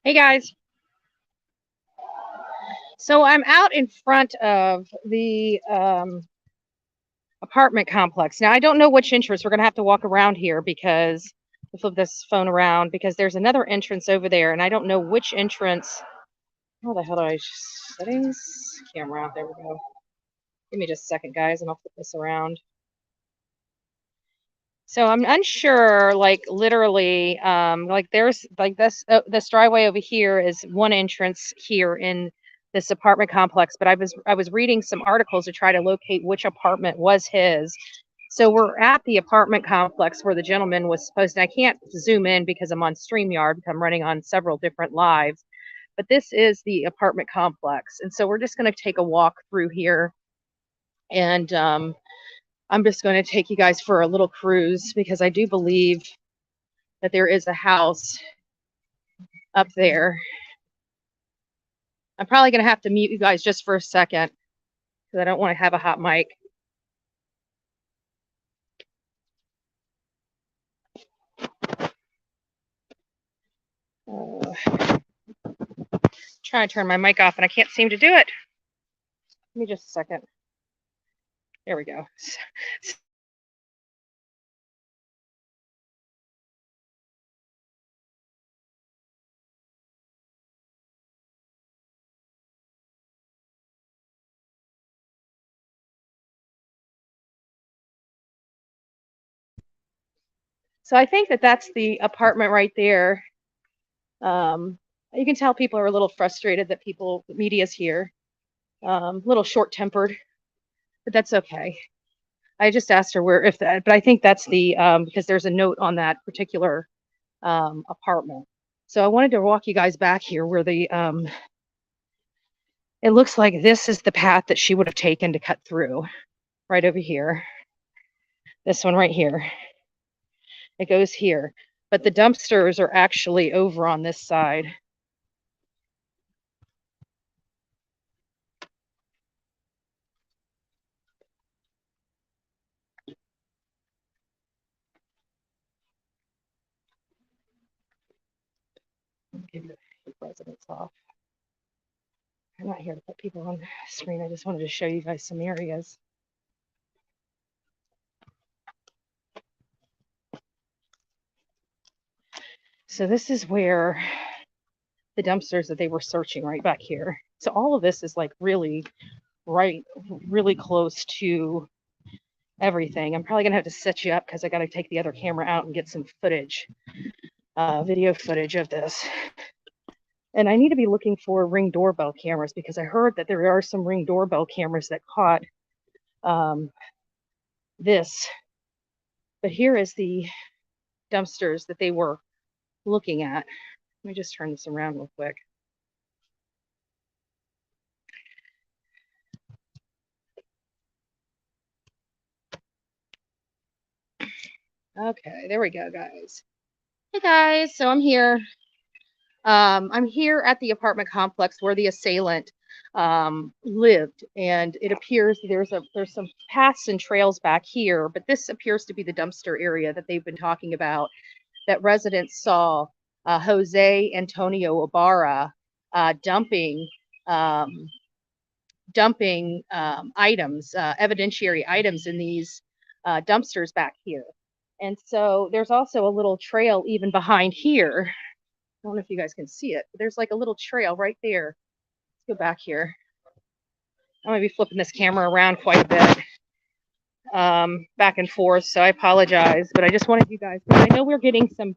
Hey guys, so I'm out in front of the apartment complex. Now I don't know which entrance. We're gonna have to walk around here because we'll flip this phone around because there's another entrance over there, and I don't know which entrance. How the hell do I settings camera? There we go. Give me just a second, guys, and I'll flip this around. So I'm unsure, like literally, like there's like this driveway over here is one entrance here in this apartment complex, but I was reading some articles to try to locate which apartment was his. So we're at the apartment complex where the gentleman was supposed to. I can't zoom in because I'm on StreamYard, because I'm running on several different lives, but this is the apartment complex, and so we're just going to take a walk through here, and I'm just going to take you guys for a little cruise because I do believe that there is a house up there. I'm probably going to have to mute you guys just for a second because I don't want to have a hot mic. Trying to turn my mic off and I can't seem to do it. Give me just a second. There we go. So I think that that's the apartment right there. You can tell people are a little frustrated that the media's here. A little short-tempered, but that's okay. I just asked her where, if that, but I think that's the, because there's a note on that particular apartment. So I wanted to walk you guys back here where it looks like this is the path that she would have taken to cut through, right over here. This one right here. It goes here, but the dumpsters are actually over on this side. Give the residents off. I'm not here to put people on the screen. I just wanted to show you guys some areas. So this is where the dumpsters that they were searching, right back here. So all of this is like really close to everything. I'm probably gonna have to set you up because I got to take the other camera out and get some footage, video footage of this. And I need to be looking for Ring doorbell cameras because I heard that there are some Ring doorbell cameras that caught this. But here is the dumpsters that they were looking at. Let me just turn this around real quick. Okay, there we go, guys. Hey guys, so I'm here. I'm here at the apartment complex where the assailant lived, and it appears there's some paths and trails back here, but this appears to be the dumpster area that they've been talking about. That residents saw Jose Antonio Ibarra dumping items, evidentiary items in these dumpsters back here. And so there's also a little trail even behind here. I don't know if you guys can see it, but there's like a little trail right there. Let's go back here. I'm going to be flipping this camera around quite a bit, back and forth, so I apologize, but I just wanted you guys, I know we're getting some,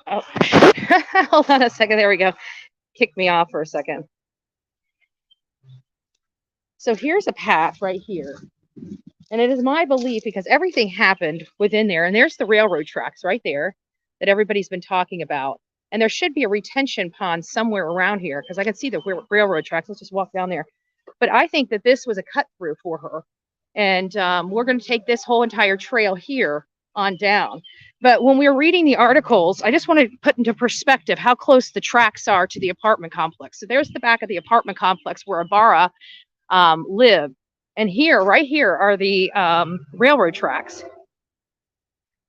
oh, hold on a second, there we go. Kicked me off for a second. So here's a path right here. And it is my belief, because everything happened within there, and there's the railroad tracks right there that everybody's been talking about. And there should be a retention pond somewhere around here because I can see the railroad tracks. Let's just walk down there. But I think that this was a cut through for her. And we're going to take this whole entire trail here on down. But when we were reading the articles, I just want to put into perspective how close the tracks are to the apartment complex. So there's the back of the apartment complex where Ibarra lived. And here, right here, are the railroad tracks.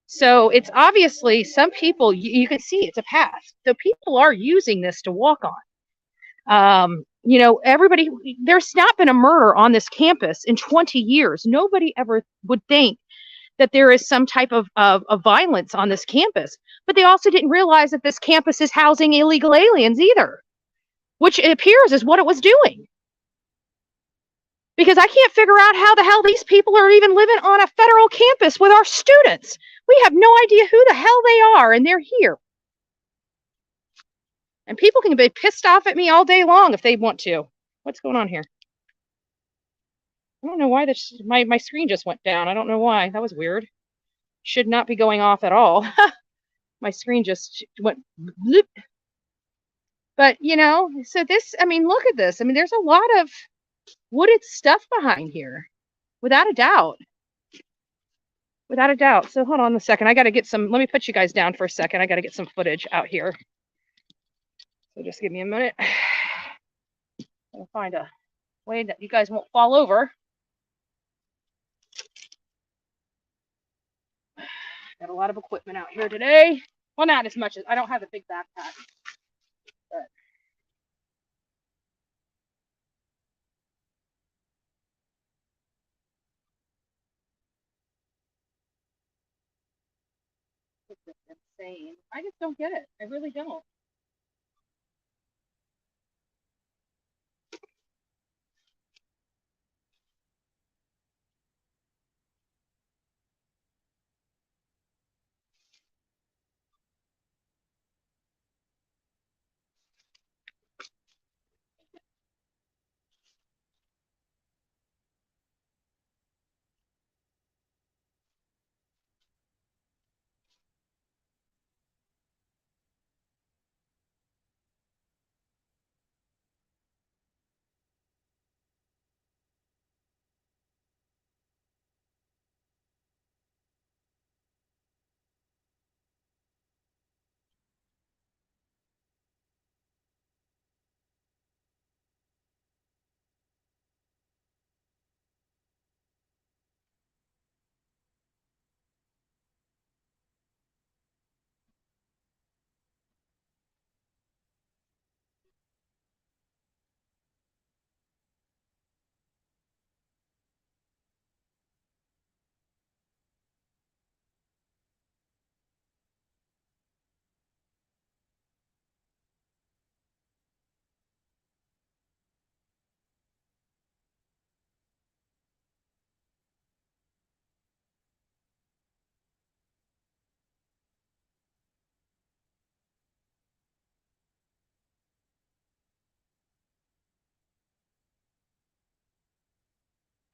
So it's obviously some people, you can see it's a path. So people are using this to walk on. Everybody, there's not been a murder on this campus in 20 years. Nobody ever would think that there is some type of violence on this campus. But they also didn't realize that this campus is housing illegal aliens either, which it appears is what it was doing. Because I can't figure out how the hell these people are even living on a federal campus with our students. We have no idea who the hell they are, and they're here. And people can be pissed off at me all day long if they want to. What's going on here? I don't know why my screen just went down. I don't know why. That was weird. Should not be going off at all. My screen just went bloop. But, so this, look at this. There's a lot of wooded stuff behind here, without a doubt. Without a doubt. So hold on a second. I got to get let me put you guys down for a second. I got to get some footage out here. So just give me a minute. I'll find a way that you guys won't fall over. Got a lot of equipment out here today. Well, not as much as I don't have a big backpack. But it's insane. I just don't get it. I really don't.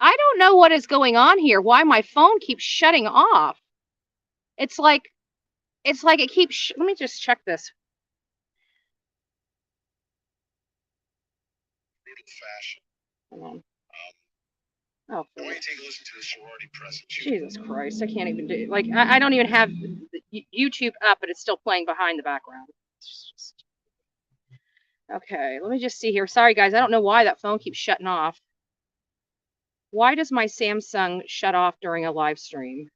I don't know what is going on here. Why my phone keeps shutting off. It's like it keeps. Let me just check this. Fashion. Hold on. Oh, I want you to take a listen to the sorority present. Jesus Christ, I can't even do it. I don't even have YouTube up, but it's still playing behind the background. Okay, let me just see here. Sorry, guys, I don't know why that phone keeps shutting off. Why does my Samsung shut off during a live stream?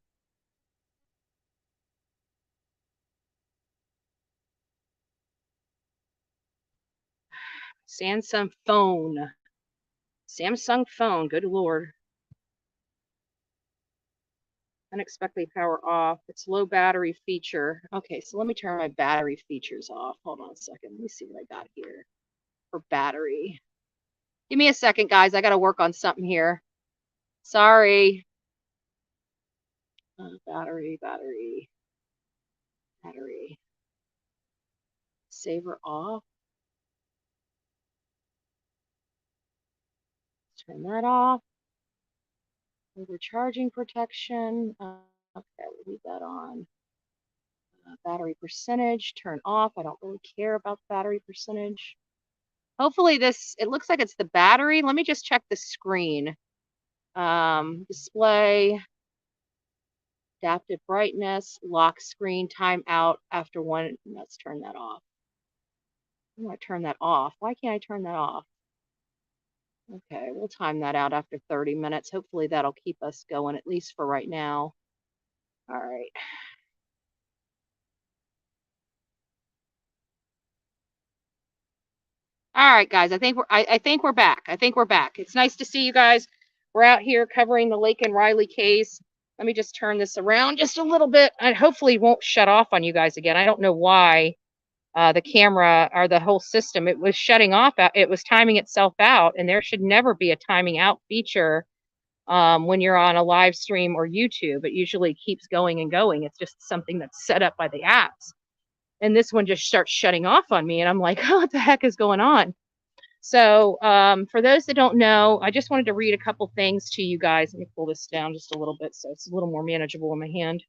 Samsung phone. Samsung phone, good Lord. Unexpectedly power off. It's low battery feature. Okay, so let me turn my battery features off. Hold on a second. Let me see what I got here for battery. Give me a second, guys. I got to work on something here. Sorry. Battery. Saver off. Turn that off. Overcharging protection. Okay, we'll leave that on. Battery percentage, turn off. I don't really care about battery percentage. Hopefully it looks like it's the battery. Let me just check the screen. Display, adaptive brightness, lock screen, timeout after one. Let's turn that off. I want to turn that off. Why can't I turn that off? Okay, we'll time that out after 30 minutes. Hopefully that'll keep us going, at least for right now. All right. All right, guys. I think we're back. I think we're back. It's nice to see you guys. We're out here covering the Laken Riley case. Let me just turn this around just a little bit. I hopefully won't shut off on you guys again. I don't know why the camera or the whole system, it was shutting off. It was timing itself out, and there should never be a timing out feature when you're on a live stream or YouTube. It usually keeps going and going. It's just something that's set up by the apps. And this one just starts shutting off on me, and I'm like, oh, what the heck is going on? So for those that don't know, I just wanted to read a couple things to you guys. Let me pull this down just a little bit so it's a little more manageable in my hand.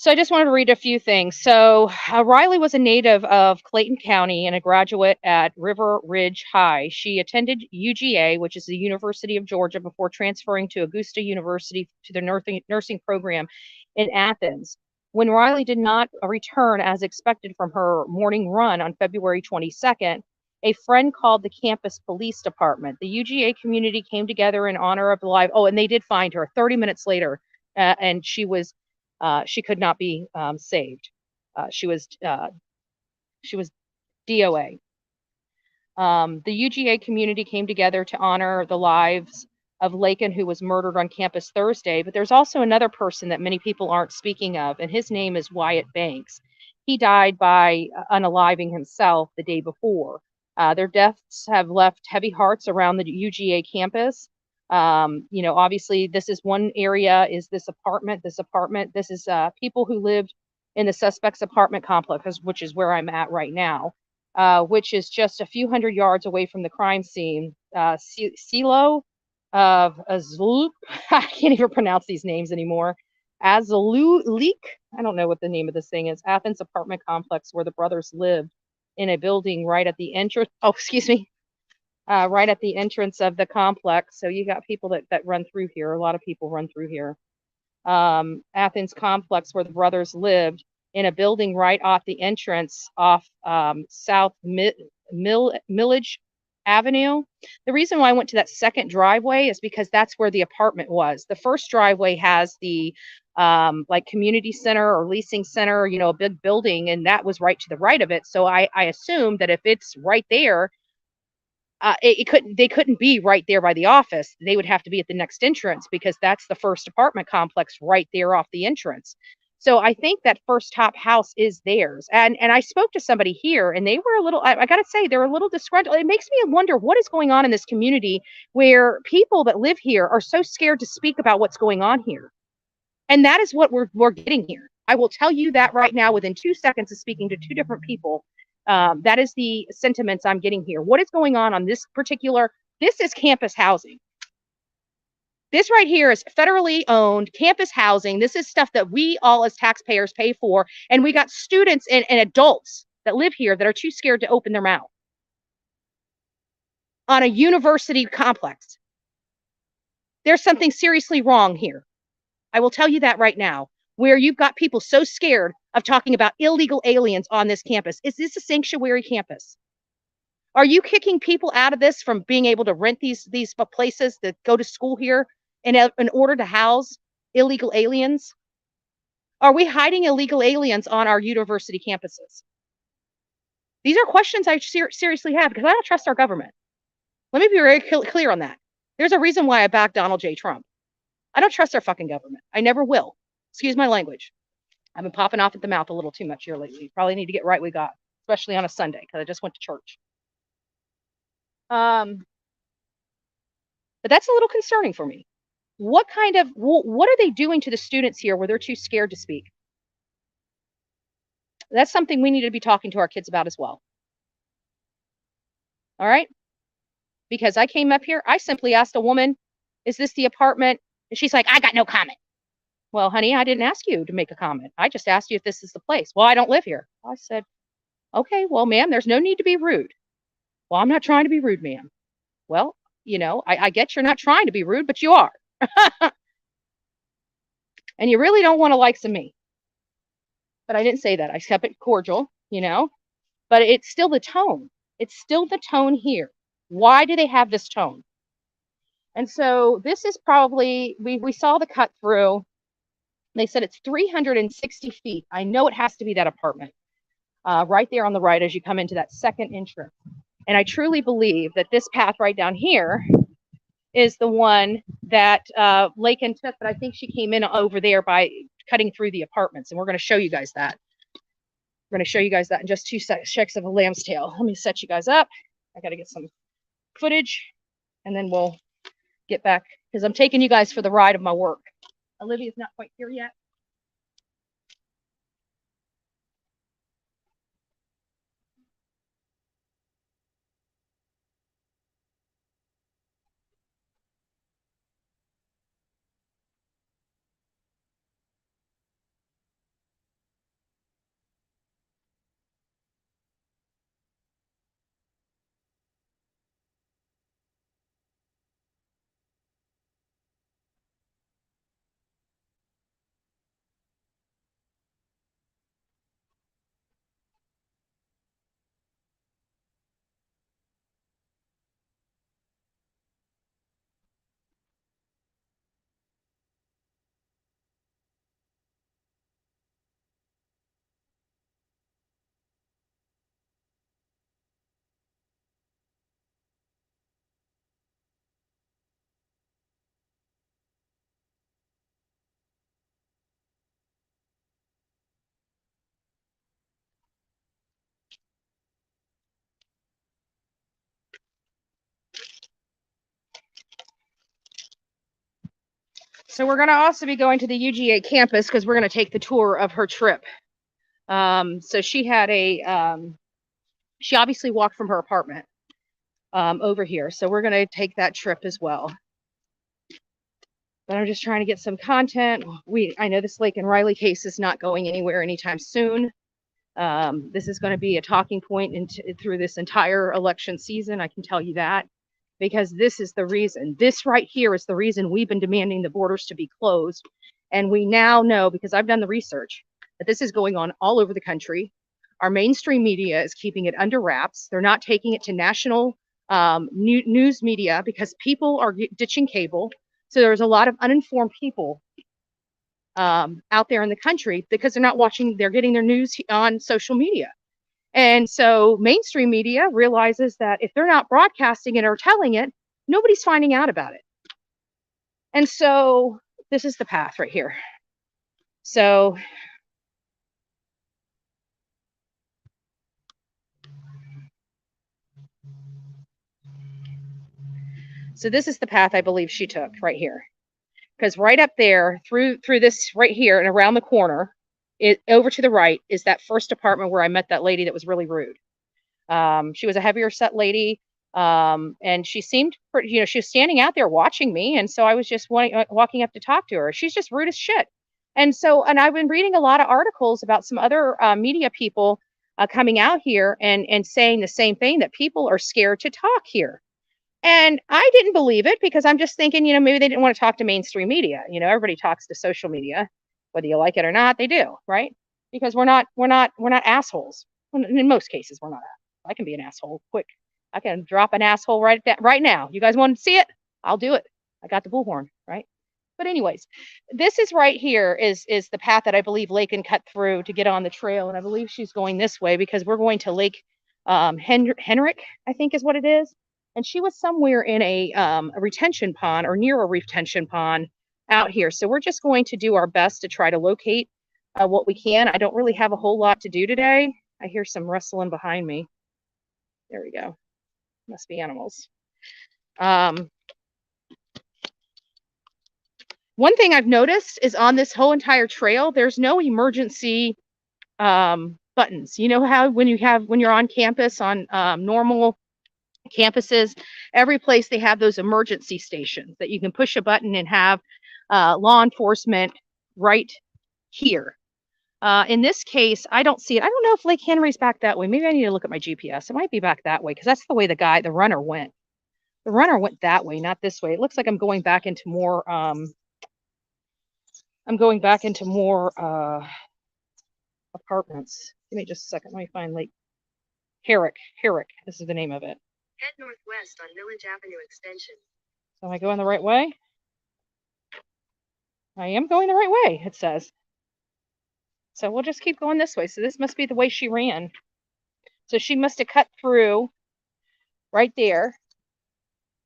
So I just wanted to read a few things. So Riley was a native of Clayton County and a graduate at River Ridge High. She attended UGA, which is the University of Georgia, before transferring to Augusta University to their nursing program in Athens. When Riley did not return as expected from her morning run on February 22nd, a friend called the campus police department. The UGA community came together in honor of the live. Oh, and they did find her 30 minutes later, and she could not be saved. She was DOA. The UGA community came together to honor the lives of Laken, who was murdered on campus Thursday. But there's also another person that many people aren't speaking of, and his name is Wyatt Banks. He died by unaliving himself the day before. Their deaths have left heavy hearts around the UGA campus. Obviously this is one area, is this apartment. This is people who lived in the suspect's apartment complex, which is where I'm at right now, which is just a few hundred yards away from the crime scene. Silo of Azuluk, I can't even pronounce these names anymore. Azalulik, I don't know what the name of this thing is. Athens apartment complex where the brothers lived in a building right at the entrance. Oh, excuse me. Right at the entrance of the complex. So you got people that run through here. A lot of people run through here. Athens complex where the brothers lived in a building right off the entrance off South Millage Avenue. The reason why I went to that second driveway is because that's where the apartment was. The first driveway has the like community center or leasing center, a big building, and that was right to the right of it. So I assumed that if it's right there, they couldn't be right there by the office. They would have to be at the next entrance because that's the first apartment complex right there off the entrance. So I think that first top house is theirs. And I spoke to somebody here, and they were a little, I gotta say, they're a little disgruntled. It makes me wonder what is going on in this community where people that live here are so scared to speak about what's going on here. And that is what we're getting here. I will tell you that right now within 2 seconds of speaking to two different people. That is the sentiments I'm getting here. What is going on this particular, this is campus housing. This right here is federally owned campus housing. This is stuff that we all as taxpayers pay for. And we got students and adults that live here that are too scared to open their mouth on a university complex. There's something seriously wrong here. I will tell you that right now, where you've got people so scared of talking about illegal aliens on this campus. Is this a sanctuary campus? Are you kicking people out of this from being able to rent these places that go to school here in order to house illegal aliens? Are we hiding illegal aliens on our university campuses? These are questions I seriously have because I don't trust our government. Let me be very clear on that. There's a reason why I back Donald J. Trump. I don't trust our fucking government. I never will. Excuse my language. I've been popping off at the mouth a little too much here lately. Probably need to get right with God, especially on a Sunday because I just went to church. But that's a little concerning for me. What are they doing to the students here where they're too scared to speak? That's something we need to be talking to our kids about as well. All right? Because I came up here, I simply asked a woman, is this the apartment? And she's like, I got no comment. Well, honey, I didn't ask you to make a comment. I just asked you if this is the place. Well, I don't live here. I said, okay, well, ma'am, there's no need to be rude. Well, I'm not trying to be rude, ma'am. Well, I get you're not trying to be rude, but you are. And you really don't want to like some me. But I didn't say that. I kept it cordial, but it's still the tone. It's still the tone here. Why do they have this tone? And so this is probably, we saw the cut through. They said it's 360 feet. I know it has to be that apartment. right there on the right as you come into that second entrance. And I truly believe that this path right down here is the one that Laken took, but I think she came in over there by cutting through the apartments, and we're going to show you guys that. We're going to show you guys that in just 2 seconds of a lamb's tail. Let me set you guys up. I got to get some footage, and then we'll get back, because I'm taking you guys for the ride of my work. Olivia's not quite here yet. So we're going to also be going to the UGA campus because we're going to take the tour of her trip. So she had she obviously walked from her apartment over here. So we're going to take that trip as well. But I'm just trying to get some content. I know this Laken Riley case is not going anywhere anytime soon. This is going to be a talking point through this entire election season. I can tell you that. Because this is the reason. This right here is the reason we've been demanding the borders to be closed. And we now know, because I've done the research, that this is going on all over the country. Our mainstream media is keeping it under wraps. They're not taking it to national news media because people are ditching cable. So there's a lot of uninformed people out there in the country because they're not watching, they're getting their news on social media. And so mainstream media realizes that if they're not broadcasting it or telling it, nobody's finding out about it. And so this is the path right here. So this is the path I believe she took right here. Because right up there, through this right here and around the corner, over to the right is that first apartment where I met that lady that was really rude. She was a heavier set lady, and she seemed pretty, she was standing out there watching me, and so I was just walking up to talk to her. She's just rude as shit. And I've been reading a lot of articles about some other media people coming out here and saying the same thing, that people are scared to talk here. And I didn't believe it because I'm just thinking, maybe they didn't want to talk to mainstream media. Everybody talks to social media, whether you like it or not, they do, right? Because we're not assholes. In most cases, we're not. I can be an asshole quick. I can drop an asshole right now. You guys want to see it? I'll do it. I got the bullhorn, right? But anyways, this is right here is the path that I believe Laken cut through to get on the trail, and I believe she's going this way because we're going to Lake Henrik, I think is what it is. And she was somewhere in a retention pond or near a retention pond out here. So we're just going to do our best to try to locate what we can. I don't really have a whole lot to do today. I hear some rustling behind me. There we go. Must be animals. One thing I've noticed is on this whole entire trail, there's no emergency buttons. You know how when you're on campus on normal campuses, every place they have those emergency stations that you can push a button and have law enforcement right here. In this case, I don't see it. I don't know if Lake Henry's back that way. Maybe I need to look at my GPS. It might be back that way because that's the way the runner went. The runner went that way, not this way. It looks like I'm going back into more apartments. Give me just a second. Let me find Lake Herrick. This is the name of it. Head northwest on Village Avenue Extension. So am I going the right way? I am going the right way, it says. So we'll just keep going this way. So this must be the way she ran. So she must have cut through right there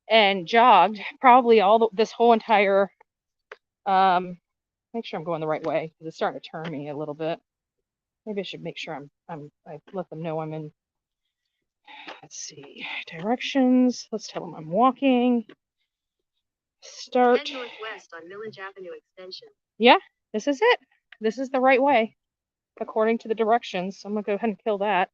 and jogged probably this whole entire, make sure I'm going the right way because it's starting to turn me a little bit. Maybe I should make sure I let them know I'm in. Let's see, directions. Let's tell them I'm walking. Start. Head northwest on Village Avenue Extension. Yeah, this is it. This is the right way, according to the directions. So I'm gonna go ahead and kill that.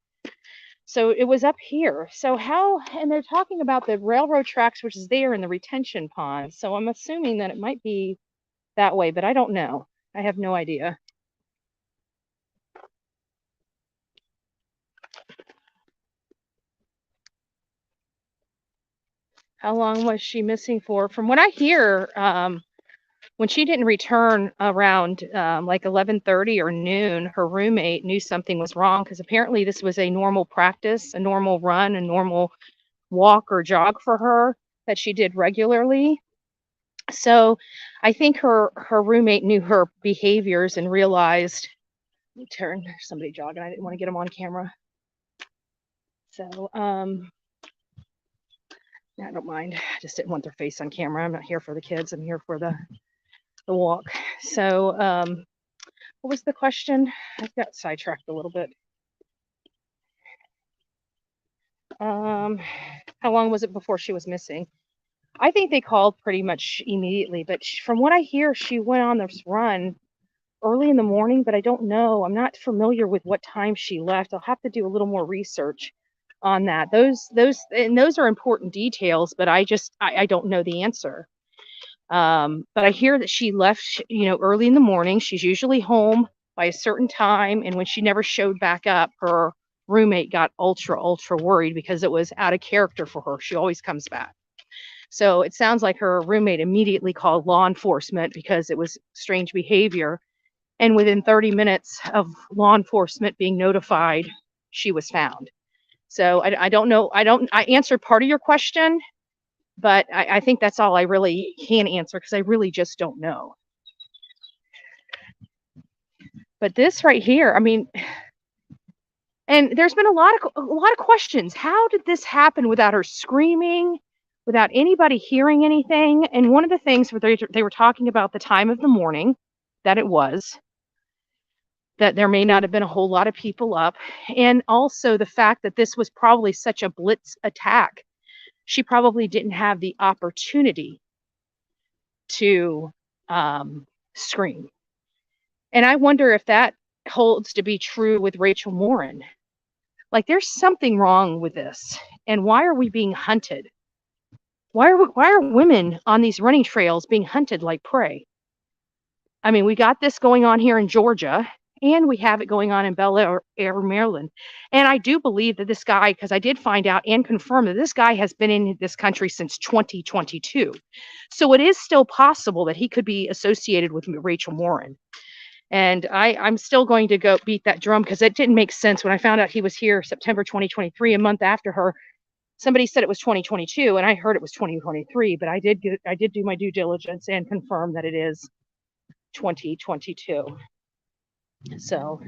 So it was up here. So how, and they're talking about the railroad tracks, which is there in the retention pond. So I'm assuming that it might be that way, but I don't know. I have no idea. How long was she missing for? From what I hear, when she didn't return around like 11:30 or noon, her roommate knew something was wrong because apparently this was a normal practice, a normal run, a normal walk or jog for her that she did regularly. So I think her roommate knew her behaviors and realized, let me turn, there's somebody jogging. I didn't want to get them on camera. So I don't mind. I just didn't want their face on camera. I'm not here for the kids. I'm here for the walk. So what was the question? I got sidetracked a little bit. How long was it before she was missing? I think they called pretty much immediately, but from what I hear, she went on this run early in the morning, but I don't know. I'm not familiar with what time she left. I'll have to do a little more research on that. Those are important details, but I don't know the answer. But I hear that she left, early in the morning. She's usually home by a certain time, and when she never showed back up, her roommate got ultra worried because it was out of character for her. She always comes back. So it sounds like her roommate immediately called law enforcement because it was strange behavior. And within 30 minutes of law enforcement being notified, she was found. So I don't know. I answered part of your question, but I think that's all I really can answer because I really just don't know. But this right here, I mean, and there's been a lot of questions. How did this happen without her screaming, without anybody hearing anything? And one of the things where they were talking about the time of the morning that it was, that there may not have been a whole lot of people up, and also the fact that this was probably such a blitz attack. She probably didn't have the opportunity to scream. And I wonder if that holds to be true with Rachel Morin. Like, there's something wrong with this. And why are we being hunted? Why are women on these running trails being hunted like prey? I mean, we got this going on here in Georgia, and we have it going on in Bel Air, Maryland. And I do believe that this guy, because I did find out and confirm that this guy has been in this country since 2022. So it is still possible that he could be associated with Rachel Morin. And I'm still going to go beat that drum because it didn't make sense when I found out he was here September 2023, a month after her. Somebody said it was 2022, and I heard it was 2023, but I did do my due diligence and confirm that it is 2022. So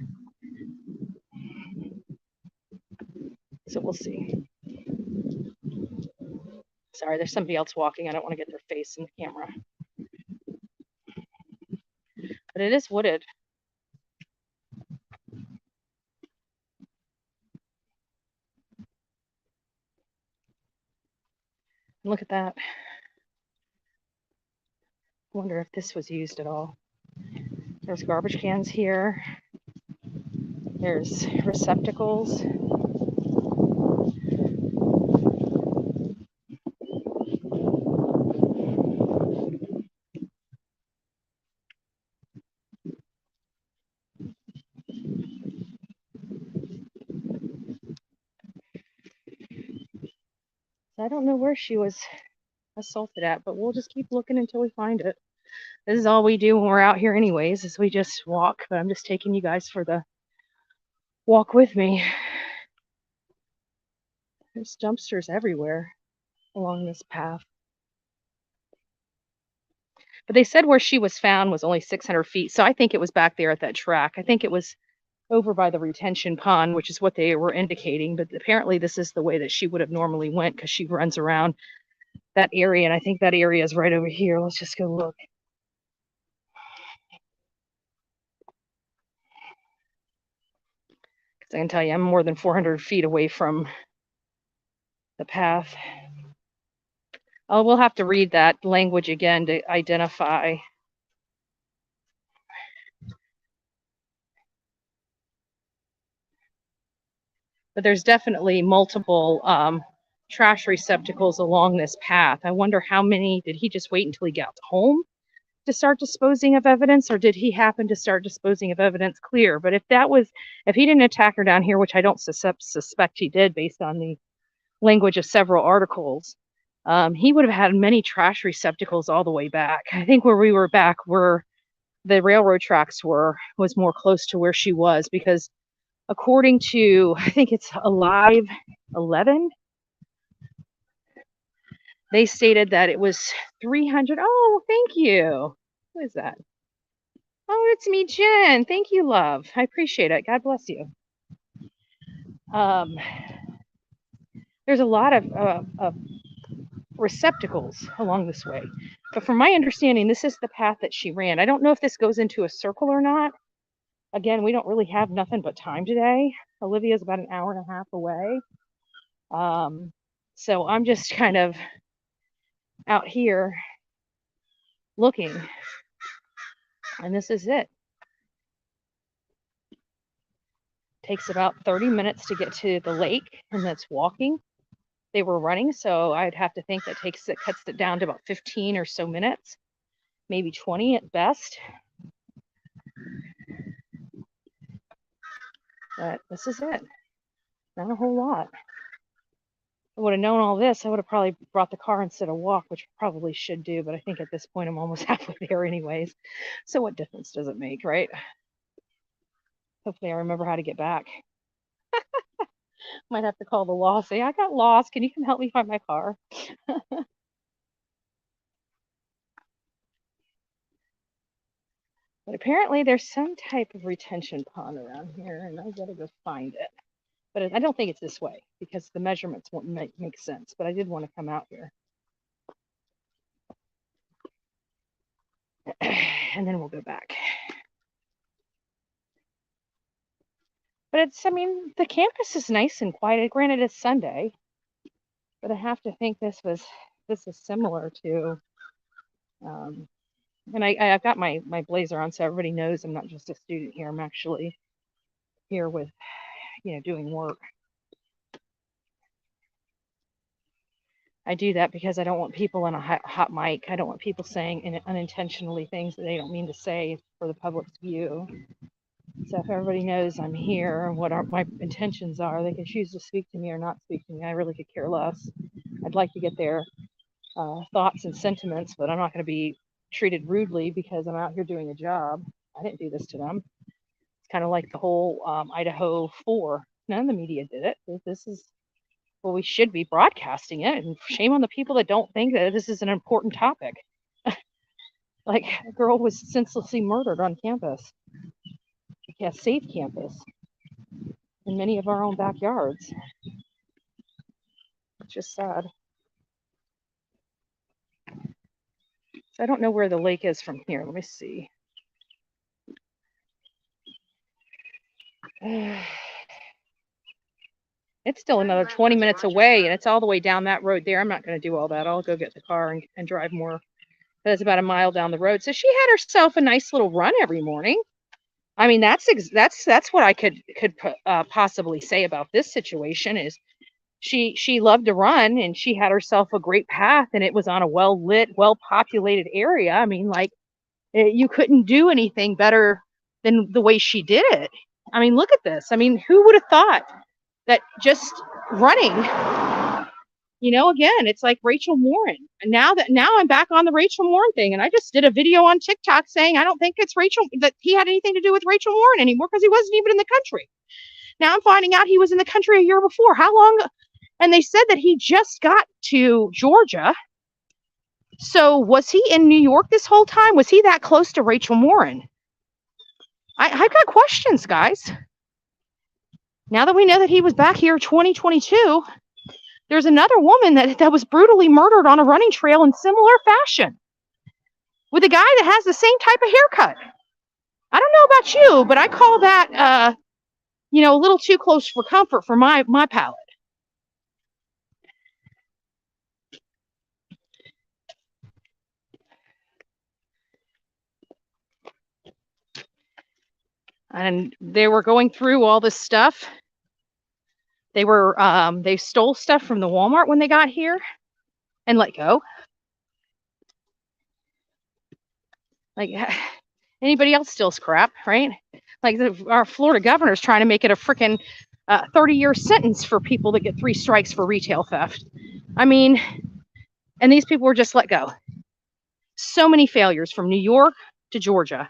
we'll see. Sorry, there's somebody else walking. I don't want to get their face in the camera. But it is wooded. Look at that. I wonder if this was used at all. There's garbage cans here. There's receptacles. I don't know where she was assaulted at, but we'll just keep looking until we find it. This is all we do when we're out here anyways, is we just walk, but I'm just taking you guys for the walk with me. There's dumpsters everywhere along this path. But they said where she was found was only 600 feet. So I think it was back there at that track. I think it was over by the retention pond, which is what they were indicating. But apparently this is the way that she would have normally went because she runs around that area. And I think that area is right over here. Let's just go look. Because I can tell you, I'm more than 400 feet away from the path. Oh, we'll have to read that language again to identify. But there's definitely multiple trash receptacles along this path. I wonder how many, did he just wait until he got home to start disposing of evidence, or did he happen to start disposing of evidence clear? But if he didn't attack her down here, which I don't suspect he did based on the language of several articles, he would have had many trash receptacles all the way back. I think where we were back, where the railroad tracks was more close to where she was, because according to, I think it's Alive 11, they stated that it was 300. Oh, thank you. Who is that? Oh, it's me, Jen. Thank you, love. I appreciate it. God bless you. There's a lot of receptacles along this way. But from my understanding, this is the path that she ran. I don't know if this goes into a circle or not. Again, we don't really have nothing but time today. Olivia's about an hour and a half away. So I'm just kind of out here looking. And this is it. Takes about 30 minutes to get to the lake, and that's walking. They were running, so I'd have to think that cuts it down to about 15 or so minutes, maybe 20 at best. But this is it. Not a whole lot. I would have known all this, I would have probably brought the car instead of walk, which I probably should do, but I think at this point I'm almost halfway there anyways. So what difference does it make, right? Hopefully I remember how to get back. Might have to call the law, say, I got lost. Can you come help me find my car? But apparently there's some type of retention pond around here, and I gotta go find it. But I don't think it's this way, because the measurements won't make sense. But I did want to come out here. And then we'll go back. But I mean, the campus is nice and quiet. Granted, it's Sunday, but I have to think this is similar to, and I've got my blazer on, so everybody knows I'm not just a student here. I'm actually here with, doing work. I do that because I don't want people in a hot mic. I don't want people saying unintentionally things that they don't mean to say for the public's view. So if everybody knows I'm here and what my intentions are, they can choose to speak to me or not speak to me. I really could care less. I'd like to get their thoughts and sentiments, but I'm not going to be treated rudely because I'm out here doing a job. I didn't do this to them. It's kind of like the whole Idaho 4. None of the media did it. This is, well, we should be broadcasting it, and shame on the people that don't think that this is an important topic. Like, a girl was senselessly murdered on campus. Yeah, safe campus in many of our own backyards. It's just sad. So I don't know where the lake is from here. Let me see. It's still another 20 minutes away, and it's all the way down that road there. I'm not going to do all that. I'll go get the car and drive more. That's about a mile down the road. So she had herself a nice little run every morning. I mean, that's what I could possibly say about this situation is she loved to run, and she had herself a great path, and it was on a well-lit, well-populated area. I mean, like, you couldn't do anything better than the way she did it. I mean, look at this. I mean, who would have thought that just running, again, it's like Rachel Warren. And now I'm back on the Rachel Warren thing. And I just did a video on TikTok saying I don't think it's that he had anything to do with Rachel Warren anymore because he wasn't even in the country. Now I'm finding out he was in the country a year before. How long? And they said that he just got to Georgia So was he in New York this whole time? Was he that close to Rachel Warren? I've got questions, guys. Now that we know that he was back here 2022, there's another woman that was brutally murdered on a running trail in similar fashion with a guy that has the same type of haircut. I don't know about you, but I call that, a little too close for comfort for my palate. And they were going through all this stuff. They stole stuff from the Walmart when they got here and let go. Like, anybody else steals crap, right? Like our Florida governor is trying to make it a freaking 30-year sentence for people that get 3 strikes for retail theft. I mean, and these people were just let go. So many failures from New York to Georgia.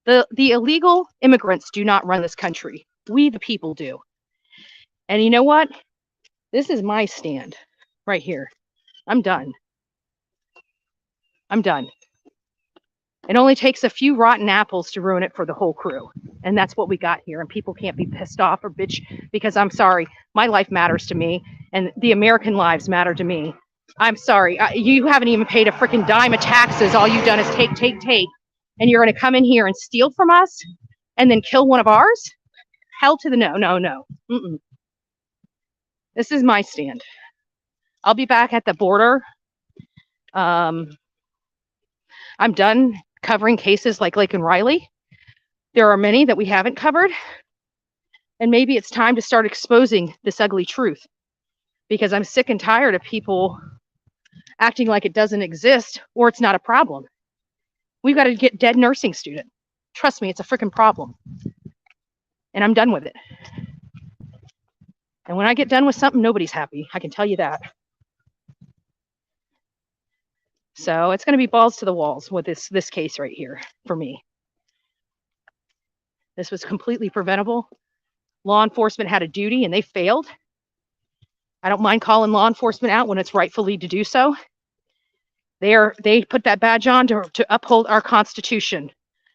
The illegal immigrants do not run this country. We, the people, do. And you know what? This is my stand right here. I'm done. I'm done. It only takes a few rotten apples to ruin it for the whole crew. And that's what we got here. And people can't be pissed off or bitch because I'm sorry. My life matters to me and the American lives matter to me. I'm sorry. You haven't even paid a freaking dime of taxes. All you've done is take. And you're going to come in here and steal from us and then kill one of ours? Hell to the no. Mm-mm. This is my stand. I'll be back at the border. I'm done covering cases like Laken Riley. There are many that we haven't covered. And maybe it's time to start exposing this ugly truth because I'm sick and tired of people acting like it doesn't exist or it's not a problem. We've got to get dead nursing student. Trust me, it's a freaking problem. And I'm done with it. And when I get done with something, nobody's happy. I can tell you that. So it's going to be balls to the walls with this case right here for me. This was completely preventable. Law enforcement had a duty and they failed. I don't mind calling law enforcement out when it's rightfully to do so. They put that badge on to uphold our Constitution,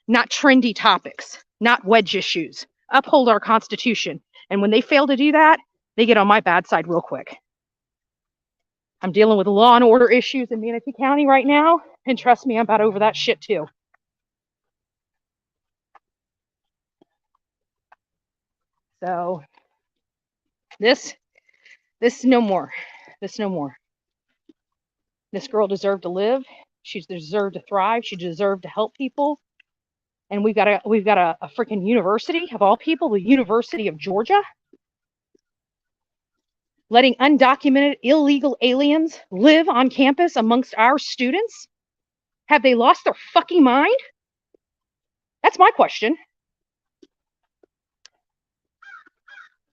not trendy topics, not wedge issues. Uphold our Constitution. And when they fail to do that, they get on my bad side real quick. I'm dealing with law and order issues in Manatee County right now, and trust me, I'm about over that shit too. So this no more. This no more. This girl deserved to live. She deserved to thrive. She deserved to help people. And we've got a freaking university of all people, the University of Georgia, letting undocumented illegal aliens live on campus amongst our students. Have they lost their fucking mind? That's my question.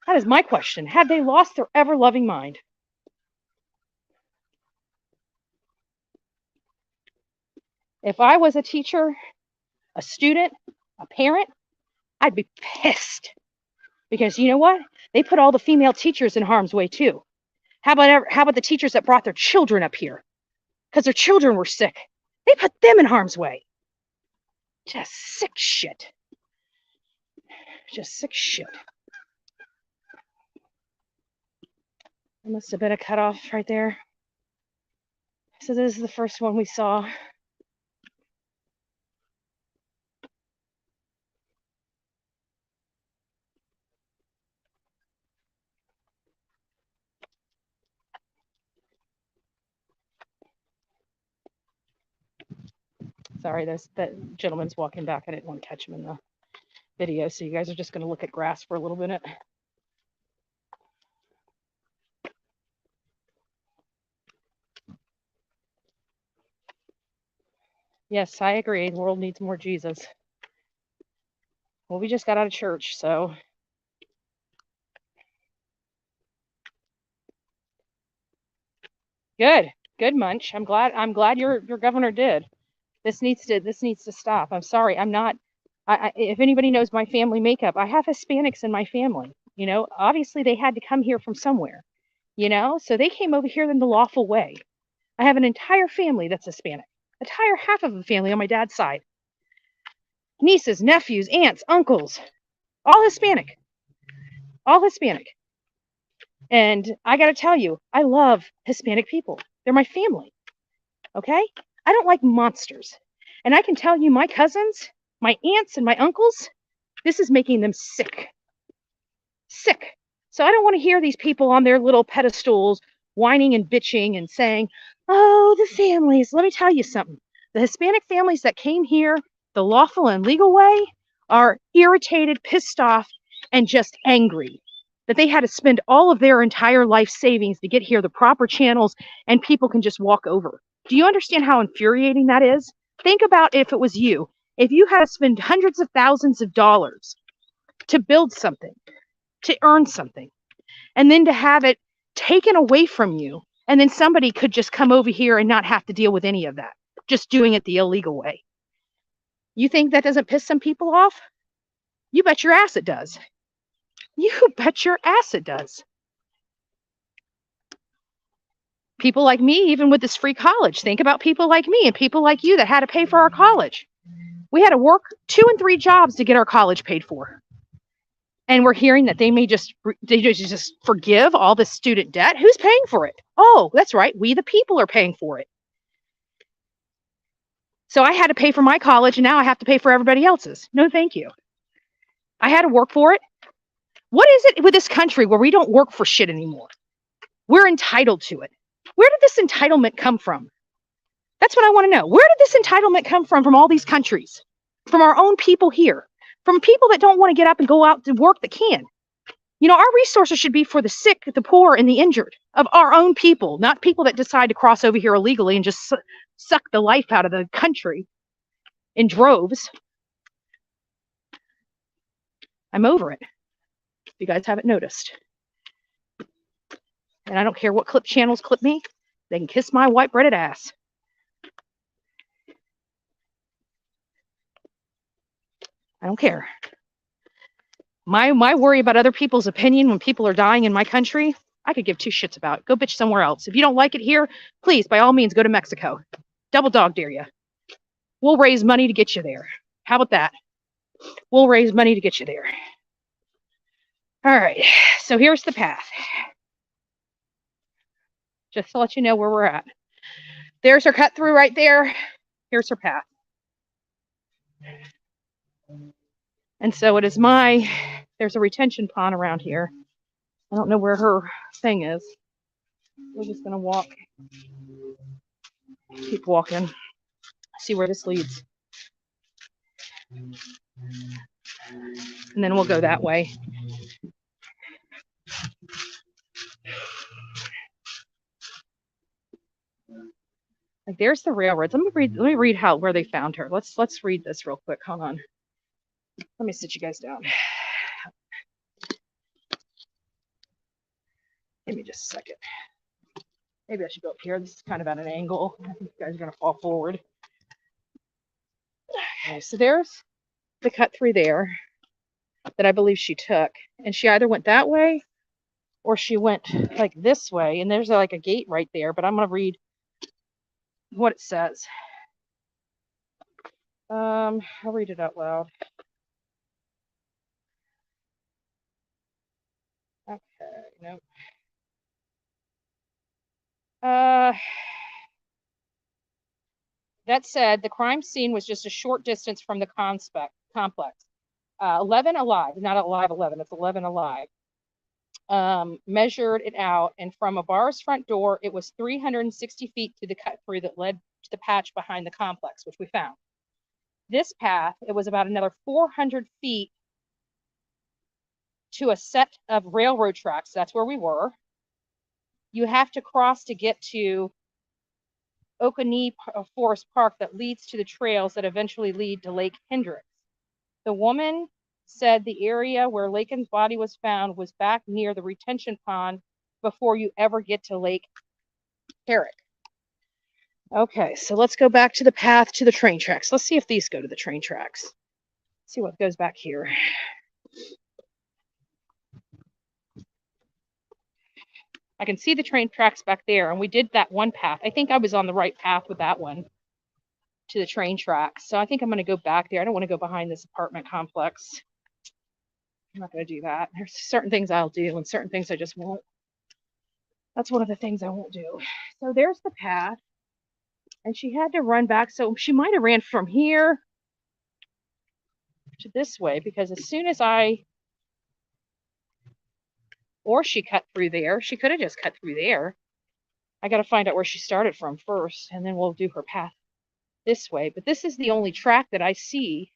That is my question. Have they lost their ever-loving mind? If I was a teacher, a student, a parent, I'd be pissed. Because you know what? They put all the female teachers in harm's way too. How about the teachers that brought their children up here? Because their children were sick. They put them in harm's way. Just sick shit. Just sick shit. There must have been a cutoff right there. So this is the first one we saw. Sorry, that gentleman's walking back. I didn't want to catch him in the video, so you guys are just going to look at grass for a little minute. Yes, I agree. The world needs more Jesus. Well, we just got out of church, so. Good, Munch. I'm glad your governor did. This needs to stop. I'm sorry. I'm not. If anybody knows my family makeup, I have Hispanics in my family. You know, obviously they had to come here from somewhere. You know, so they came over here in the lawful way. I have an entire family that's Hispanic, entire half of a family on my dad's side. Nieces, nephews, aunts, uncles, all Hispanic, all Hispanic. And I got to tell you, I love Hispanic people. They're my family. Okay? I don't like monsters. And I can tell you, my cousins, my aunts, and my uncles, this is making them sick. Sick. So I don't want to hear these people on their little pedestals whining and bitching and saying, oh, the families. Let me tell you something. The Hispanic families that came here the lawful and legal way are irritated, pissed off, and just angry that they had to spend all of their entire life savings to get here the proper channels and people can just walk over. Do you understand how infuriating that is? Think about if it was you. If you had to spend hundreds of thousands of dollars to build something, to earn something, and then to have it taken away from you, and then somebody could just come over here and not have to deal with any of that, just doing it the illegal way. You think that doesn't piss some people off? You bet your ass it does. You bet your ass it does. People like me, even with this free college, think about people like me and people like you that had to pay for our college. We had to work 2 and 3 jobs to get our college paid for. And we're hearing that they just forgive all the student debt. Who's paying for it? Oh, that's right. We, the people, are paying for it. So I had to pay for my college, and now I have to pay for everybody else's. No, thank you. I had to work for it. What is it with this country where we don't work for shit anymore? We're entitled to it. Where did this entitlement come from? That's what I want to know. Where did this entitlement come from all these countries? From our own people here? From people that don't want to get up and go out to work that can? You know, our resources should be for the sick, the poor, and the injured of our own people, not people that decide to cross over here illegally and just suck the life out of the country in droves. I'm over it. If you guys haven't noticed. And I don't care what clip channels clip me. They can kiss my white breaded ass. I don't care. My worry about other people's opinion when people are dying in my country, I could give 2 shits about. Go bitch somewhere else. If you don't like it here, please, by all means, go to Mexico. Double dog dare you. We'll raise money to get you there. How about that? We'll raise money to get you there. All right. So here's the path. Just to let you know where we're at. There's her cut through right there. Here's her path. And so it is there's a retention pond around here. I don't know where her thing is. We're just going to walk. Keep walking. See where this leads. And then we'll go that way. Like there's the railroads. Let me read where they found her. Let's read this real quick. Hold on. Let me sit you guys down. Give me just a second. Maybe I should go up here. This is kind of at an angle. I think you guys are gonna fall forward. Okay, so there's the cut through there that I believe she took. And she either went that way or she went like this way. And there's like a gate right there, but I'm gonna read what it says. I'll read it out loud. Okay, nope. That said, the crime scene was just a short distance from the complex. 11 alive, not alive 11, it's 11 alive. Measured it out, and from a bar's front door, it was 360 feet to the cut through that led to the patch behind the complex, which we found. This path, it was about another 400 feet to a set of railroad tracks. That's where we were. You have to cross to get to Oconee Forest Park that leads to the trails that eventually lead to Lake Hendricks. The woman said the area where Laken's body was found was back near the retention pond before you ever get to Lake Herrick. Okay, so let's go back to the path to the train tracks. Let's see if these go to the train tracks. Let's see what goes back here. I can see the train tracks back there, and we did that one path. I think I was on the right path with that one to the train tracks. So I think I'm going to go back there. I don't want to go behind this apartment complex. I'm not going to do that. There's certain things I'll do and certain things I just won't. That's one of the things I won't do. So there's the path. And she had to run back. So she might have ran from here to this way, because as soon as or she cut through there. She could have just cut through there. I got to find out where she started from first, and then we'll do her path this way. But this is the only track that I see,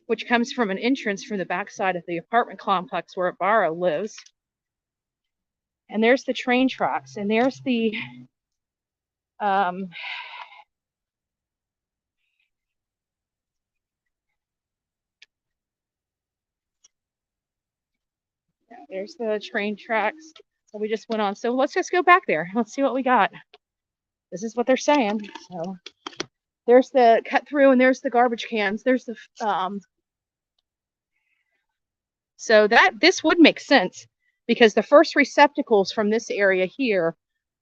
which comes from an entrance from the backside of the apartment complex where Barra lives. And there's the train tracks, and there's the there's the train tracks. So we just went on. So let's just go back there. Let's see what we got. This is what they're saying. So there's the cut through, and there's the garbage cans. There's the so that this would make sense, because the first receptacles from this area here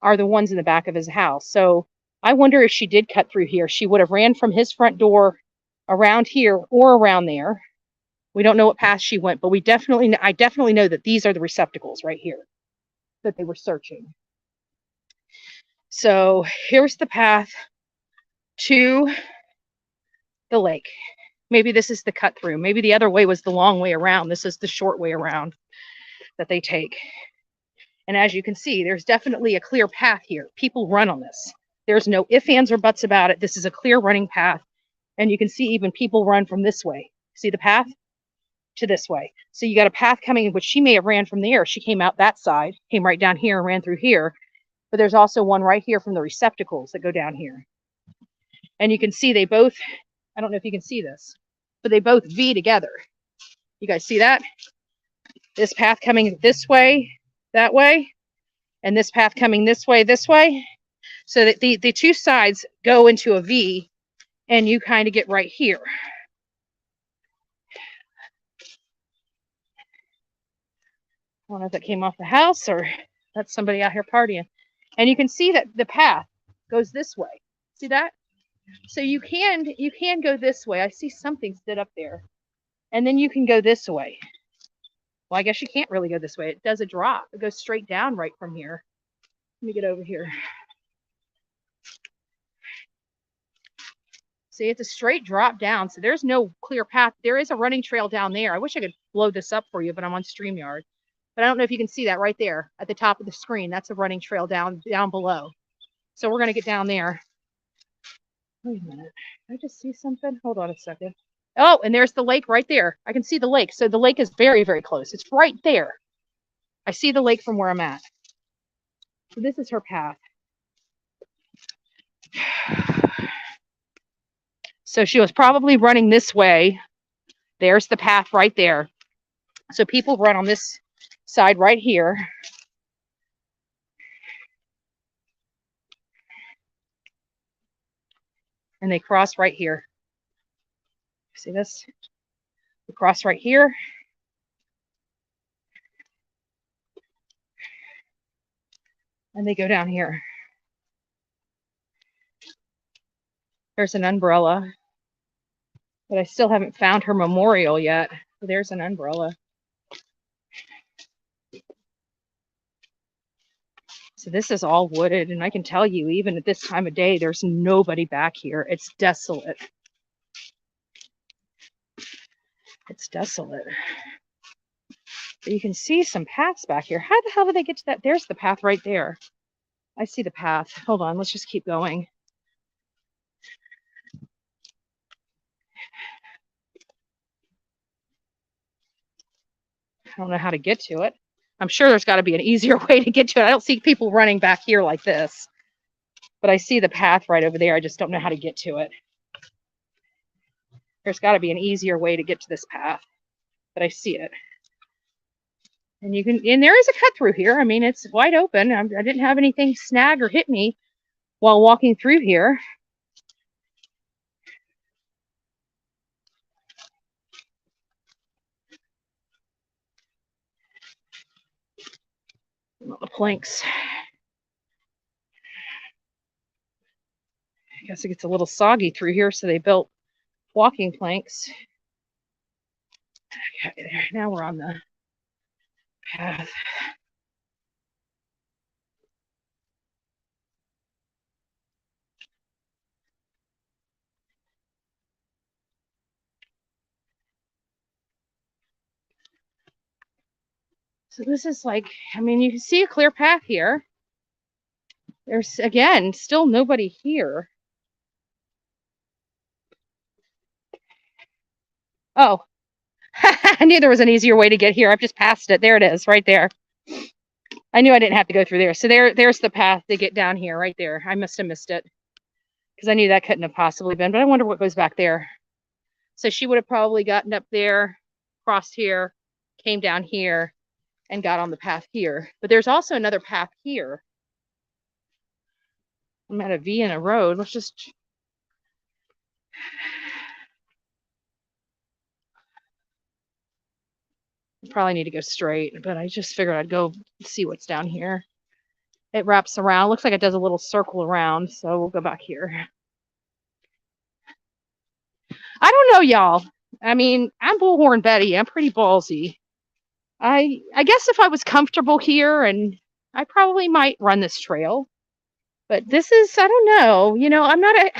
are the ones in the back of his house. So I wonder if she did cut through here. She would have ran from his front door around here or around there. We don't know what path she went, but I definitely know that these are the receptacles right here that they were searching. So here's the path to the lake. Maybe this is the cut through. Maybe the other way was the long way around. This is the short way around that they take. And as you can see, there's definitely a clear path here. People run on this. There's no ifs, ands, or buts about it. This is a clear running path. And you can see even people run from this way. See the path? To this way. So you got a path coming, which she may have ran from there. She came out that side, came right down here and ran through here. But there's also one right here from the receptacles that go down here. And you can see they both, I don't know if you can see this, but they both V together. You guys see that? This path coming this way, that way, and this path coming this way, so that the two sides go into a V, and you kind of get right here. I don't know if that came off the house or that's somebody out here partying. And you can see that the path goes this way. See that? So you can go this way. I see something stood up there. And then you can go this way. Well, I guess you can't really go this way. It does a drop. It goes straight down right from here. Let me get over here. See, it's a straight drop down. So there's no clear path. There is a running trail down there. I wish I could blow this up for you, but I'm on StreamYard. But I don't know if you can see that right there at the top of the screen. That's a running trail down below. So we're going to get down there. Wait a minute. Did I just see something? Hold on a second. Oh, and there's the lake right there. I can see the lake. So the lake is very, very close. It's right there. I see the lake from where I'm at. So this is her path. So she was probably running this way. There's the path right there. So people run on this side right here. And they cross right here. See this? They cross right here. And they go down here. There's an umbrella. But I still haven't found her memorial yet. There's an umbrella. So this is all wooded, and I can tell you, even at this time of day, there's nobody back here. It's desolate. It's desolate. But you can see some paths back here. How the hell did they get to that? There's the path right there. I see the path. Hold on, let's just keep going. I don't know how to get to it. I'm sure there's got to be an easier way to get to it. I don't see people running back here like this. But I see the path right over there. I just don't know how to get to it. There's got to be an easier way to get to this path. But I see it. And there is a cut through here. I mean, it's wide open. I didn't have anything snag or hit me while walking through here. The planks. guess it gets a little soggy through here, so they built walking planks. Okay, there. Now we're on the path. So this is like, I mean, you can see a clear path here. There's, again, still nobody here. Oh, I knew there was an easier way to get here. I've just passed it. There it is, right there. I knew I didn't have to go through there. So there's the path to get down here, right there. I must have missed it because I knew that couldn't have possibly been, but I wonder what goes back there. So she would have probably gotten up there, crossed here, came down here, and got on the path here. But there's also another path here. I'm at a V in a road. Let's just... probably need to go straight, but I just figured I'd go see what's down here. It wraps around. Looks like it does a little circle around, so we'll go back here. I don't know, y'all. I mean, I'm Bullhorn Betty. I'm pretty ballsy. I guess if I was comfortable here, and I probably might run this trail. But this is, I don't know. You know, I'm not a...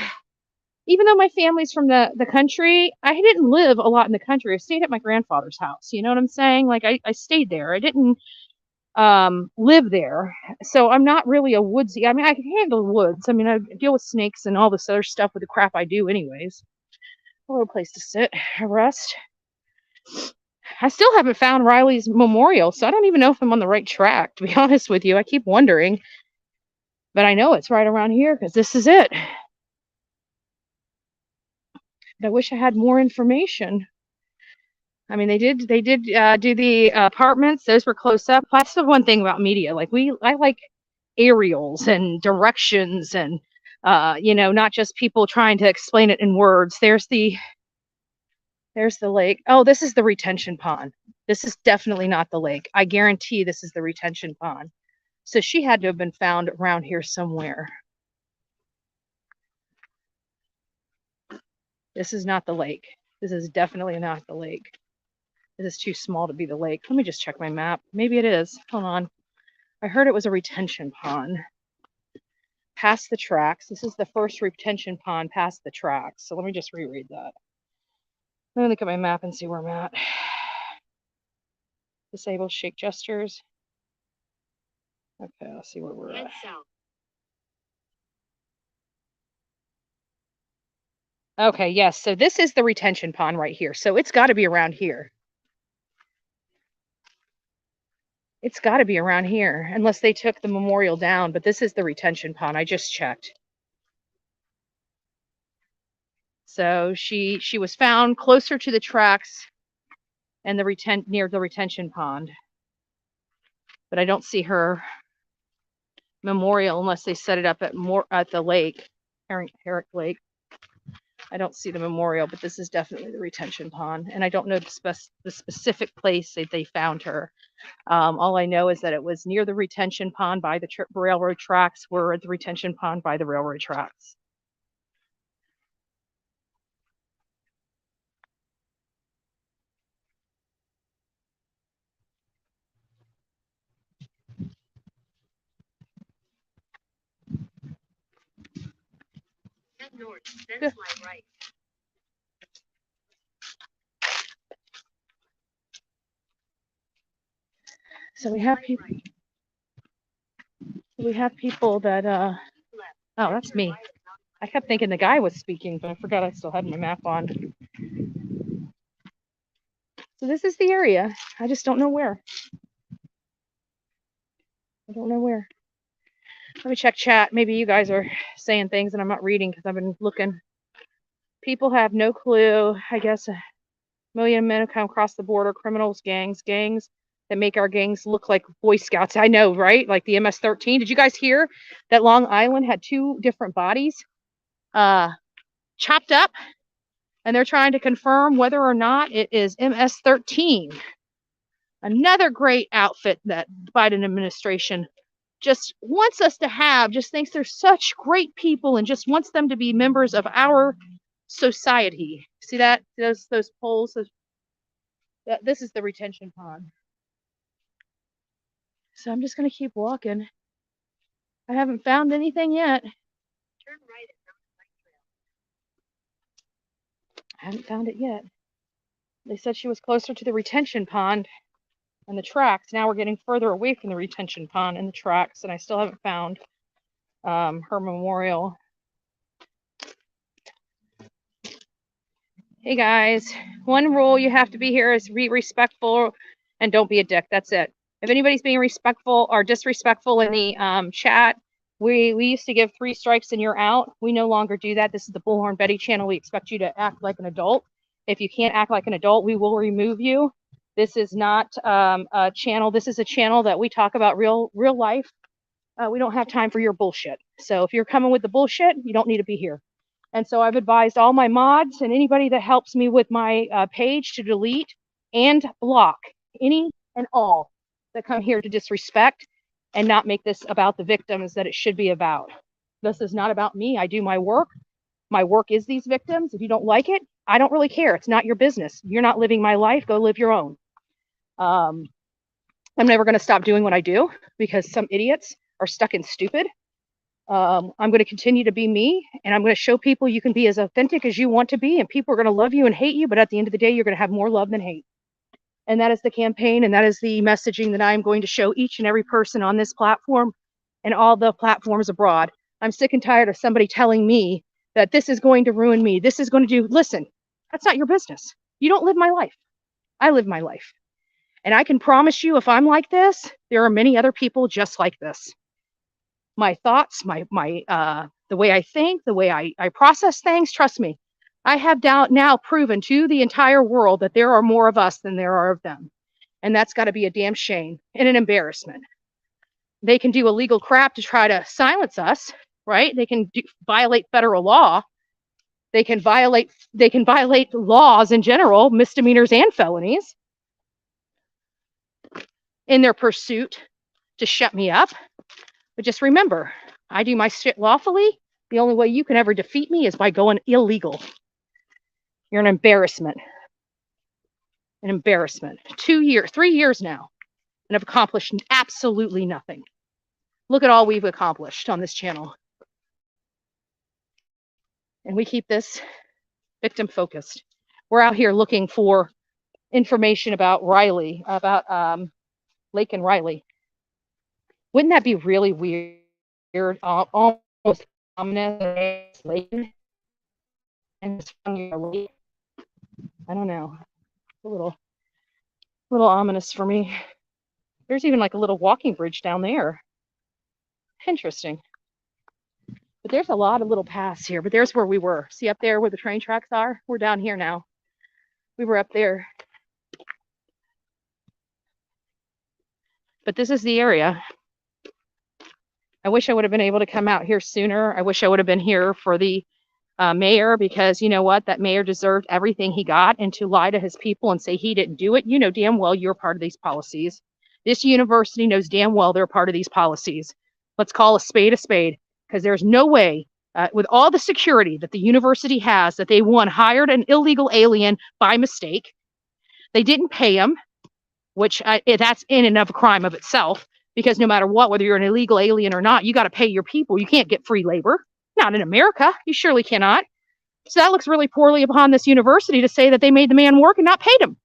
even though my family's from the country, I didn't live a lot in the country. I stayed at my grandfather's house. You know what I'm saying? Like, I stayed there. I didn't live there. So I'm not really a woodsy. I mean, I can handle the woods. I mean, I deal with snakes and all this other stuff with the crap I do anyways. A little place to sit, rest. I still haven't found Riley's memorial, so I don't even know if I'm on the right track, to be honest with you. I keep wondering. But I know it's right around here because this is it. But I wish I had more information. I mean, they did do the apartments. Those were close up. That's the one thing about media. Like, I like aerials and directions and, you know, not just people trying to explain it in words. There's the lake. Oh, this is the retention pond. This is definitely not the lake. I guarantee this is the retention pond. So she had to have been found around here somewhere. This is not the lake. This is definitely not the lake. This is too small to be the lake. Let me just check my map. Maybe it is. Hold on. I heard it was a retention pond. Past the tracks. This is the first retention pond past the tracks. So let me just reread that. Let me look at my map and see where I'm at. Disable shake gestures. Okay, let's see where we're at. Okay, yes. So this is the retention pond right here. So it's got to be around here. It's got to be around here, unless they took the memorial down. But this is the retention pond. I just checked. So she was found closer to the tracks and near the retention pond. But I don't see her memorial unless they set it up at the lake, Herrick Lake. I don't see the memorial, but this is definitely the retention pond. And I don't know the specific place that they found her. All I know is that it was near the retention pond by the railroad tracks. We're at the retention pond by the railroad tracks. Head north, then slide right. So we have people. We have people that. Oh, that's me. I kept thinking the guy was speaking, but I forgot I still had my map on. So this is the area. I just don't know where. I don't know where. Let me check chat. Maybe you guys are saying things and I'm not reading because I've been looking. People have no clue. I guess 1 million men have come across the border. Criminals, gangs that make our gangs look like Boy Scouts. I know, right? Like the MS-13. Did you guys hear that Long Island had 2 different bodies chopped up? And they're trying to confirm whether or not it is MS-13. Another great outfit that Biden administration just wants us to have, just thinks they're such great people and just wants them to be members of our society. See that? Those poles? This is the retention pond. So I'm just going to keep walking. I haven't found anything yet. Turn right at Mountain Bike Trail. I haven't found it yet. They said she was closer to the retention pond and the tracks. Now we're getting further away from the retention pond and the tracks, and I still haven't found her memorial. Hey guys, one rule you have to be here is be respectful and don't be a dick. That's it. If anybody's being respectful or disrespectful in the chat, we used to give 3 strikes and you're out. We no longer do that. This is the Bullhorn Betty channel. We expect you to act like an adult. If you can't act like an adult, we will remove you. This is not a channel. This is a channel that we talk about real life. We don't have time for your bullshit. So if you're coming with the bullshit, you don't need to be here. And so I've advised all my mods and anybody that helps me with my page to delete and block any and all that come here to disrespect and not make this about the victims that it should be about. This is not about me. I do my work. My work is these victims. If you don't like it, I don't really care. It's not your business. You're not living my life. Go live your own. I'm never going to stop doing what I do because some idiots are stuck in stupid. I'm going to continue to be me, and I'm going to show people you can be as authentic as you want to be, and people are going to love you and hate you, but at the end of the day, you're going to have more love than hate. And that is the campaign, and that is the messaging that I'm going to show each and every person on this platform and all the platforms abroad. I'm sick and tired of somebody telling me that this is going to ruin me. This is going to do, listen, that's not your business. You don't live my life. I live my life. And I can promise you, if I'm like this, there are many other people just like this. My thoughts, the way I think, the way I process things, trust me, I have now proven to the entire world that there are more of us than there are of them. And that's got to be a damn shame and an embarrassment. They can do illegal crap to try to silence us, right? They can violate federal law. They can violate laws in general, misdemeanors and felonies, in their pursuit to shut me up. But just remember, I do my shit lawfully. The only way you can ever defeat me is by going illegal. You're an embarrassment. An embarrassment. 2 years, 3 years now, and have accomplished absolutely nothing. Look at all we've accomplished on this channel. And we keep this victim focused. We're out here looking for information about Riley, about Laken Riley. Wouldn't that be really weird? Almost ominous. Laken. And it's funny. I don't know. It's a little ominous for me. There's even like a little walking bridge down there. Interesting. But there's a lot of little paths here. But there's where we were. See up there where the train tracks are? We're down here now. We were up there. But this is the area. I wish I would have been able to come out here sooner. I wish I would have been here for the mayor, because you know what? That mayor deserved everything he got, and to lie to his people and say he didn't do it, you know damn well you're part of these policies. This university knows damn well they're part of these policies. Let's call a spade, because there's no way, with all the security that the university has, that they, one, hired an illegal alien by mistake. They didn't pay him, which that's in and of a crime of itself, because no matter what, whether you're an illegal alien or not, you got to pay your people. You can't get free labor. Not in America. You surely cannot. So that looks really poorly upon this university to say that they made the man work and not paid him.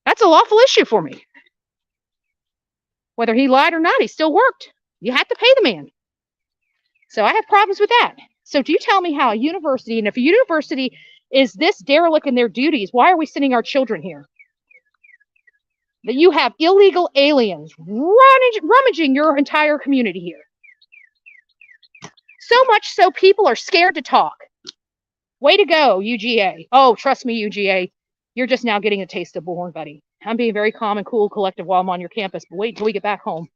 That's a lawful issue for me. Whether he lied or not, he still worked. You had to pay the man. So I have problems with that. So do you tell me how a university, and if a university is this derelict in their duties, why are we sending our children here? That you have illegal aliens rummaging your entire community here. So much so people are scared to talk. Way to go, UGA. Oh, trust me, UGA. You're just now getting a taste of Bullhorn Betty. I'm being very calm and cool, collective while I'm on your campus, but wait until we get back home.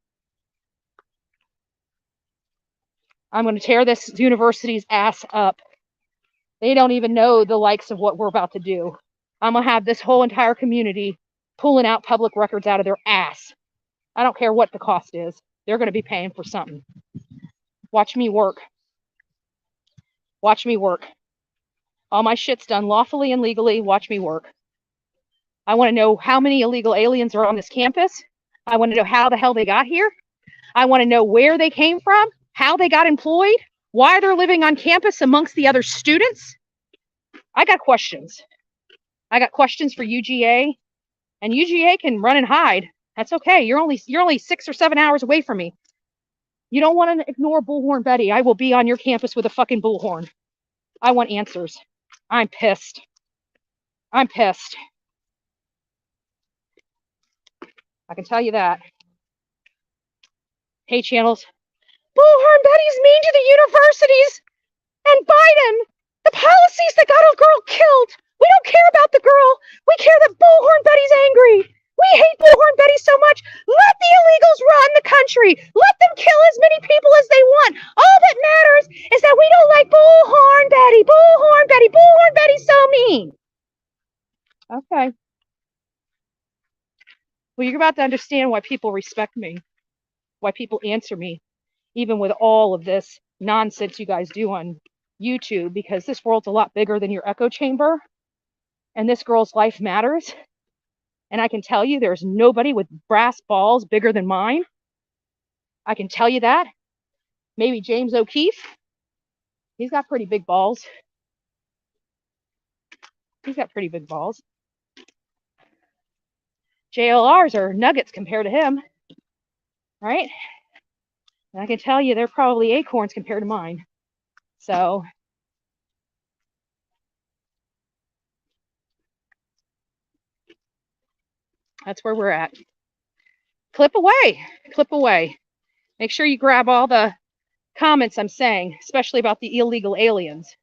I'm going to tear this university's ass up. They don't even know the likes of what we're about to do. I'm going to have this whole entire community pulling out public records out of their ass. I don't care what the cost is. They're going to be paying for something. Watch me work. Watch me work. All my shit's done lawfully and legally. Watch me work. I want to know how many illegal aliens are on this campus. I want to know how the hell they got here. I want to know where they came from, how they got employed, why they're living on campus amongst the other students. I got questions. I got questions for UGA, and UGA can run and hide. That's okay. You're only 6 or 7 hours away from me. You don't want to ignore Bullhorn Betty. I will be on your campus with a fucking bullhorn. I want answers. I'm pissed. I'm pissed. I can tell you that. Hey, channels. Bullhorn Betty's mean to the universities and Biden. The policies that got a girl killed. We don't care about the girl. We care that Bullhorn Betty's angry. We hate Bullhorn Betty so much. Let the illegals run the country. Let them kill as many people as they want. All that matters is that we don't like Bullhorn Betty. Bullhorn Betty. Bullhorn Betty's so mean. Okay. Well, you're about to understand why people respect me, why people answer me, even with all of this nonsense you guys do on YouTube, because this world's a lot bigger than your echo chamber, and this girl's life matters. And I can tell you there's nobody with brass balls bigger than mine. I can tell you that. Maybe James O'Keefe. He's got pretty big balls. He's got pretty big balls. JLRs are nuggets compared to him, right? And I can tell you they're probably acorns compared to mine. So that's where we're at. Clip away. Clip away. Make sure you grab all the comments I'm saying, especially about the illegal aliens,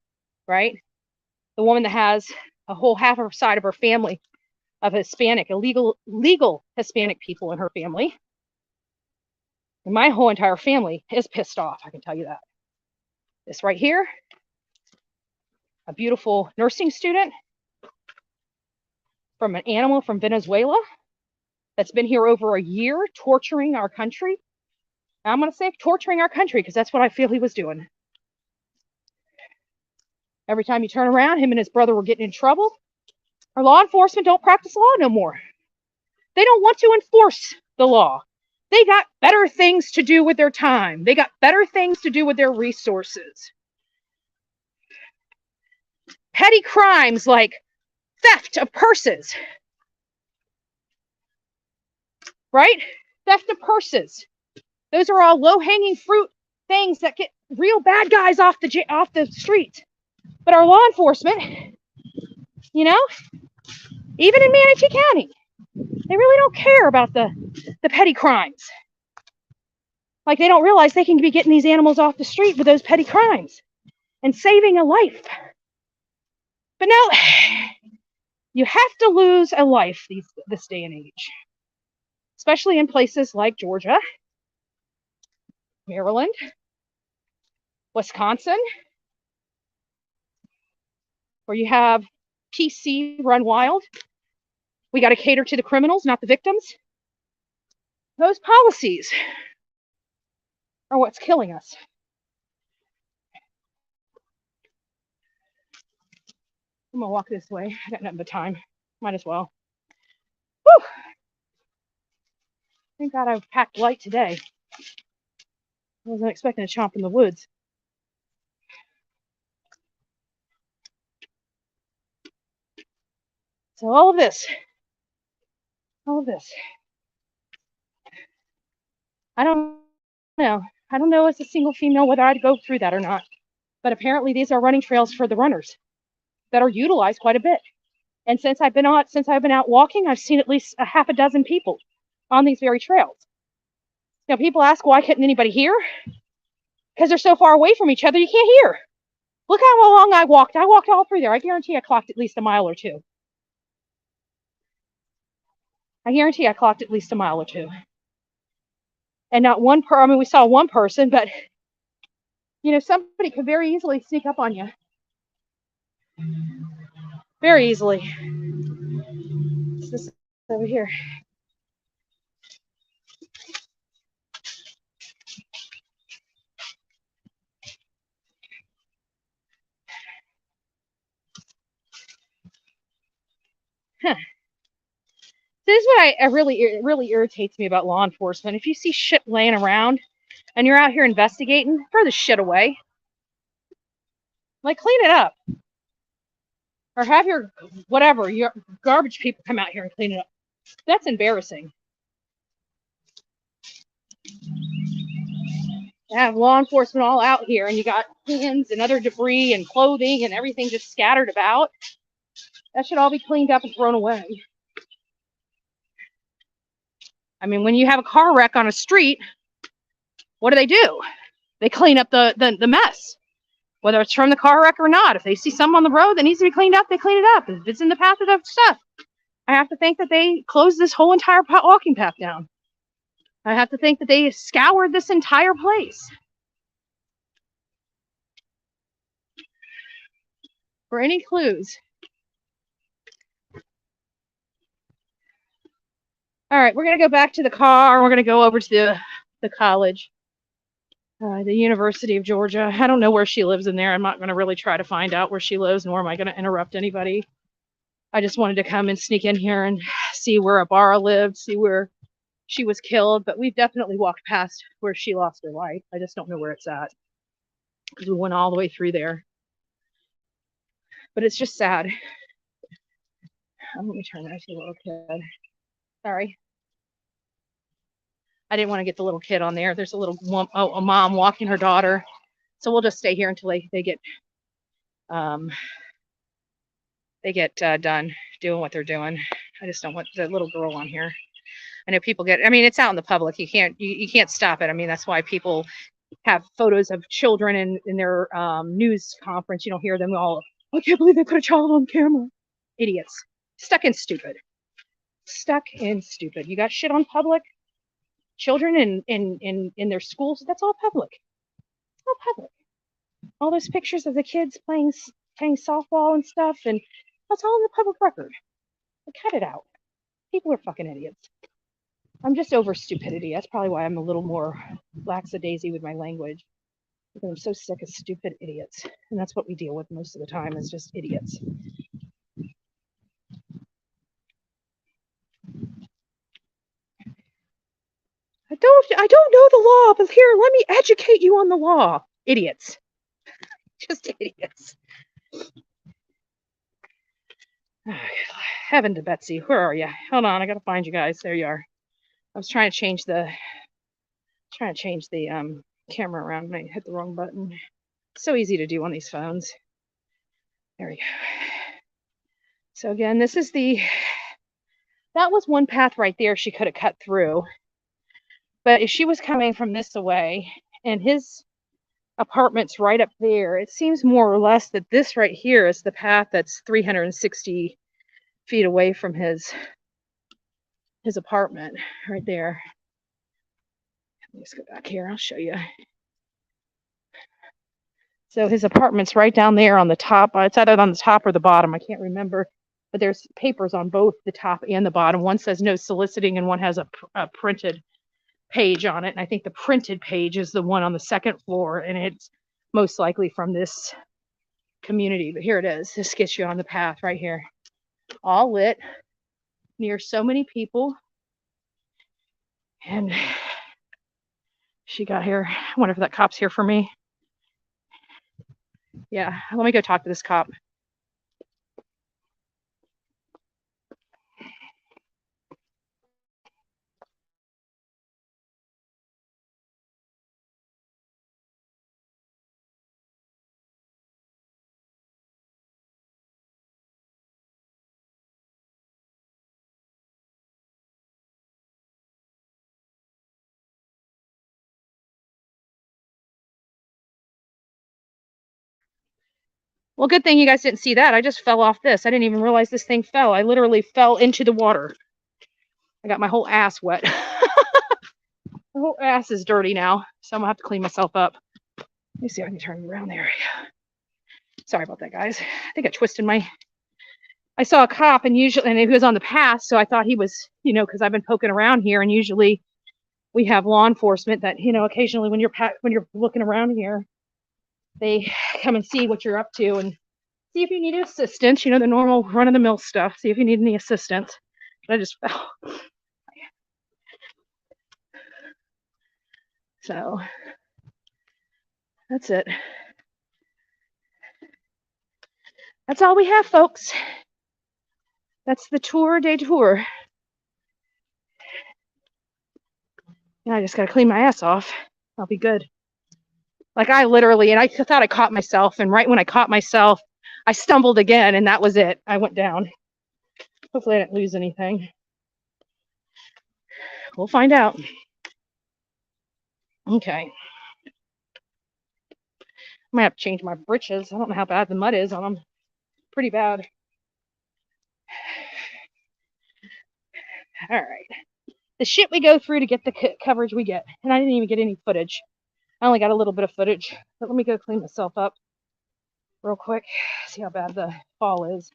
right? The woman that has a whole half of her side of her family of Hispanic, legal Hispanic people in her family. And my whole entire family is pissed off, I can tell you that. This right here, a beautiful nursing student from an animal from Venezuela that's been here over a year torturing our country. And I'm going to say torturing our country because that's what I feel he was doing. Every time you turn around, him and his brother were getting in trouble. Our law enforcement don't practice law no more. They don't want to enforce the law. They got better things to do with their time. They got better things to do with their resources. Petty crimes like theft of purses. Right? Theft of purses. Those are all low-hanging fruit things that get real bad guys off the street. But our law enforcement, you know, even in Manatee County, they really don't care about the petty crimes. Like they don't realize they can be getting these animals off the street with those petty crimes and saving a life. But no, you have to lose a life this day and age, especially in places like Georgia, Maryland, Wisconsin, where you have PC run wild. We got to cater to the criminals, not the victims. Those policies are what's killing us. I'm gonna walk this way. I got nothing but time. Might as well. Whew. Thank God I packed light today. I wasn't expecting to chomp in the woods. So all of this, I don't know. I don't know as a single female whether I'd go through that or not. But apparently these are running trails for the runners that are utilized quite a bit. And since I've been out walking, I've seen at least a half a dozen people on these very trails. Now people ask why couldn't anybody hear? Because they're so far away from each other, you can't hear. Look how long I walked. I walked all through there. I guarantee I clocked at least a mile or two. I guarantee I clocked at least a mile or two. And not one I mean, we saw one person, but you know, somebody could very easily sneak up on you. Very easily. It's this over here. This is what it really irritates me about law enforcement. If you see shit laying around and you're out here investigating, throw the shit away. Like, clean it up. Or have your garbage people come out here and clean it up. That's embarrassing. You have law enforcement all out here, and you got cans and other debris and clothing and everything just scattered about. That should all be cleaned up and thrown away. I mean, when you have a car wreck on a street, what do? They clean up the mess, whether it's from the car wreck or not. If they see something on the road that needs to be cleaned up, they clean it up. If it's in the path of the stuff, I have to think that they closed this whole entire walking path down. I have to think that they scoured this entire place. For any clues. All right, we're going to go back to the car. We're going to go over to the college, the University of Georgia. I don't know where she lives in there. I'm not going to really try to find out where she lives, nor am I going to interrupt anybody. I just wanted to come and sneak in here and see where Abara lived, see where she was killed. But we've definitely walked past where she lost her life. I just don't know where it's at because we went all the way through there. But it's just sad. Let me turn that to the little kid. Sorry. I didn't want to get the little kid on there. There's a mom walking her daughter. So we'll just stay here until they get done doing what they're doing. I just don't want the little girl on here. I know people it's out in the public. You can't stop it. I mean, that's why people have photos of children in their news conference. You don't hear them all, I can't believe they put a child on camera. Idiots. Stuck in stupid. You got shit on public. Children in their schools, that's all public. It's all public. All those pictures of the kids playing softball and stuff, and that's all in the public record. But cut it out. People are fucking idiots. I'm just over stupidity. That's probably why I'm a little more lackadaisy with my language. Because I'm so sick of stupid idiots. And that's what we deal with most of the time, is just idiots. I don't know the law, but here, let me educate you on the law. Idiots. Just idiots. Heaven to Betsy. Where are you? Hold on, I gotta find you guys. There you are. I was trying to change the camera around and I hit the wrong button. So easy to do on these phones. There we go. So again, this is that was one path right there she could have cut through. But if she was coming from this away and his apartment's right up there, it seems more or less that this right here is the path that's 360 feet away from his apartment right there. Let's go back here. I'll show you. So his apartment's right down there on the top. It's either on the top or the bottom. I can't remember. But there's papers on both the top and the bottom. One says no soliciting and one has a printed page on it. And I think the printed page is the one on the second floor. And it's most likely from this community. But here it is. This gets you on the path right here. All lit. Near so many people. And she got here. I wonder if that cop's here for me. Yeah, let me go talk to this cop. Well, good thing you guys didn't see that. I just fell off this. I didn't even realize this thing fell. I literally fell into the water. I got my whole ass wet. My whole ass is dirty now, so I'm gonna have to clean myself up. Let me see if I can turn around there. Sorry about that, guys. I think I twisted I saw a cop and he was on the path, so I thought he was, because I've been poking around here, and usually we have law enforcement that, occasionally when you're looking around here, they come and see what you're up to and see if you need assistance, the normal run-of-the-mill stuff, see if you need any assistance. I just fell. So that's it. That's all we have, folks. That's the tour de tour. And I just got to clean my ass off. I'll be good. Like I literally, and I thought I caught myself. And right when I caught myself, I stumbled again, and that was it. I went down. Hopefully I didn't lose anything. We'll find out. Okay. I might have to change my britches. I don't know how bad the mud is on them. Pretty bad. All right. The shit we go through to get the coverage we get. And I didn't even get any footage. I only got a little bit of footage. But let me go clean myself up real quick. See how bad the fall is.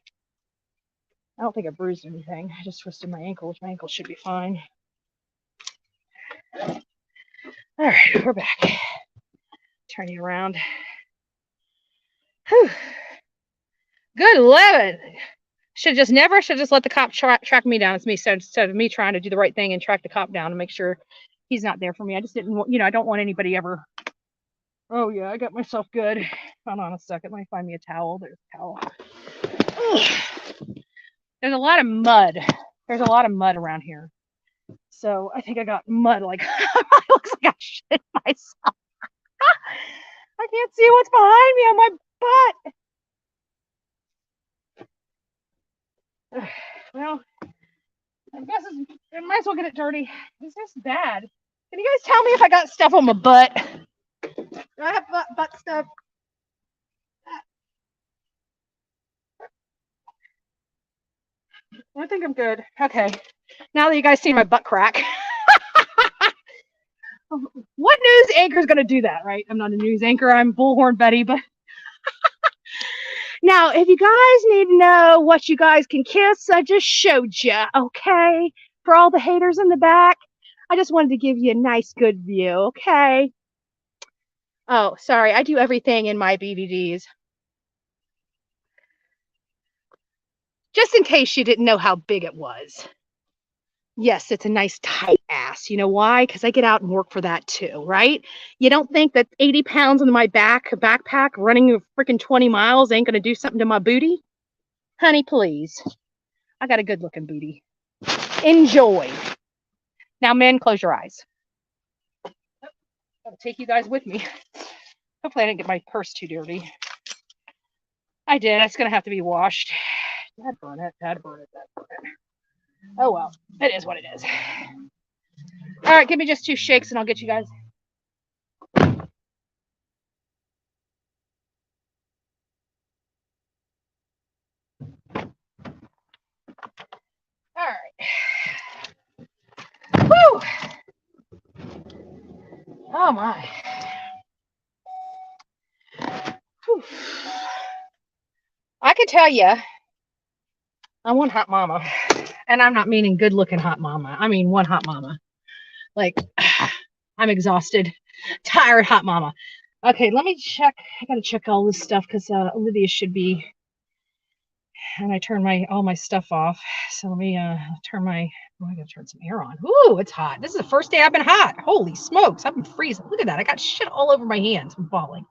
I don't think I bruised anything. I just twisted my ankle, which my ankle should be fine. All right, we're back. Turn you around. Whew. Good Lord. Should just let the cop track me down. It's me. So instead of me trying to do the right thing and track the cop down and make sure he's not there for me. I just didn't want, I don't want anybody ever. Oh yeah, I got myself good. Hold on a second. Let me find me a towel. There's a towel. Ugh. There's a lot of mud. There's a lot of mud around here. So I think I got mud. Like it looks like I shit myself. I can't see what's behind me on my butt. Well, I guess I might as well get it dirty. It's just bad. Can you guys tell me if I got stuff on my butt? Do I have butt stuff? I think I'm good. Okay. Now that you guys see my butt crack. What news anchor is going to do that, right? I'm not a news anchor. I'm Bullhorn Betty, but now, if you guys need to know what you guys can kiss, I just showed you, okay? For all the haters in the back, I just wanted to give you a nice, good view, okay? Oh, sorry, I do everything in my BVDs. Just in case you didn't know how big it was. Yes, it's a nice tight ass. You know why? Because I get out and work for that too, right? You don't think that 80 pounds on my backpack running a freaking 20 miles ain't going to do something to my booty? Honey, please. I got a good looking booty. Enjoy. Now, men, close your eyes. I'll take you guys with me. Hopefully I didn't get my purse too dirty. I did. It's going to have to be washed. Dad burn it. Dad burn it. Dad burn it. Oh, well. It is what it is. All right. Give me just 2 shakes and I'll get you guys. All right. Woo! Oh, my. Whew. I can tell you, I'm one hot mama. And I'm not meaning good looking hot mama. I mean one hot mama. Like, I'm exhausted, tired hot mama. Okay, let me check. I gotta check all this stuff because Olivia should be. And I turn all my stuff off. So let me turn my. Oh, I gotta turn some air on. Ooh, it's hot. This is the first day I've been hot. Holy smokes, I've been freezing. Look at that. I got shit all over my hands from falling.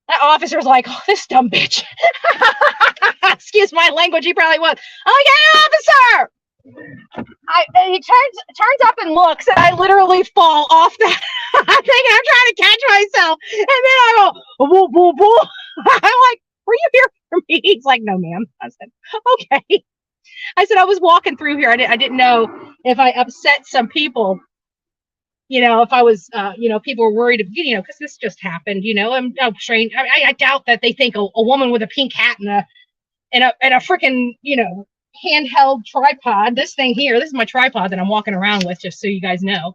That officer's like, oh, this dumb bitch. Excuse my language, he probably was. Oh yeah, officer! He turns up and looks, and I literally fall off that. I think I'm trying to catch myself, and then I go, boo, boo, boo. I'm like, were you here for me? He's like, no, ma'am. I said, okay. I said, I was walking through here. I didn't know if I upset some people. If I was, people were worried, because this just happened. I'm trained. I doubt that they think a woman with a pink hat and a freaking, handheld tripod. This thing here, this is my tripod that I'm walking around with, just so you guys know.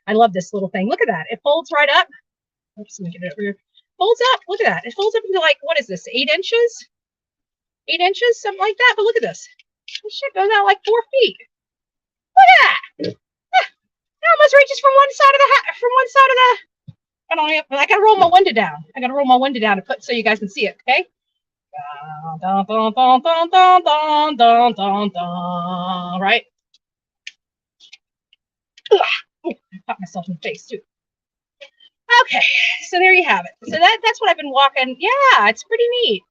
I love this little thing. Look at that. It folds right up. Oops, let me get it over here. Folds up. Look at that. It folds up into like, what is this? 8 inches? 8 inches? Something like that. But look at this. This shit goes out like 4 feet. Look at that. It almost reaches from one side of the I gotta roll my window down. To put so you guys can see it, okay? Dun, dun, dun, dun, dun, dun, dun, dun, dun, right? Ugh. Oh, I caught myself in the face too. Okay, so there you have it. So that's what I've been walking. Yeah, it's pretty neat.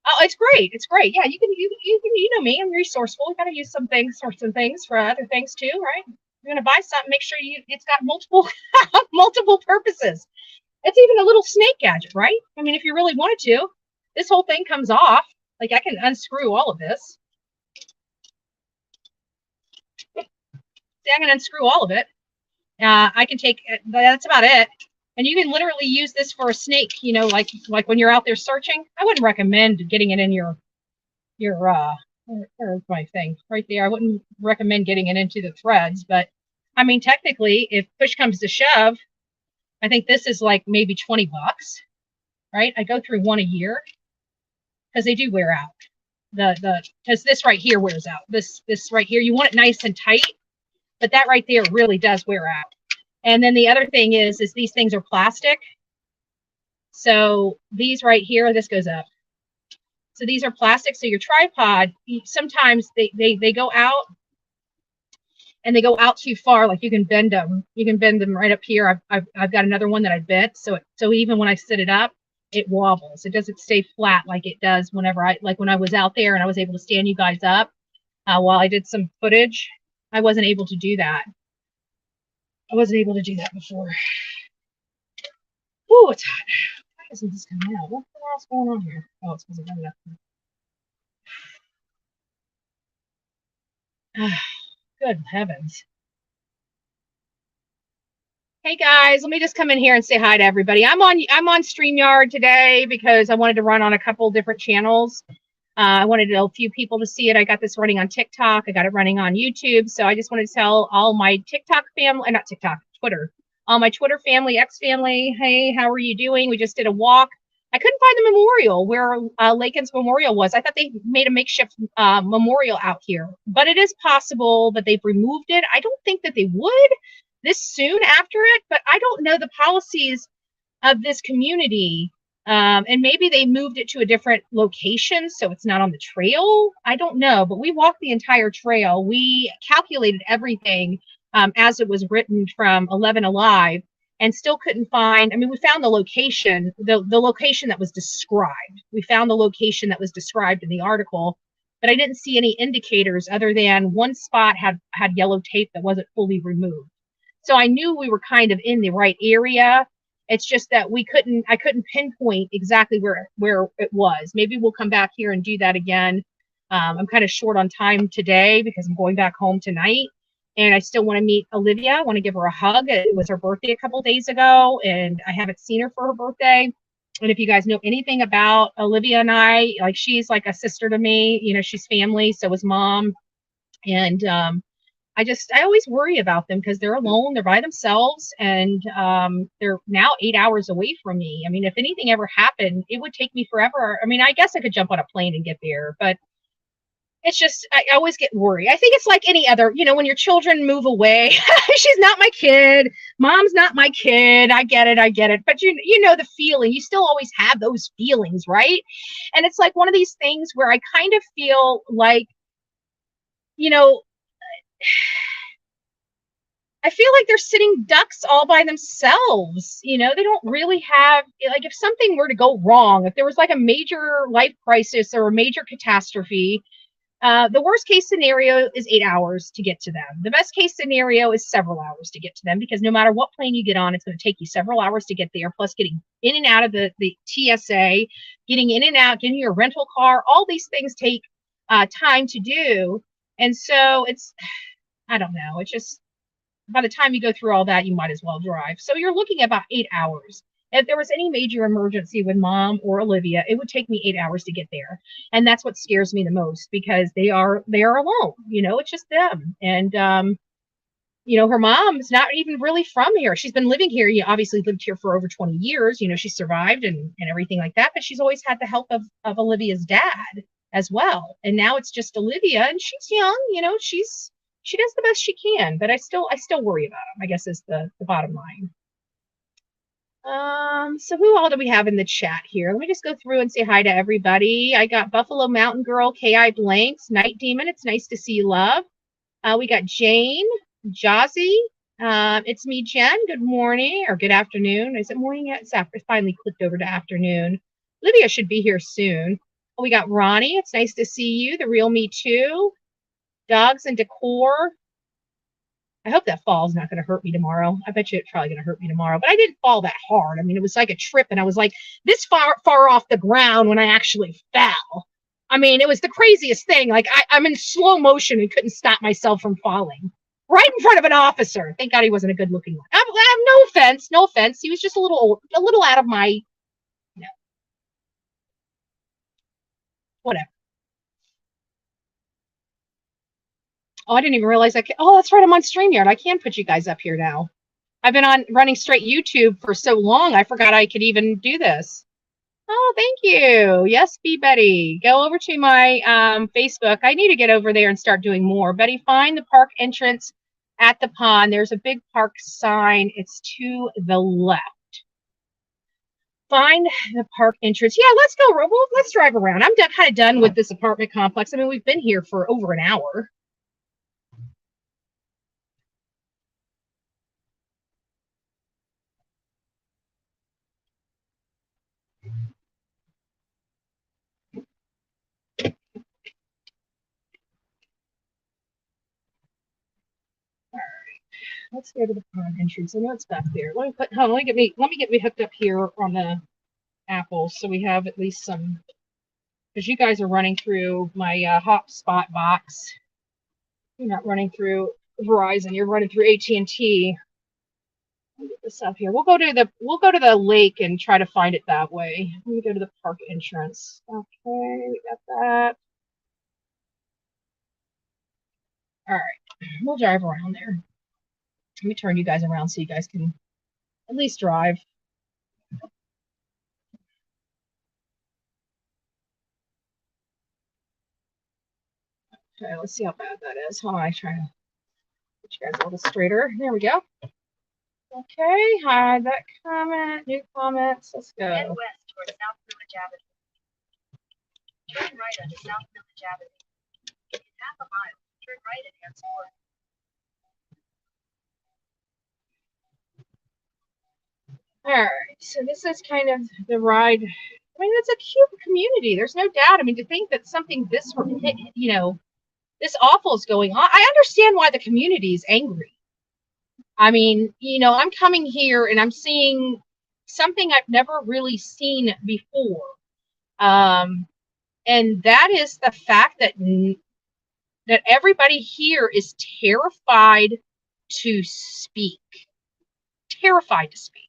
Oh, it's great. It's great. Yeah, you know me. I'm resourceful. You got to use some things for other things too, right? You're gonna buy something, make sure it's got multiple multiple purposes. It's even a little snake gadget, right? I mean, if you really wanted to, this whole thing comes off. Like I can unscrew all of this. See, I can unscrew all of it. I can take. That's about it. And you can literally use this for a snake. You know, like when you're out there searching. I wouldn't recommend getting it in your there's my thing right there. I wouldn't recommend getting it into the threads, but I mean, technically, if push comes to shove, I think this is like maybe 20 bucks, right? I go through one a year because they do wear out. Because this right here wears out. This right here, you want it nice and tight, but that right there really does wear out. And then the other thing is these things are plastic. So these right here, this goes up. So these are plastic. So your tripod, sometimes they go out and they go out too far. Like you can bend them. You can bend them right up here. I've got another one that I bent. So even when I sit it up, it wobbles. It doesn't stay flat like it does whenever when I was out there and I was able to stand you guys up while I did some footage. I wasn't able to do that. I wasn't able to do that before. Ooh, it's hot. Why isn't this coming out? What the hell's going on here? Oh, it's because I'm up. Good heavens. Hey guys, let me just come in here and say hi to everybody. I'm on StreamYard today because I wanted to run on a couple different channels. I wanted a few people to see it. I got this running on TikTok. I got it running on YouTube. So I just wanted to tell all my TikTok family, not TikTok, Twitter, all my Twitter family, X family, hey, how are you doing? We just did a walk. I couldn't find the memorial where Laken's memorial was. I thought they made a makeshift memorial out here, but it is possible that they've removed it. I don't think that they would this soon after it, but I don't know the policies of this community. And maybe they moved it to a different location, so it's not on the trail. I don't know, but we walked the entire trail. We calculated everything as it was written from 11 Alive and still couldn't find. I mean, we found the location, the location that was described. We found the location that was described in the article, but I didn't see any indicators other than one spot had yellow tape that wasn't fully removed. So I knew we were kind of in the right area. It's just that I couldn't pinpoint exactly where it was. Maybe we'll come back here and do that again. I'm kind of short on time today because I'm going back home tonight. And I still want to meet Olivia. I want to give her a hug. It was her birthday a couple days ago, and I haven't seen her for her birthday. And if you guys know anything about Olivia and I, like she's like a sister to me. You know, she's family. So is Mom. And I always worry about them because they're alone, they're by themselves, and they're now 8 hours away from me. I mean, if anything ever happened, it would take me forever. I mean, I guess I could jump on a plane and get there, but it's just, I always get worried. I think it's like any other, you know, when your children move away, she's not my kid, Mom's not my kid. I get it. But you know the feeling, you still always have those feelings, right? And it's like one of these things where I kind of feel like, you know, I feel like they're sitting ducks all by themselves. You know, they don't really have, like, if something were to go wrong, if there was like a major life crisis or a major catastrophe, the worst case scenario is 8 hours to get to them. The best case scenario is several hours to get to them, because no matter what plane you get on, it's going to take you several hours to get there, plus getting in and out of the TSA, getting in and out, getting your rental car. All these things take time to do. And so it's, I don't know, it's just, by the time you go through all that, you might as well drive. So you're looking at about 8 hours. If there was any major emergency with Mom or Olivia, it would take me 8 hours to get there. And that's what scares me the most, because they are alone. You know, it's just them. And, you know, her mom's not even really from here. She's been living here. You obviously lived here for over 20 years. You know, she survived and everything like that. But she's always had the help of Olivia's dad as well. And now it's just Olivia, and she's young. You know, she does the best she can, but I still worry about them, I guess, is the bottom line. So who all do we have in the chat here? Let me just go through and say hi to everybody. I got Buffalo Mountain Girl, Ki Blanks, Night Demon. It's nice to see you, love. We got Jane, Jazzy. It's me, Jen. Good morning or good afternoon. Is it morning yet? It's finally clicked over to afternoon. Lydia should be here soon. We got Ronnie. It's nice to see you. The Real Me Too. Dogs and Decor. I hope that fall's not going to hurt me tomorrow. I bet you it's probably going to hurt me tomorrow, but I didn't fall that hard. I mean, it was like a trip, and I was like this far off the ground when I actually fell. I mean, it was the craziest thing. Like I'm in slow motion and couldn't stop myself from falling right in front of an officer. Thank God he wasn't a good looking one. No offense. He was just a little out of my, whatever. Oh, I didn't even realize oh, that's right. I'm on StreamYard. I can put you guys up here now. I've been on running straight YouTube for so long, I forgot I could even do this. Oh, thank you. Yes, B Betty. Go over to my Facebook. I need to get over there and start doing more. Betty, find the park entrance at the pond. There's a big park sign. It's to the left. Find the park entrance. Yeah, let's go. Let's drive around. I'm kind of done with this apartment complex. I mean, we've been here for over an hour. Let's go to the pond entrance. I know it's back there. Let me get me hooked up here on the apples so we have at least some, because you guys are running through my hotspot box. You're not running through Verizon. You're running through AT&T. Let me get this up here. We'll go to the lake and try to find it that way. Let me go to the park entrance. Okay, we got that. All right, we'll drive around there. Let me turn you guys around so you guys can at least drive. Okay, let's see how bad that is. Hold on, I try to get you guys a little straighter. There we go. Okay, hide that comment. New comments. Let's go. Head west toward South Village Avenue. Turn right onto South Village Avenue. In half a mile, turn right at Hans Court. All right, so this is kind of the ride. I mean, it's a cute community. There's no doubt. I mean, to think that something this awful is going on. I understand why the community is angry. I mean, I'm coming here and I'm seeing something I've never really seen before. And that is the fact that everybody here is terrified to speak. Terrified to speak.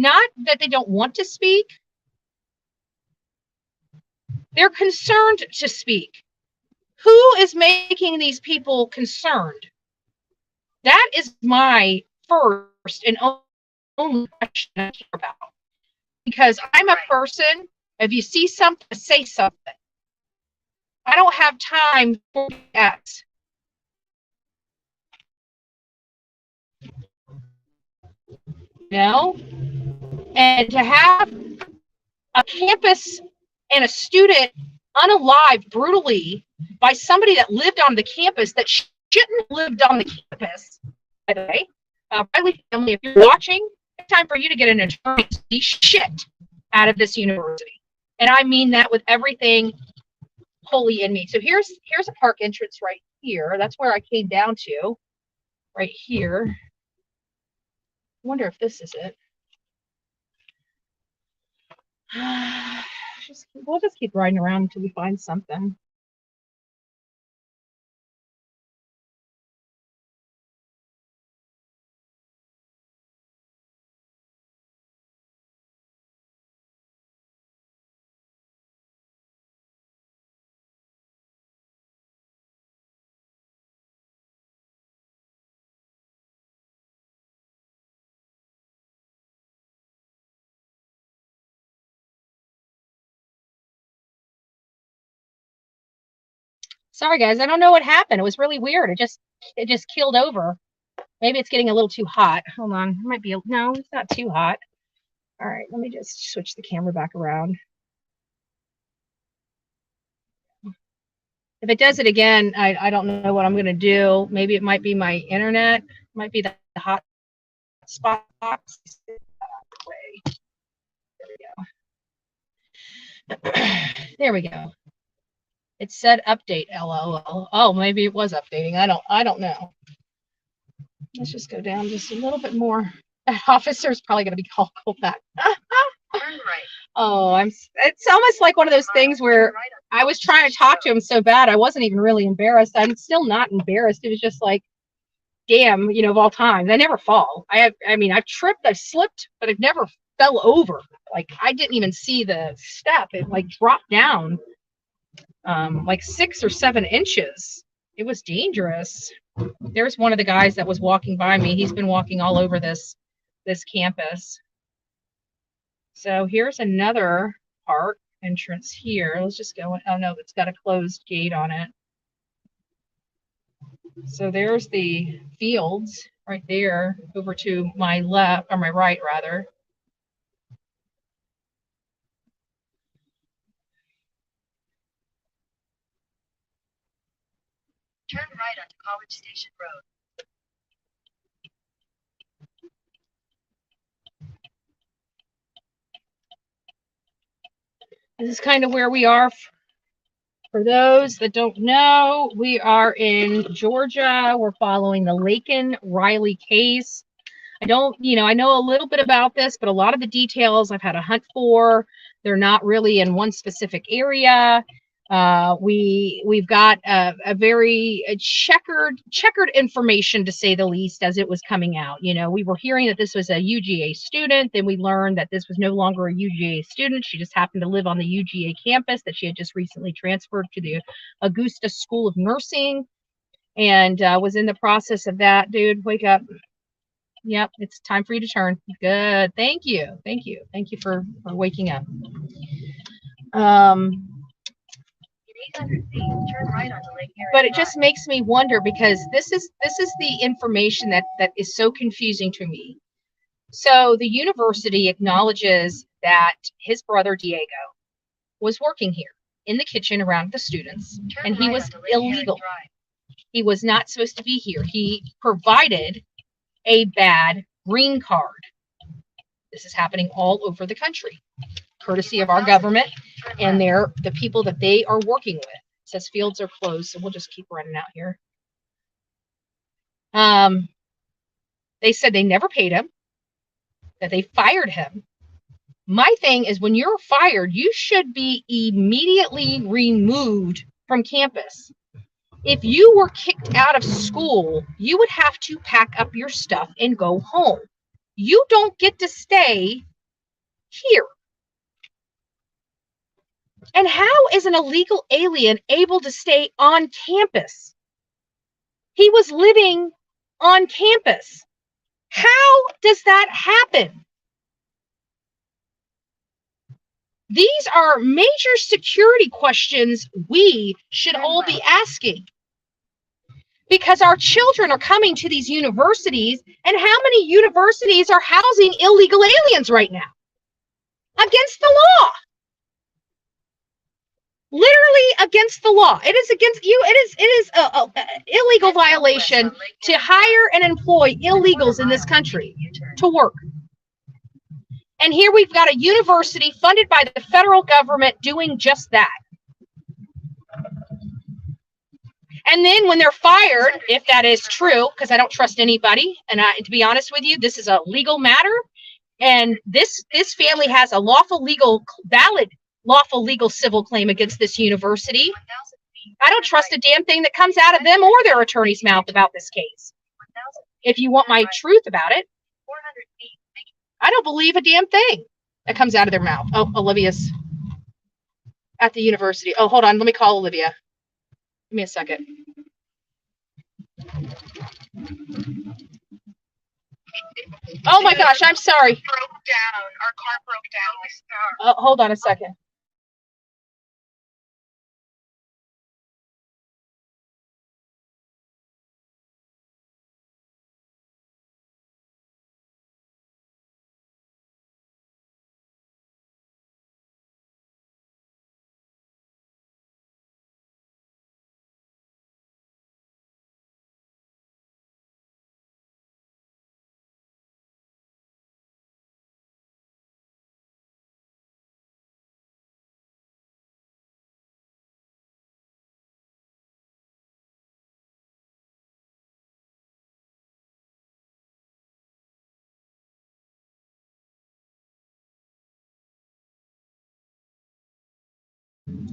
Not that they don't want to speak. They're concerned to speak. Who is making these people concerned? That is my first and only question I care about. Because I'm a person, if you see something, say something. I don't have time for that. And to have a campus and a student unalived brutally by somebody that lived on the campus that shouldn't have lived on the campus. By the way, Riley family, if you're watching, it's time for you to get an attorney shit out of this university. And I mean that with everything wholly in me. So here's a park entrance right here. That's where I came down to, right here. I wonder if this is it. We'll just keep riding around until we find something. Sorry guys, I don't know what happened. It was really weird. It just killed over. Maybe it's getting a little too hot. Hold on. It might be no, it's not too hot. All right, let me just switch the camera back around. If it does it again, I don't know what I'm going to do. Maybe it might be my internet. It might be the hot spot box. There we go. There we go. It said update, LOL. Oh, maybe it was updating. I don't know. Let's just go down just a little bit more. That officer's probably going to be called back. Oh, it's almost like one of those things where I was trying to talk to him so bad I wasn't even really embarrassed. I'm still not embarrassed. It was just like, damn, of all times. I never fall. I've tripped, I've slipped, but I've never fell over. Like I didn't even see the step. It like dropped down like 6 or 7 inches. It was dangerous. There's one of the guys that was walking by me. He's been walking all over this campus. So here's another park entrance here. Let's just go. Oh no, it's got a closed gate on it. So there's the fields right there over to my left, or my right rather. Turn right onto College Station Road. This is kind of where we are. For those that don't know, we are in Georgia. We're following the Laken Riley case. I know a little bit about this, but a lot of the details I've had a hunt for. They're not really in one specific area. We've got a very checkered information, to say the least, as it was coming out. We were hearing that this was a UGA student. Then we learned that this was no longer a UGA student. She just happened to live on the UGA campus, that she had just recently transferred to the Augusta School of Nursing, and was in the process of that. Dude, wake up. Yep, it's time for you to turn. Good. Thank you. Thank you. Thank you for waking up. But it just makes me wonder, because this is the information that is so confusing to me. So the university acknowledges that his brother Diego was working here in the kitchen around the students, and he was illegal. He was not supposed to be here. He provided a bad green card. This is happening all over the country, courtesy of our government and the people that they are working with. It says fields are closed, so we'll just keep running out here. They said they never paid him, that they fired him. My thing is, when you're fired, you should be immediately removed from campus. If you were kicked out of school, you would have to pack up your stuff and go home. You don't get to stay here. And how is an illegal alien able to stay on campus? He was living on campus. How does that happen? These are major security questions we should all be asking, because our children are coming to these universities, and how many universities are housing illegal aliens right now? Against the law. Literally against the law. It is against you. It is a illegal violation to hire and employ illegals in this country to work. And here we've got a university funded by the federal government doing just that. And then when they're fired, if that is true, because I don't trust anybody, and to be honest with you, this is a legal matter, and this family has a valid lawful legal civil claim against this university. I don't trust a damn thing that comes out of them or their attorney's mouth about this case. If you want my truth about it, I don't believe a damn thing that comes out of their mouth. Oh, Olivia's at the university. Oh, hold on. Let me call Olivia. Give me a second. Oh my gosh, I'm sorry. Broke down. Our car broke down. Hold on a second.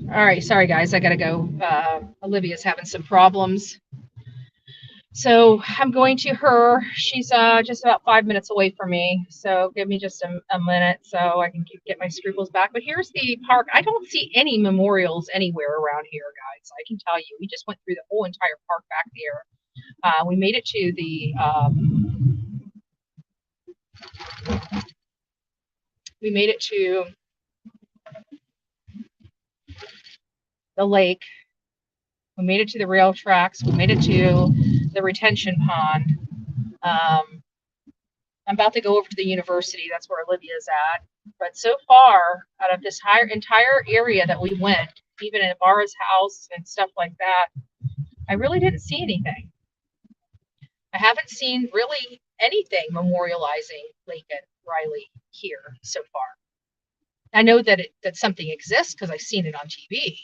All right, sorry guys, I gotta go. Olivia's having some problems. So I'm going to her. She's just about 5 minutes away from me. So give me just a minute so I can get my scruples back. But here's the park. I don't see any memorials anywhere around here, guys. I can tell you. We just went through the whole entire park back there. We made it to the lake. We made it to the rail tracks. We made it to the retention pond. I'm about to go over to the university. That's where Olivia's at. But so far, out of this entire area that we went, even in Bara's house and stuff like that, I really didn't see anything. I haven't seen really anything memorializing Laken Riley here so far. I know that that something exists because I've seen it on TV,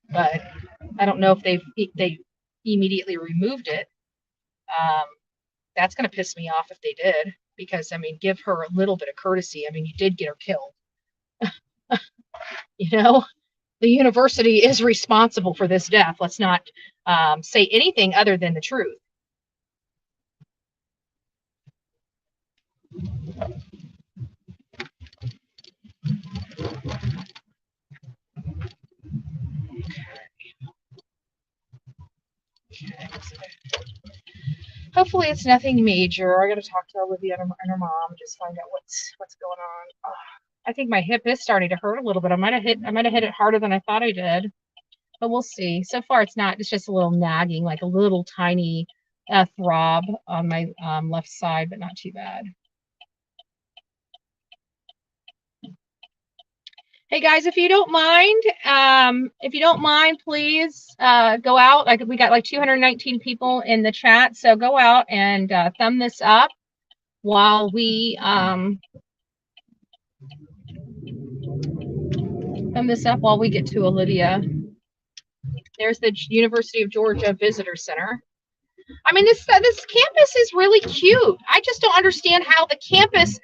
but I don't know if they immediately removed it. That's going to piss me off if they did, because I mean, give her a little bit of courtesy. I mean, you did get her killed. You know, the university is responsible for this death. Let's not say anything other than the truth. Okay. Hopefully it's nothing major. I got to talk to Olivia and her mom, just find out what's going on. Oh, I think my hip is starting to hurt a little bit. I might have hit it harder than I thought I did, but we'll see. So far it's not. It's just a little nagging, like a little tiny throb on my left side, but not too bad. Hey guys, if you don't mind, please go out. Like we got like 219 people in the chat, so go out and thumb this up while we get to Olivia. There's the University of Georgia Visitor Center. I mean, this campus is really cute. I just don't understand how the campus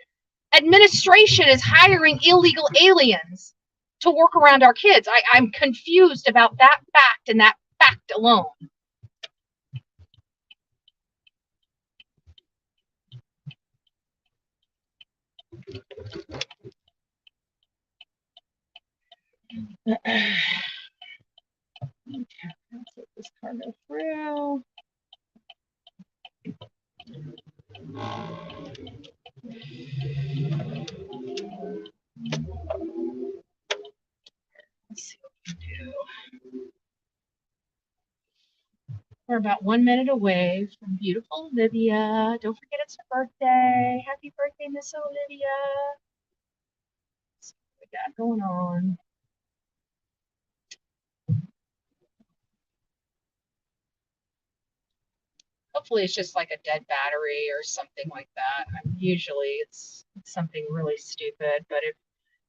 administration is hiring illegal aliens to work around our kids. I'm confused about that fact and that fact alone. Okay, let's let this car go through. Let's see what we can do. We're about 1 minute away from beautiful Olivia. Don't forget it's her birthday. Happy birthday, Miss Olivia. Let's see what we got going on. Hopefully it's just like a dead battery or something like that. Usually it's something really stupid, but if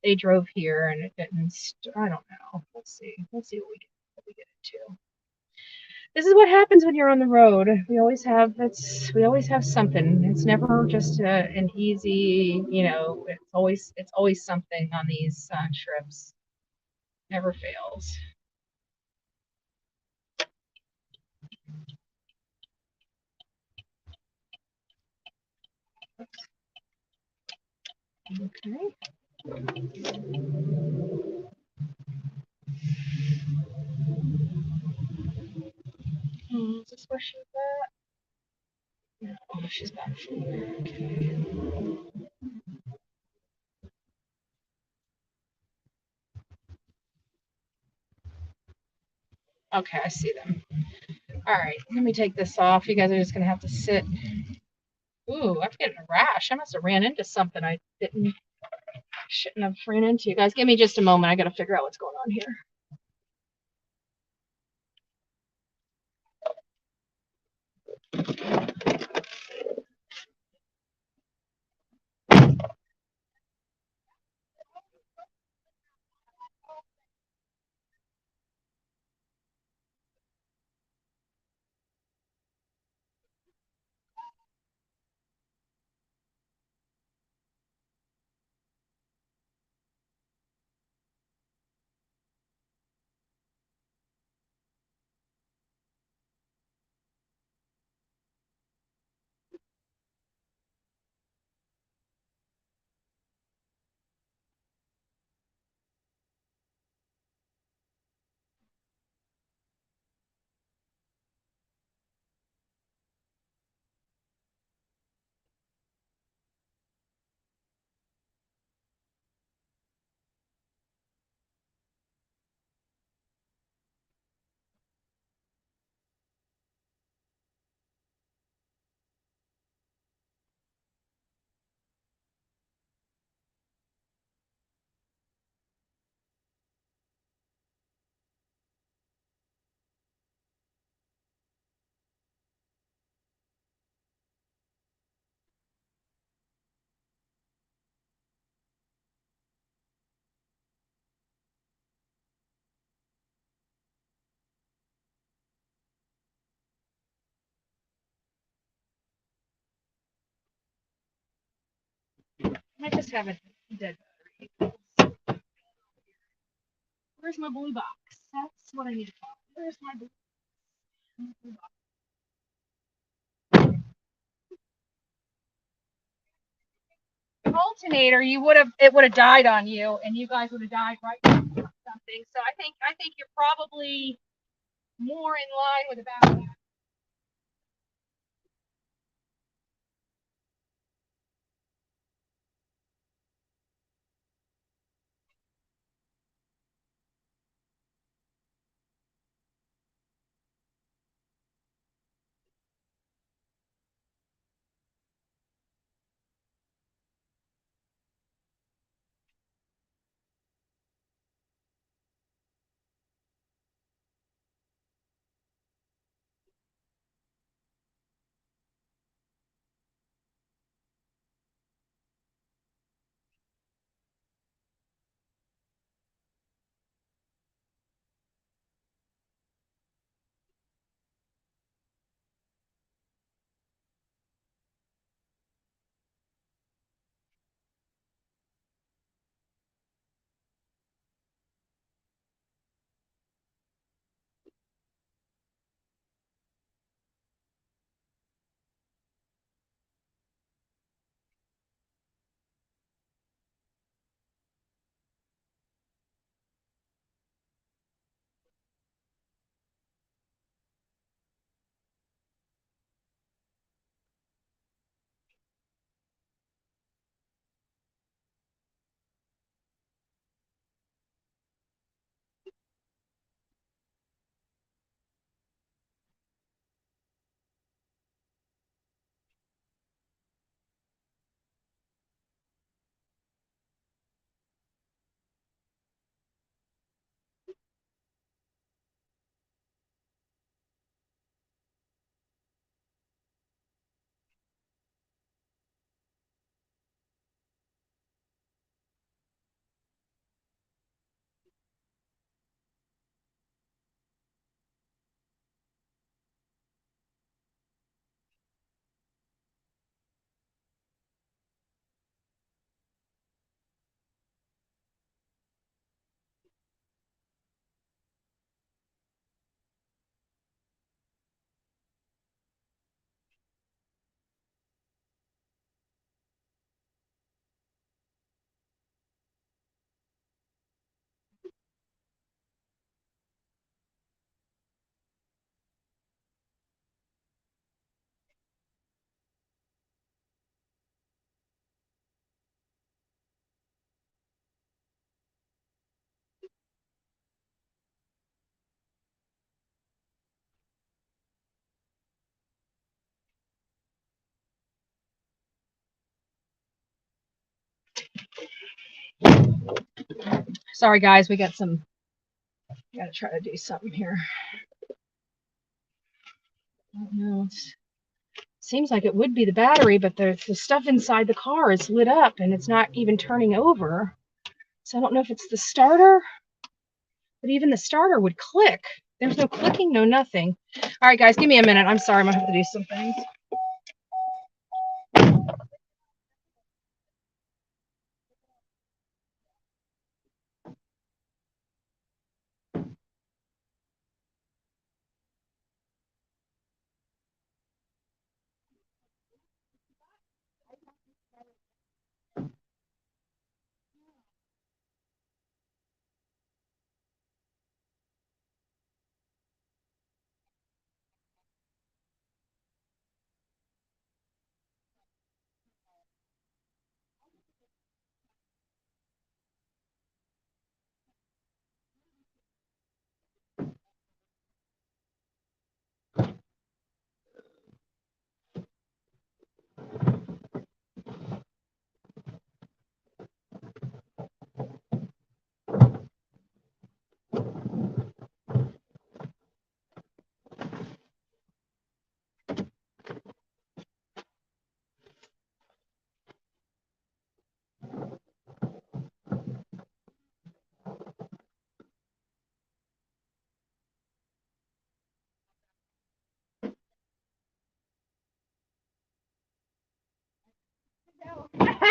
they drove here and it didn't, I don't know. Let's see what we get into. This is what happens when you're on the road. We always have something. It's never just an easy, it's always something on these trips. Never fails. Okay. Is this where she's at? No, she's back from there. Okay. Okay, I see them. All right, let me take this off. You guys are just gonna have to sit. Ooh, I'm getting a rash. I must have ran into something I shouldn't have ran into. You guys, give me just a moment. I gotta figure out what's going on here. I just have a dead battery. Where's my blue box? That's what I need to talk. Where's my blue box? Alternator, it would have died on you, and you guys would have died right now or something. So I think you're probably more in line with a battery. Sorry guys, we got some. Gotta try to do something here. I don't know. Seems like it would be the battery, but the stuff inside the car is lit up and it's not even turning over. So I don't know if it's the starter, but even the starter would click. There's no clicking, no nothing. All right, guys, give me a minute. I'm sorry, I'm gonna have to do some things.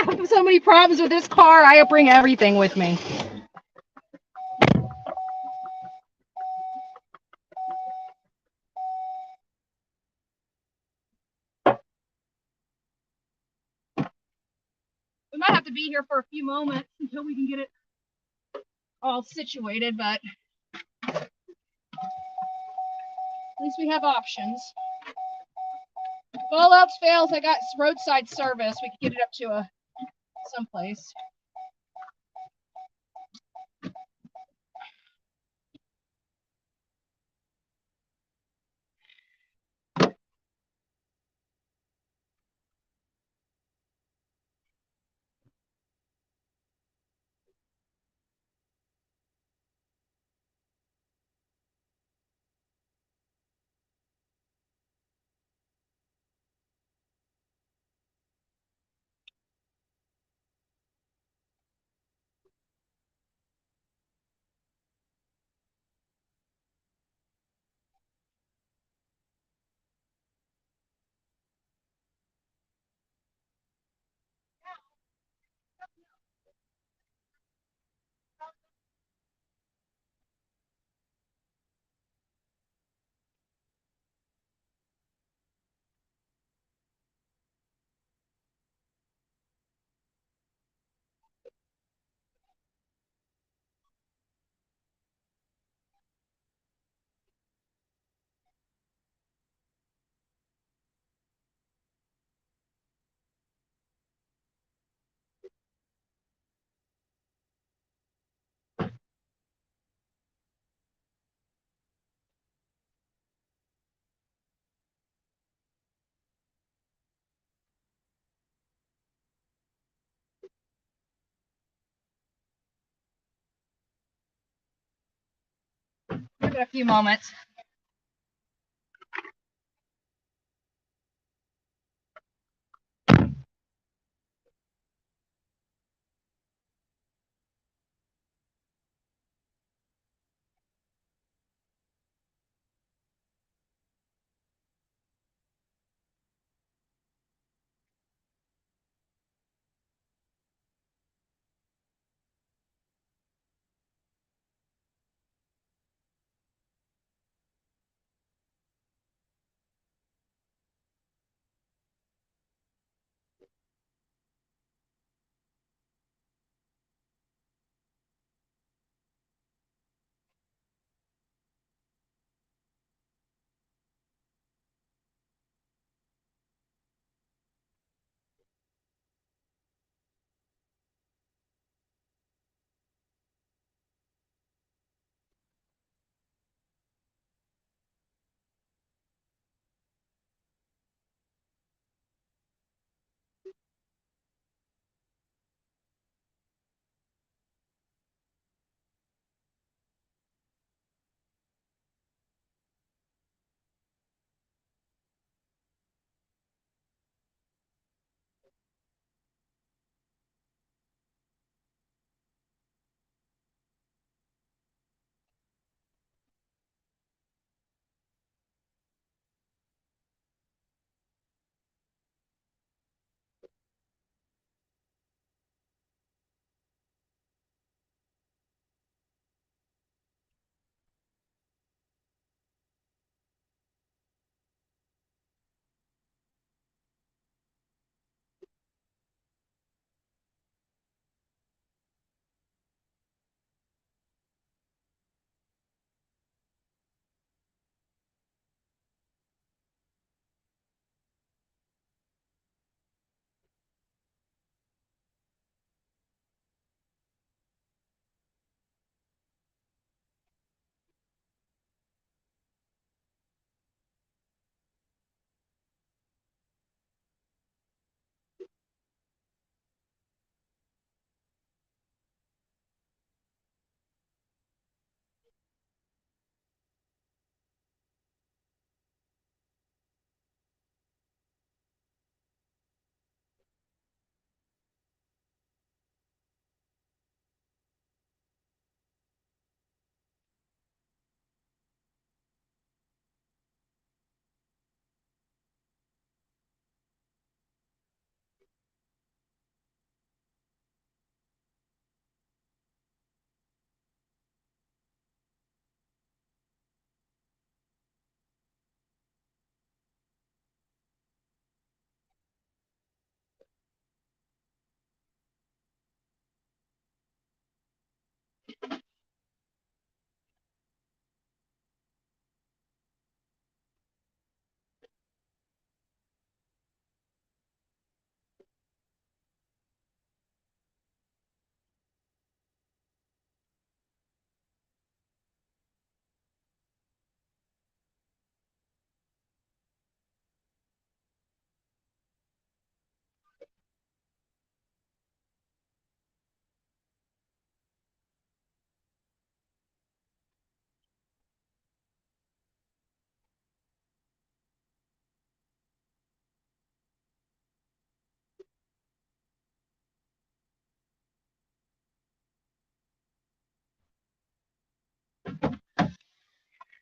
have so many problems with this car. I bring everything with me. We might have to be here for a few moments until we can get it all situated, but at least we have options. If all else fails, I got roadside service. We can get it up to someplace. Give it a few moments.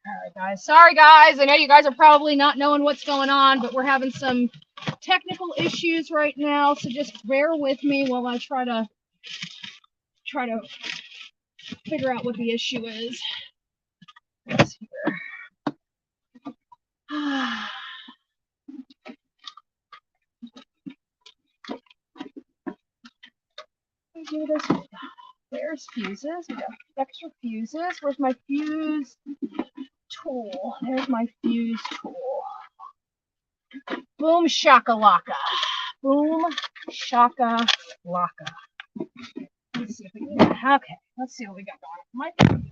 Alright guys, sorry guys, I know you guys are probably not knowing what's going on, but we're having some technical issues right now, so just bear with me while I try to figure out what the issue is. Let's see here. Do this. There's fuses. We got extra fuses. Where's my fuse tool? There's my fuse tool. Boom shakalaka. Boom shakalaka. Let's see if we can. Okay, let's see what we got going.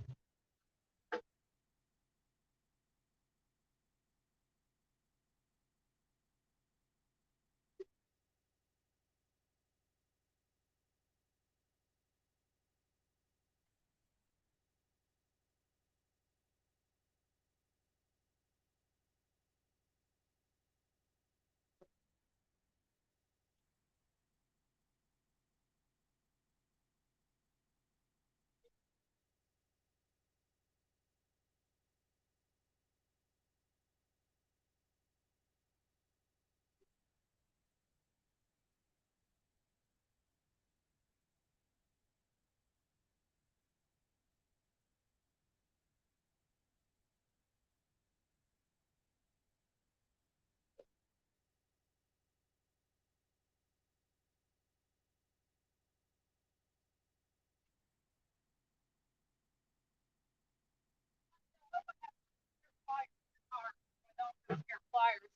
Pliers.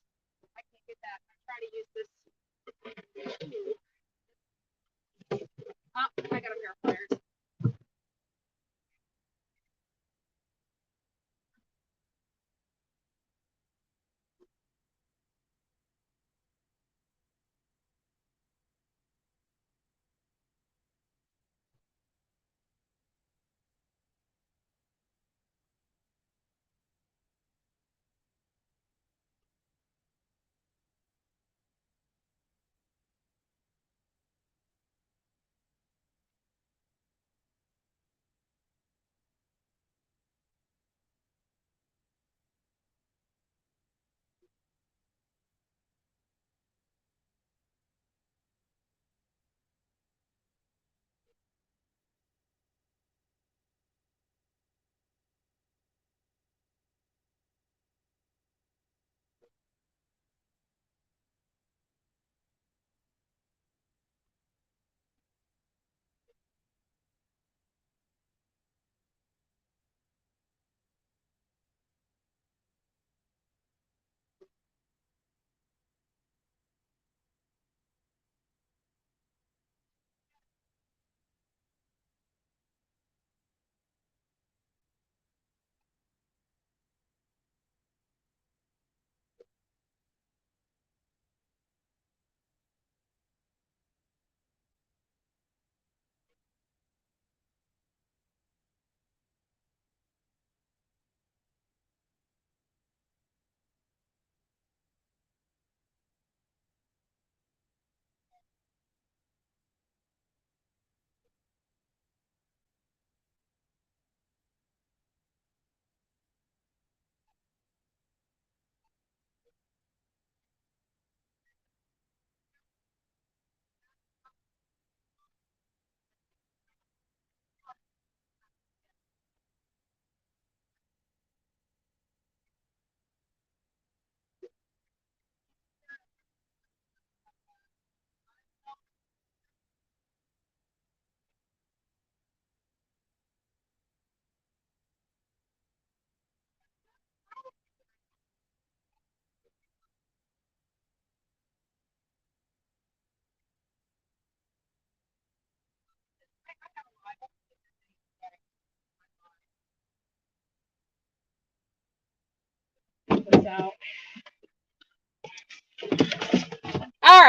I can't get that. I'm trying to use this. Oh, I got a pair of pliers.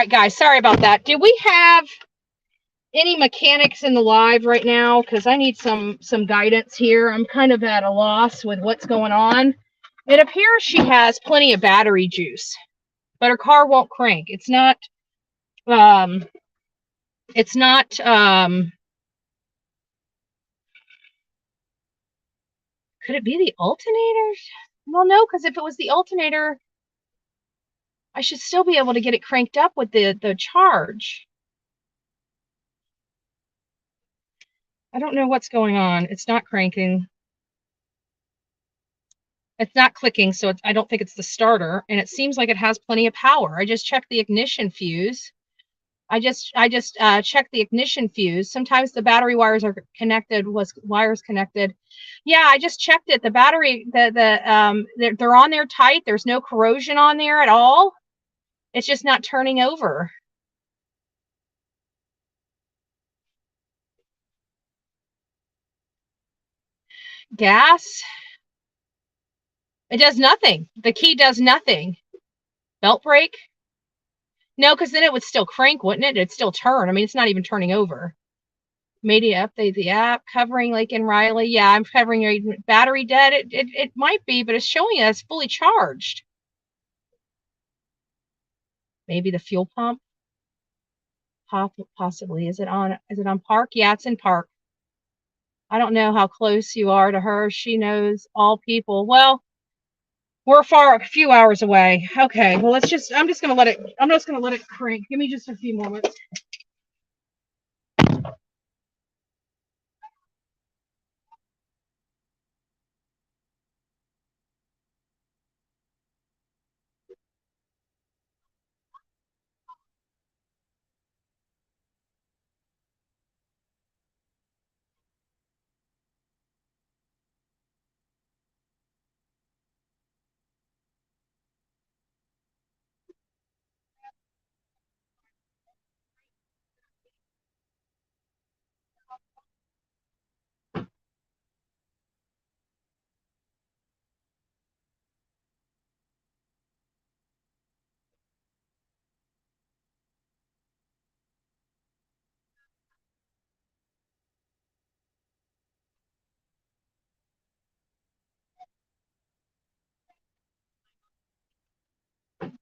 right, guys, sorry about that. Do we have any mechanics in the live right now? Because I need some guidance here. I'm kind of at a loss with what's going on. It appears she has plenty of battery juice, but her car won't crank. It's not could it be the alternators? Well, no, because if it was the alternator, I should still be able to get it cranked up with the charge. I don't know what's going on. It's not cranking. It's not clicking, so I don't think it's the starter, and it seems like it has plenty of power. I just checked the ignition fuse. I just checked the ignition fuse. Sometimes the battery wires are connected. Wires connected? Yeah, I just checked it. The battery, they're on there tight. There's no corrosion on there at all. It's just not turning over. Gas. It does nothing. The key does nothing. Belt brake. No, because then it would still crank, wouldn't it? It'd still turn. I mean, it's not even turning over. Media update the app, covering Laken Riley. Yeah, I'm covering your battery dead. It might be, but it's showing us fully charged. Maybe the fuel pump. Possibly. Is it on park? Yeah, it's in park. I don't know how close you are to her. She knows all people. Well, we're a few hours away. Okay, well I'm just gonna let it crank. Give me just a few moments.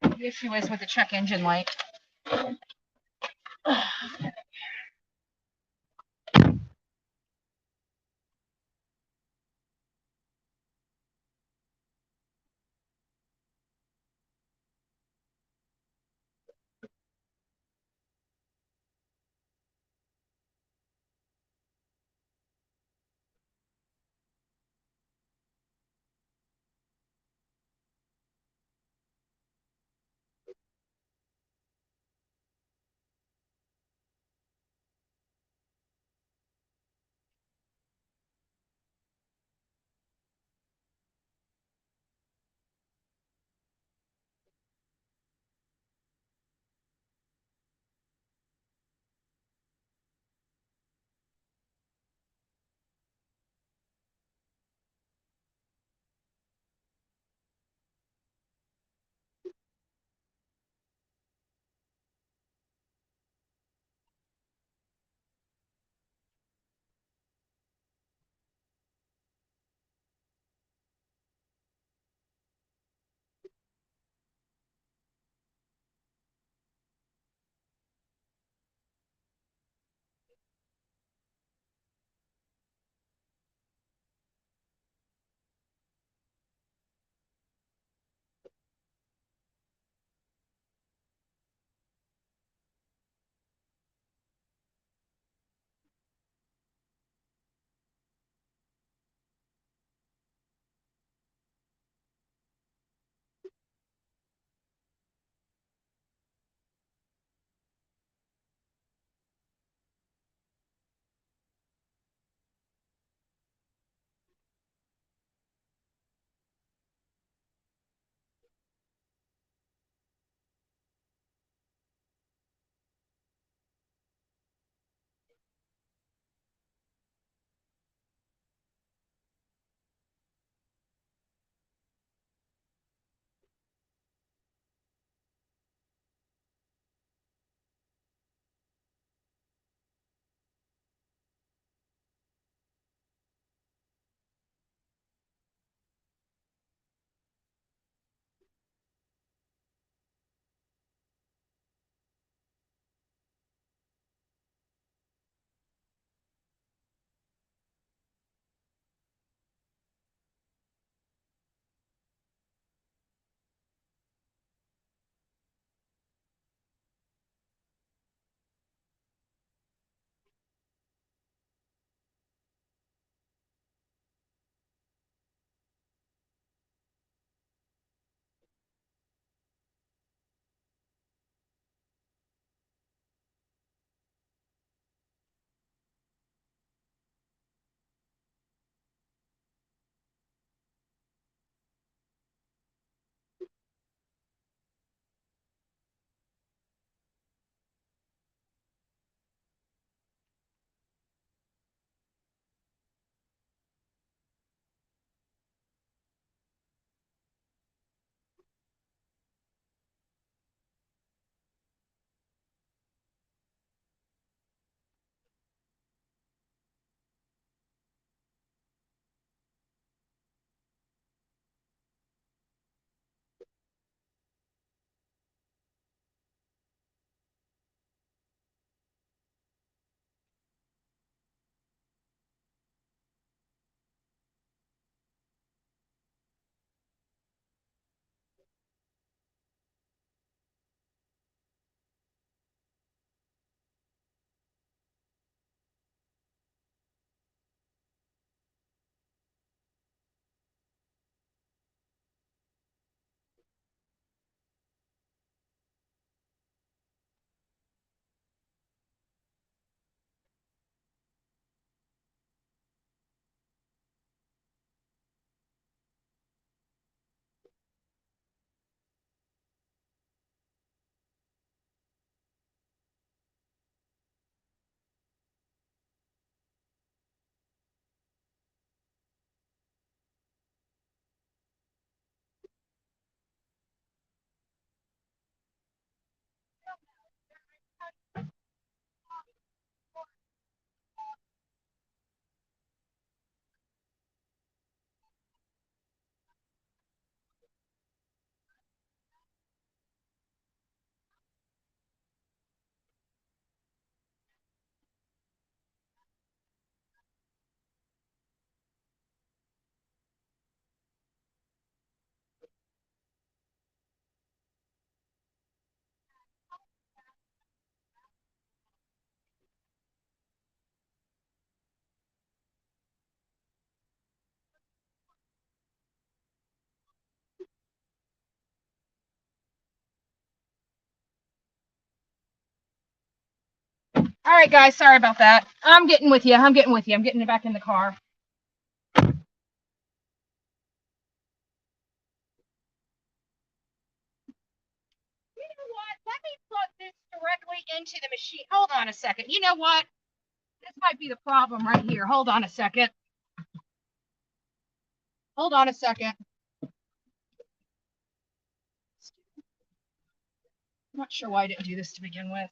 The issue is with the check engine light. All right, guys, sorry about that. I'm getting with you. I'm getting back in the car. You know what? Let me plug this directly into the machine. Hold on a second. You know what? This might be the problem right here. Hold on a second. Hold on a second. I'm not sure why I didn't do this to begin with.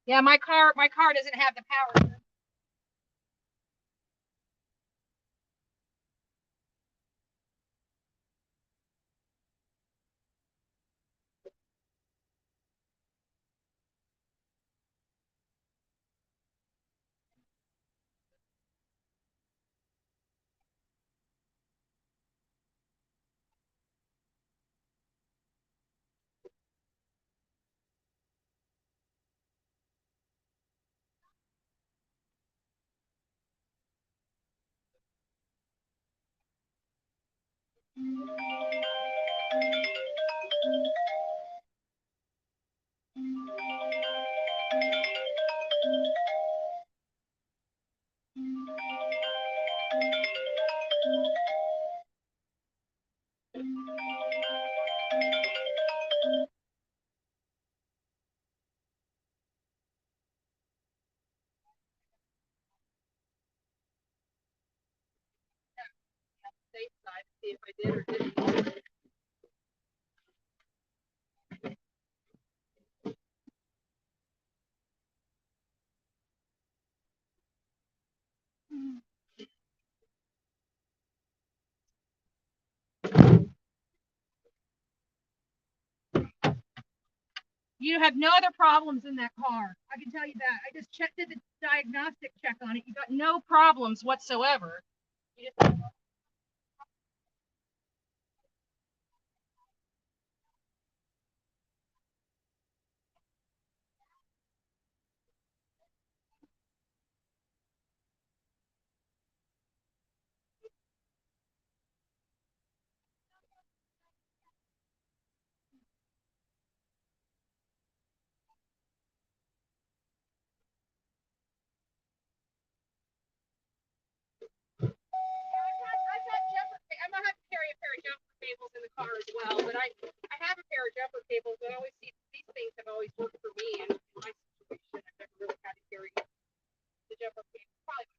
Yeah, my car doesn't have the power. Safe side, see if I did or didn't. You have no other problems in that car. I can tell you that. I just did the diagnostic check on it. You got no problems whatsoever. You just I'm gonna have to carry a pair of jumper cables in the car as well. But I have a pair of jumper cables. But I always see these things have always worked for me. And in my situation, I've never really had to carry the jumper cables. Probably.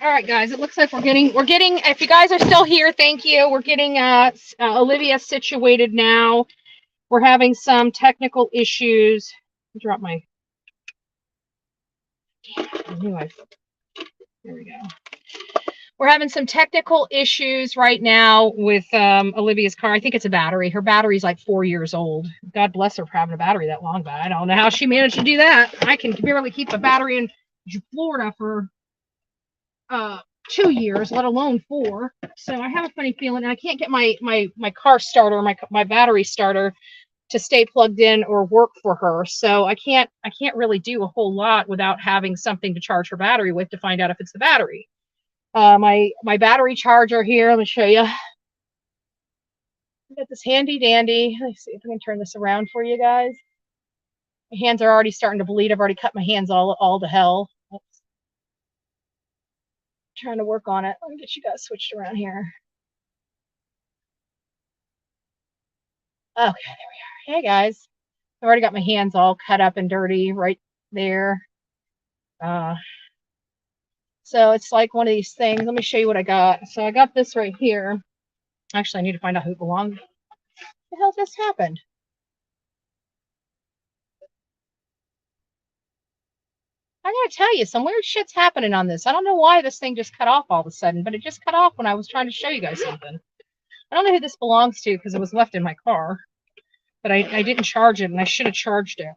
All right, guys. It looks like we're getting. If you guys are still here, thank you. We're getting Olivia situated now. We're having some technical issues. I dropped my. I knew I. There we go. We're having some technical issues right now with Olivia's car. I think it's a battery. Her battery's like 4 years old. God bless her for having a battery that long, but I don't know how she managed to do that. I can barely keep a battery in Florida for 2 years, let alone 4. So I have a funny feeling, and I can't get my car starter, my battery starter, to stay plugged in or work for her. So I can't really do a whole lot without having something to charge her battery with to find out if it's the battery. My battery charger here. Let me show you. I got this handy dandy. Let's see if I can turn this around for you guys. My hands are already starting to bleed. I've already cut my hands all to hell. Oops. Trying to work on it. Let me get you guys switched around here. Okay, there we are. Hey guys, I've already got my hands all cut up and dirty right there. So it's like one of these things. Let me show you what I got. So I got this right here. Actually, I need to find out who it belonged. What the hell just happened? I gotta tell you, some weird shit's happening on this. I don't know why this thing just cut off all of a sudden, but it just cut off when I was trying to show you guys something. I don't know who this belongs to because it was left in my car, but I didn't charge it, and I should have charged it.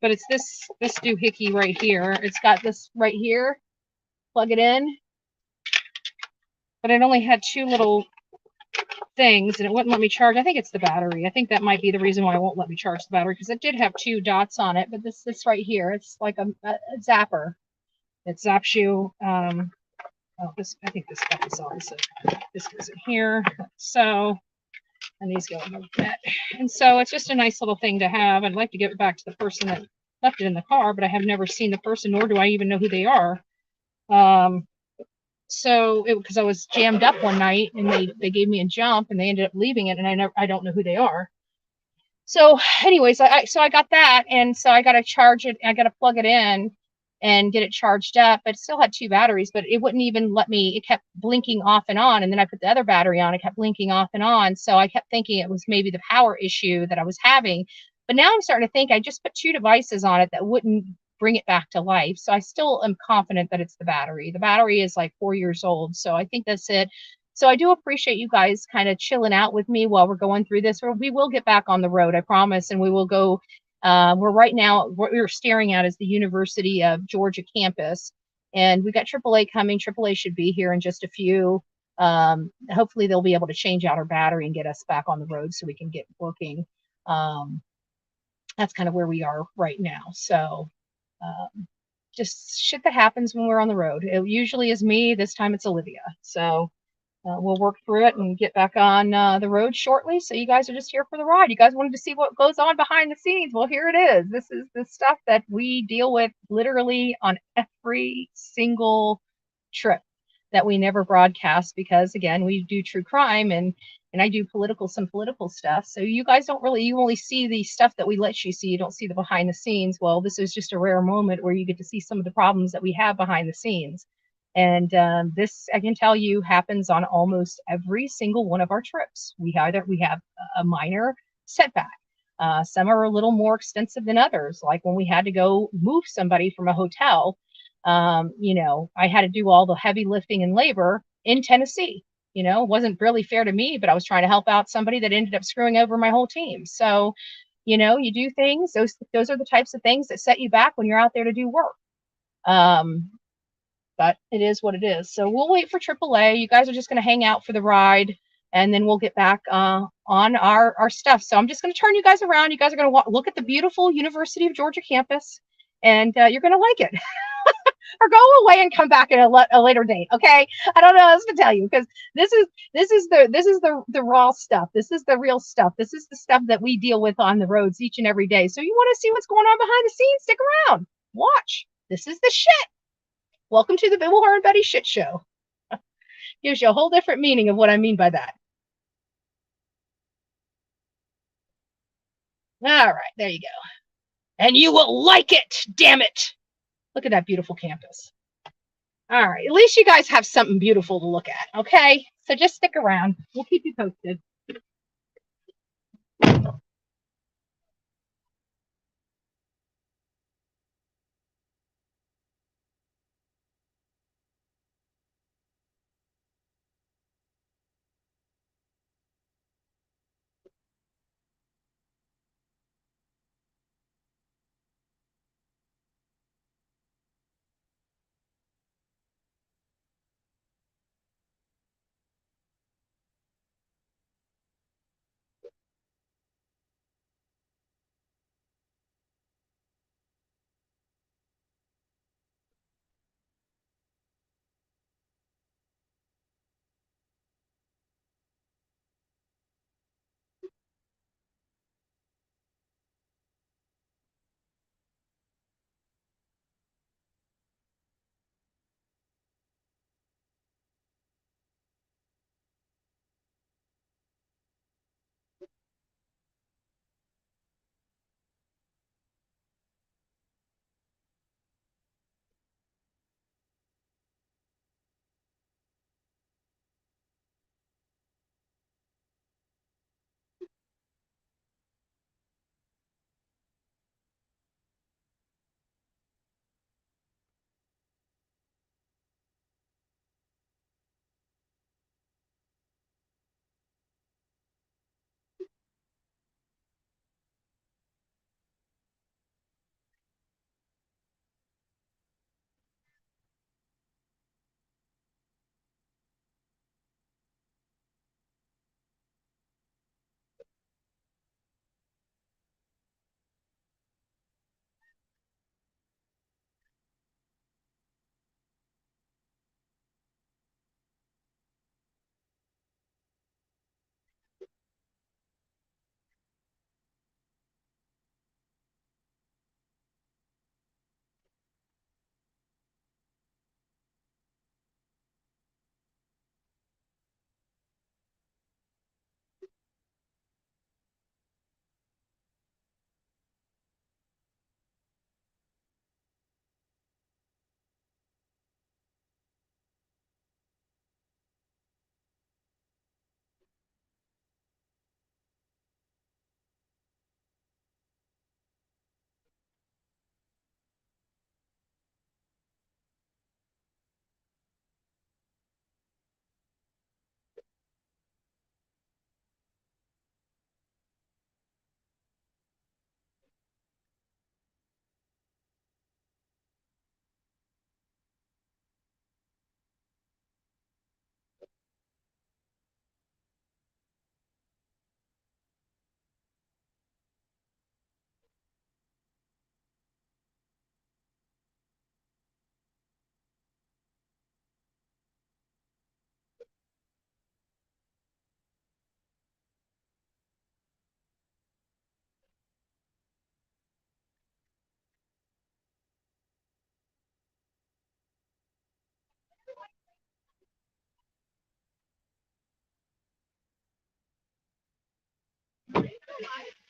But it's this doohickey right here. It's got this right here. Plug it in, but it only had two little things, and it wouldn't let me charge. I think it's the battery. I think that might be the reason why it won't let me charge the battery, because it did have two dots on it. But this right here, it's like a zapper. It zaps you. Oh, this, I think this stuff is on. So this goes in here. So, and these go in the net. And so it's just a nice little thing to have. I'd like to give it back to the person that left it in the car, but I have never seen the person, nor do I even know who they are. So because I was jammed up one night and they gave me a jump and they ended up leaving it, and I don't know who they are. So anyways, so I got that, and so I got to charge it. I got to plug it in and get it charged up. But it still had two batteries, but it wouldn't even let me. It kept blinking off and on, and then I put the other battery on. It kept blinking off and on. So I kept thinking it was maybe the power issue that I was having. But now I'm starting to think I just put two devices on it that wouldn't bring it back to life. So I still am confident that it's the battery. The battery is like 4 years old, so I think that's it. So I do appreciate you guys kind of chilling out with me while we're going through this. We will get back on the road, I promise, and we will go. We're right now, what we're staring at is the University of Georgia campus, and we got AAA coming. AAA should be here in just a few. Hopefully they'll be able to change out our battery and get us back on the road so we can get working. That's kind of where we are right now. So just shit that happens when we're on the road. It usually is me. This time it's Olivia. So we'll work through it and get back on the road shortly. So you guys are just here for the ride. You guys wanted to see what goes on behind the scenes. Well, here it is. This is the stuff that we deal with literally on every single trip that we never broadcast, because again, we do true crime and I do some political stuff. So you guys don't really, you only see the stuff that we let you see. You don't see the behind the scenes. Well, this is just a rare moment where you get to see some of the problems that we have behind the scenes. And this, I can tell you, happens on almost every single one of our trips. We have a minor setback. Some are a little more extensive than others. Like when we had to go move somebody from a hotel, I had to do all the heavy lifting and labor in Tennessee. It wasn't really fair to me, but I was trying to help out somebody that ended up screwing over my whole team. So, you do things. Those are the types of things that set you back when you're out there to do work. But it is what it is. So we'll wait for AAA. You guys are just going to hang out for the ride, and then we'll get back on our stuff. So I'm just going to turn you guys around. You guys are going to look at the beautiful University of Georgia campus, and you're going to like it. Or go away and come back at a later date. Okay, I don't know what else to tell you, because this is the raw stuff. This is the real stuff. This is the stuff that we deal with on the roads each and every day. So you want to see what's going on behind the scenes? Stick around. Watch. This is the shit. Welcome to the Bullhorn Betty shit show. Gives you a whole different meaning of what I mean by that. All right, there you go. And you will like it. Damn it. Look at that beautiful campus. All right, at least you guys have something beautiful to look at, okay? So just stick around. We'll keep you posted.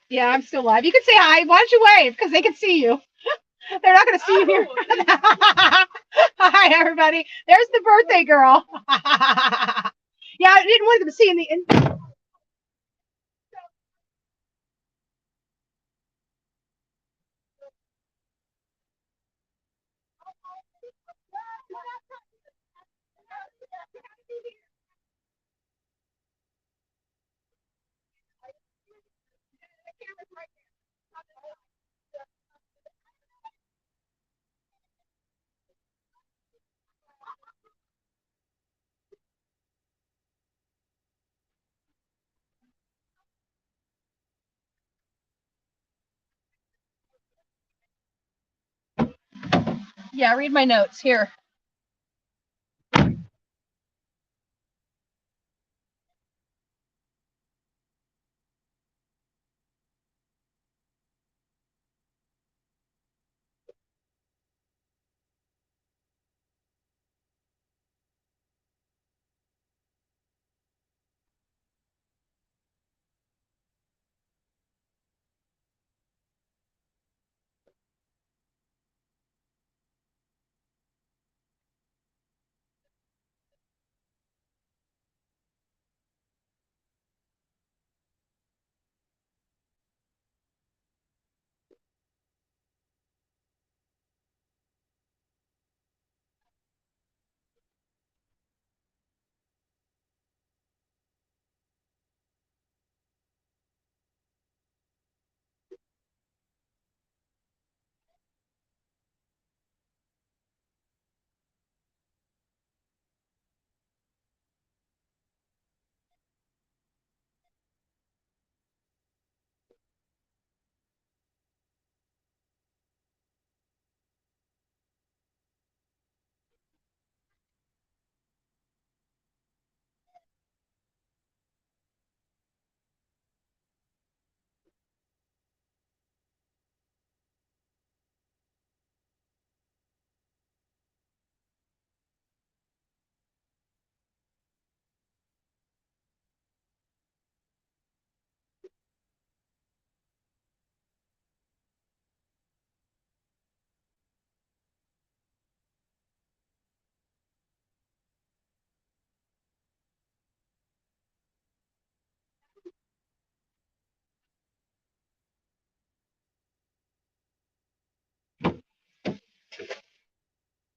Yeah, I'm still live. You can say hi. Why don't you wave? Because they can see you. They're not going to see you here. Hi, everybody. There's the birthday girl. Yeah, I didn't want them to see in the. Yeah, read my notes here.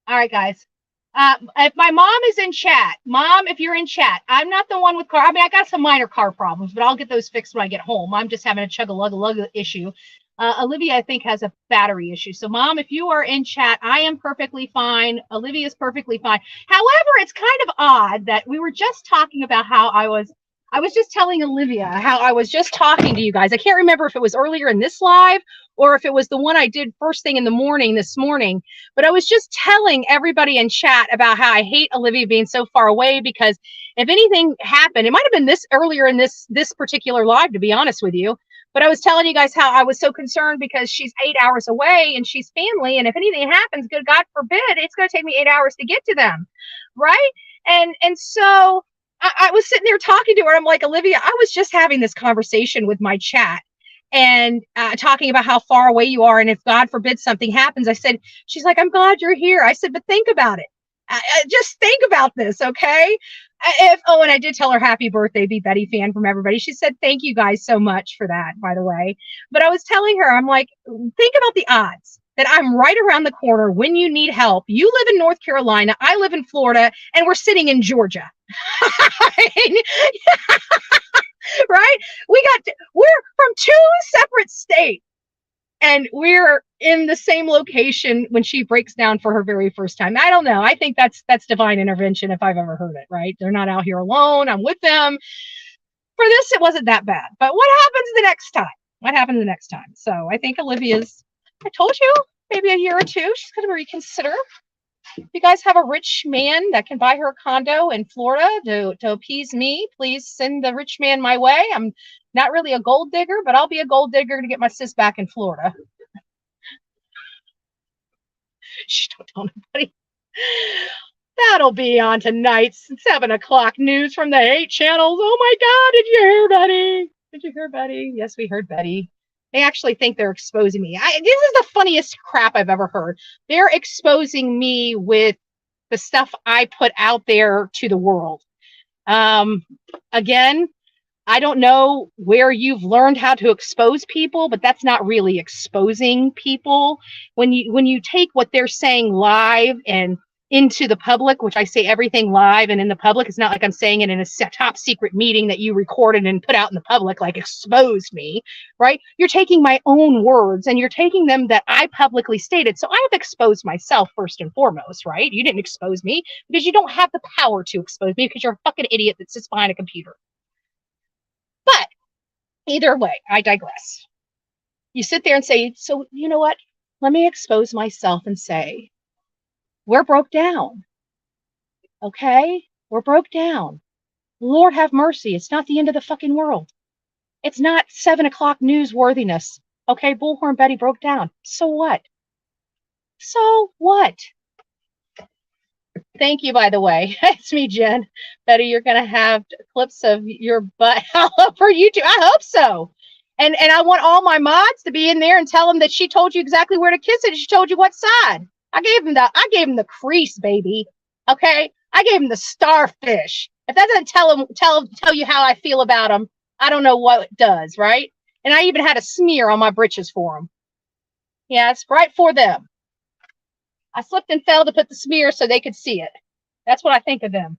All right, guys. If my mom is in chat, mom, if you're in chat, I'm not the one with car. I mean, I got some minor car problems, but I'll get those fixed when I get home. I'm just having a chug-a-lug-a-lug issue. Olivia, I think, has a battery issue. So, mom, if you are in chat, I am perfectly fine. Olivia is perfectly fine. However, it's kind of odd that we were just talking about how I was just telling Olivia how I was just talking to you guys. I can't remember if it was earlier in this live or if it was the one I did first thing in the morning this morning. But I was just telling everybody in chat about how I hate Olivia being so far away because if anything happened, it might have been this earlier in this particular live, to be honest with you. But I was telling you guys how I was so concerned because she's 8 hours away and she's family. And if anything happens, good God forbid, it's going to take me 8 hours to get to them. Right. And so I was sitting there talking to her. I'm like, Olivia, I was just having this conversation with my chat and talking about how far away you are. And if God forbid something happens, I said, she's like, I'm glad you're here. I said, but think about it. Just think about this, okay? And I did tell her happy birthday, Be Betty fan from everybody. She said, thank you guys so much for that, by the way. But I was telling her, I'm like, think about the odds that I'm right around the corner when you need help. You live in North Carolina, I live in Florida, and we're sitting in Georgia. Right? We're from two separate states and we're in the same location when she breaks down for her very first time. I don't know. I think that's divine intervention if I've ever heard it, right? They're not out here alone. I'm with them. For this, it wasn't that bad. But what happens the next time? What happens the next time? So I think Olivia's, I told you, maybe a year or two, she's going to reconsider. If you guys have a rich man that can buy her a condo in Florida to appease me, please send the rich man my way. I'm not really a gold digger, but I'll be a gold digger to get my sis back in Florida. Shh, don't tell nobody. That'll be on tonight's 7 o'clock news from the 8 channels. Oh my God, did you hear Betty? Did you hear Betty? Yes, we heard Betty. They actually think they're exposing me. This is the funniest crap I've ever heard. They're exposing me with the stuff I put out there to the world. Again, I don't know where you've learned how to expose people, but that's not really exposing people. When you take what they're saying live and into the public, which I say everything live and in the public, it's not like I'm saying it in a top secret meeting that you recorded and put out in the public, like exposed me, right? You're taking my own words and you're taking them that I publicly stated. So I have exposed myself first and foremost, right? You didn't expose me because you don't have the power to expose me because you're a fucking idiot that sits behind a computer. But either way, I digress. You sit there and say, so you know what? Let me expose myself and say, we're broke down. Okay? We're broke down. Lord have mercy. It's not the end of the fucking world. It's not 7 o'clock newsworthiness. Okay, Bullhorn Betty broke down. So what? So what? Thank you, by the way. It's me, Jen. Betty, you're going to have clips of your butt all over YouTube. I hope so. And I want all my mods to be in there and tell them that she told you exactly where to kiss it. She told you what side. I gave him the crease, baby. Okay? I gave him the starfish. If that doesn't tell you how I feel about him, I don't know what does, right? And I even had a smear on my britches for him. Yeah, it's right for them. I slipped and fell to put the smear so they could see it. That's what I think of them.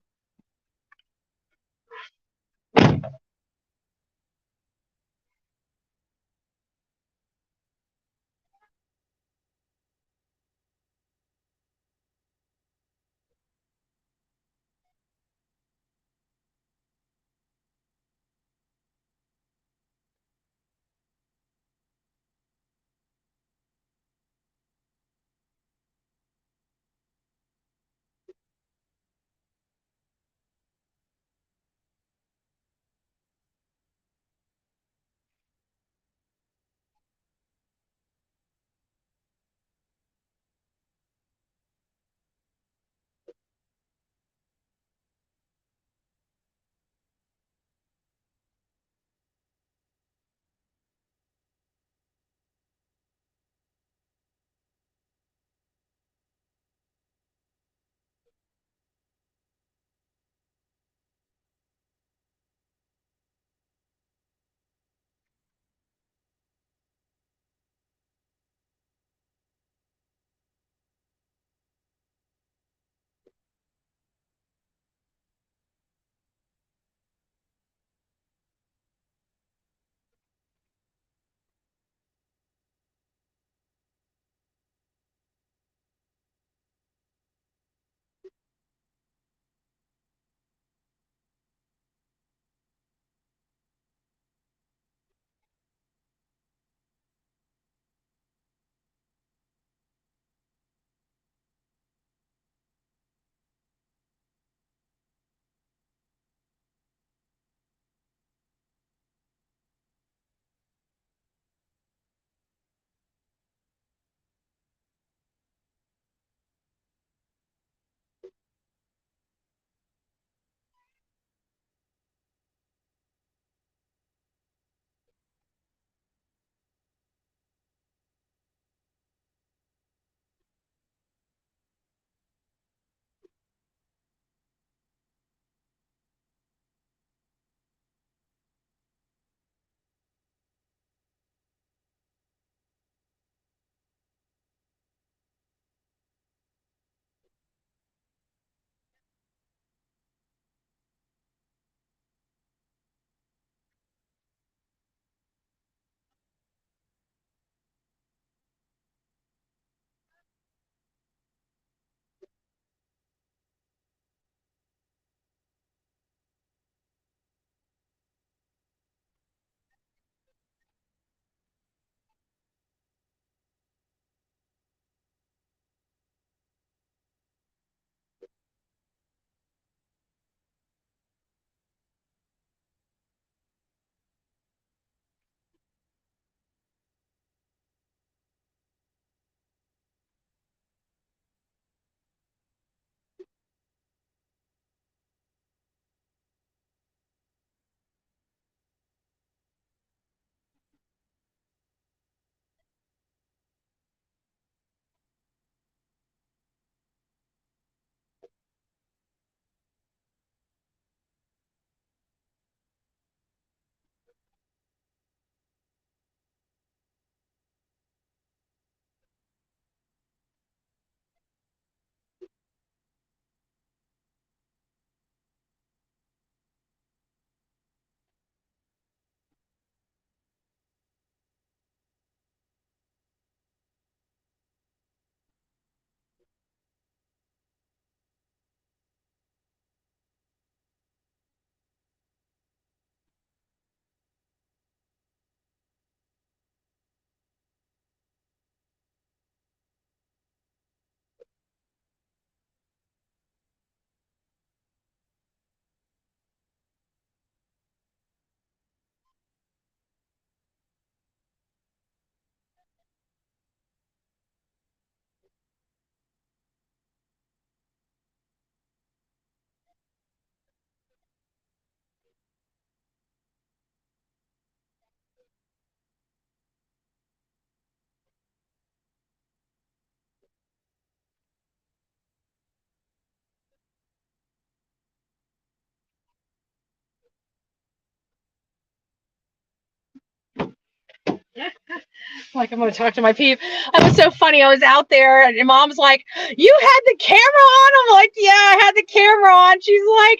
Like I'm gonna talk to my peep. It was so funny. I was out there and mom's like, "You had the camera on?" I'm like, "Yeah, I had the camera on." She's like,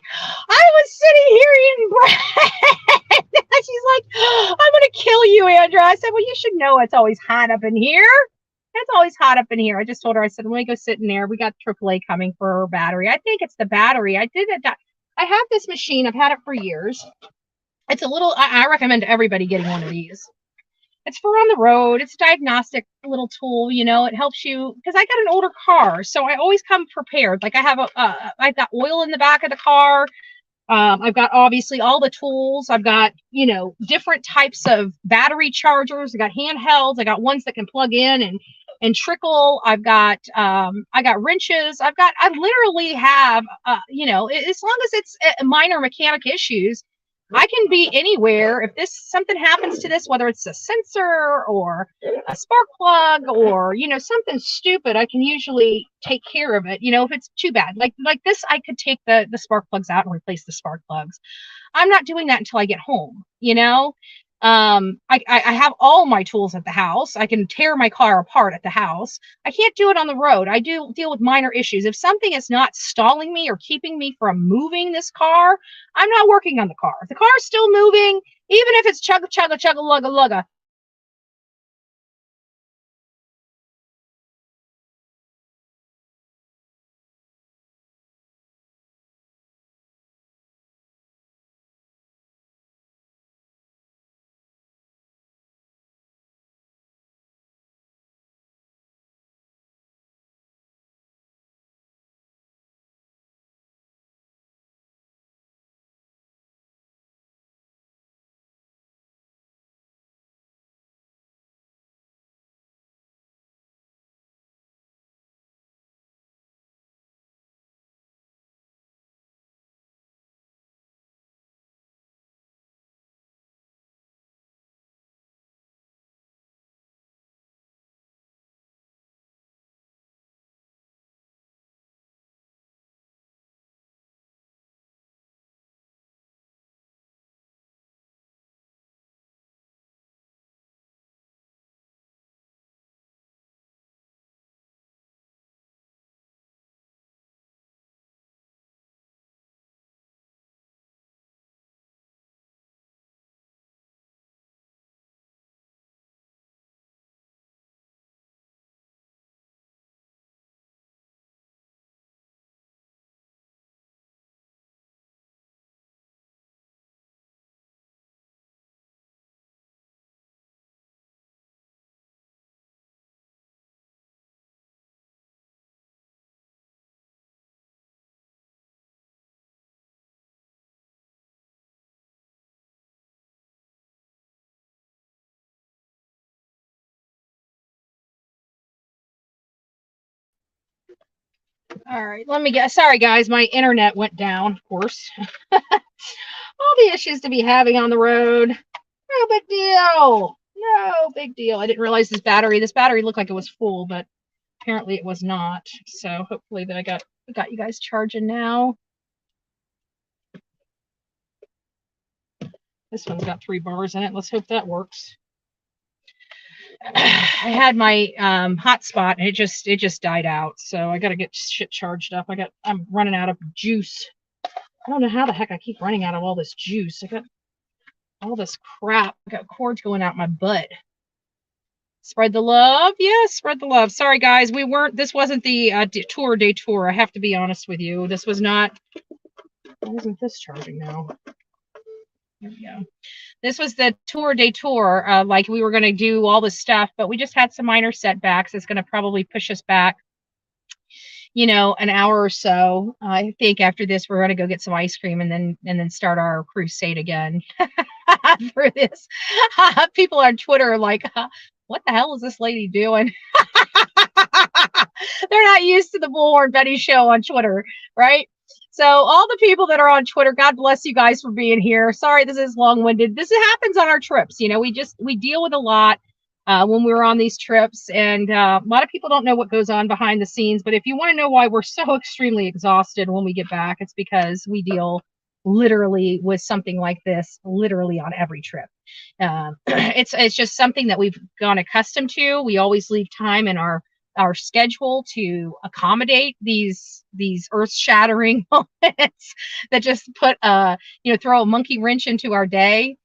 "I was sitting here eating bread." She's like, "I'm gonna kill you, Andrea." I said, "Well, you should know it's always hot up in here. It's always hot up in here." I just told her, I said, "Let me go sit in there. We got AAA coming for her battery." I think it's the battery. I did it. I have this machine. I've had it for years. It's a little. I recommend everybody getting one of these. It's for on the road. It's a diagnostic little tool, you know. It helps you because I got an older car, so I always come prepared. Like I have I've got oil in the back of the car. I've got obviously all the tools. I've got, you know, different types of battery chargers. I got handhelds. I got ones that can plug in and trickle. I got wrenches. I literally have, you know, as long as it's minor mechanic issues, I can be anywhere. If something happens to this, whether it's a sensor or a spark plug or, you know, something stupid, I can usually take care of it. You know, if it's too bad, like this, I could take the spark plugs out and replace the spark plugs. I'm not doing that until I get home, you know. I have all my tools at the house. I can tear my car apart at the house. I can't do it on the road. I do deal with minor issues. If something is not stalling me or keeping me from moving this car, I'm not working on the car. If the car's still moving, even if it's chugga chugga chugga lugga lugga, all right, let me get, sorry guys, my internet went down, of course. All the issues to be having on the road. No big deal. No big deal. I didn't realize this battery looked like it was full, but apparently it was not. So hopefully that I got you guys charging now. This one's got 3 bars in it. Let's hope that works. I had my hotspot and it just died out. So I got to get shit charged up. I'm running out of juice. I don't know how the heck I keep running out of all this juice. I got all this crap. I got cords going out my butt. Spread the love. Yes, spread the love. Sorry, guys. This wasn't the tour day tour. I have to be honest with you. This was not. Why isn't this charging now? There we go. This was the tour day tour. Like we were going to do all this stuff, but we just had some minor setbacks. It's going to probably push us back, you know, an hour or so. I think after this, we're going to go get some ice cream and then start our crusade again for this. People on Twitter are like, what the hell is this lady doing? They're not used to the Bullhorn Betty show on Twitter, right? So all the people that are on Twitter, God bless you guys for being here. Sorry, this is long-winded. This happens on our trips. You know, we deal with a lot when we're on these trips, and a lot of people don't know what goes on behind the scenes. But if you want to know why we're so extremely exhausted when we get back, it's because we deal literally with something like this, literally on every trip. It's just something that we've gone accustomed to. We always leave time in our schedule to accommodate these earth-shattering moments that just put throw a monkey wrench into our day.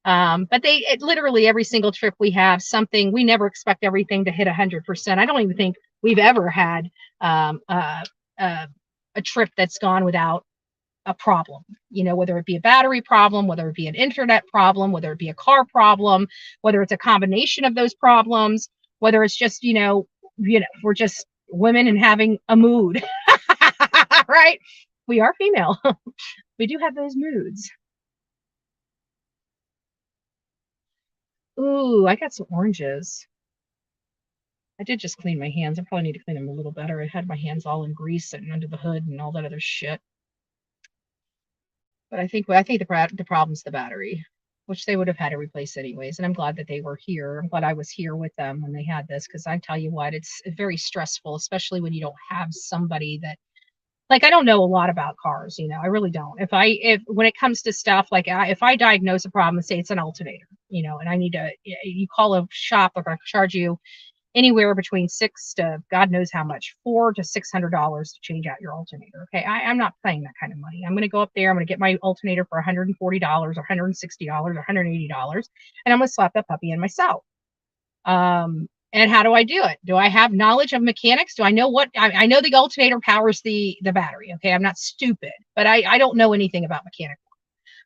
But literally every single trip we have something, we never expect everything to hit 100%. I don't even think we've ever had a trip that's gone without a problem, whether it be a battery problem, whether it be an internet problem, whether it be a car problem, whether it's a combination of those problems, whether it's just, we're just women and having a mood, right? We are female. We do have those moods. Ooh, I got some oranges. I did just clean my hands. I probably need to clean them a little better. I had my hands all in grease sitting under the hood and all that other shit. But I think the problem's the battery, which they would have had to replace anyways. And I'm glad that they were here. I'm glad I was here with them when they had this, because I tell you what, it's very stressful, especially when you don't have somebody that, like, I don't know a lot about cars, I really don't. If when it comes to stuff like if I diagnose a problem and say it's an alternator, and I need to, you call a shop, they're going to charge you anywhere between $600 to God knows how much, $400 to $600 to change out your alternator. Okay, I'm not paying that kind of money. I'm going to go up there. I'm going to get my alternator for $140 or $160 or $180, and I'm going to slap that puppy in myself. And how do I do it? Do I have knowledge of mechanics? Do I know what I know? The alternator powers the battery. Okay, I'm not stupid, but I don't know anything about mechanics.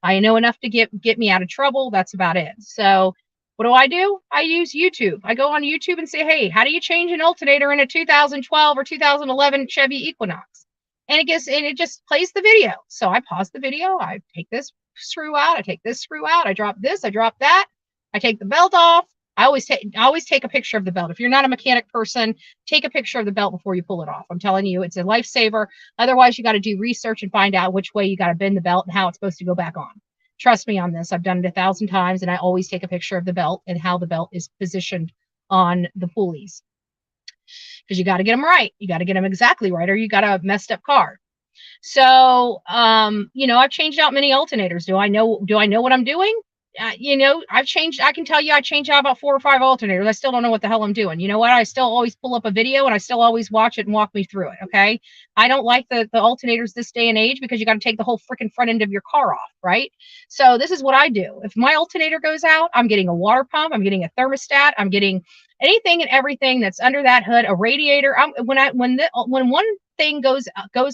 I know enough to get me out of trouble. That's about it. So what do? I use YouTube. I go on YouTube and say, hey, how do you change an alternator in a 2012 or 2011 Chevy Equinox? And it just plays the video. So I pause the video. I take this screw out. I take this screw out. I drop this. I drop that. I take the belt off. I always take a picture of the belt. If you're not a mechanic person, take a picture of the belt before you pull it off. I'm telling you, it's a lifesaver. Otherwise, you got to do research and find out which way you got to bend the belt and how it's supposed to go back on. Trust me on this. I've done it 1,000 times, and I always take a picture of the belt and how the belt is positioned on the pulleys, because you got to get them right. You got to get them exactly right, or you got a messed up car. So, I've changed out many alternators. Do I know what I'm doing? I can tell you I changed out about 4 or 5 alternators. I still don't know what the hell I'm doing. You know what? I still always pull up a video and I still always watch it and walk me through it. Okay. I don't like the alternators this day and age, because you got to take the whole freaking front end of your car off. Right. So this is what I do. If my alternator goes out, I'm getting a water pump. I'm getting a thermostat. I'm getting anything and everything that's under that hood, a radiator. When one thing goes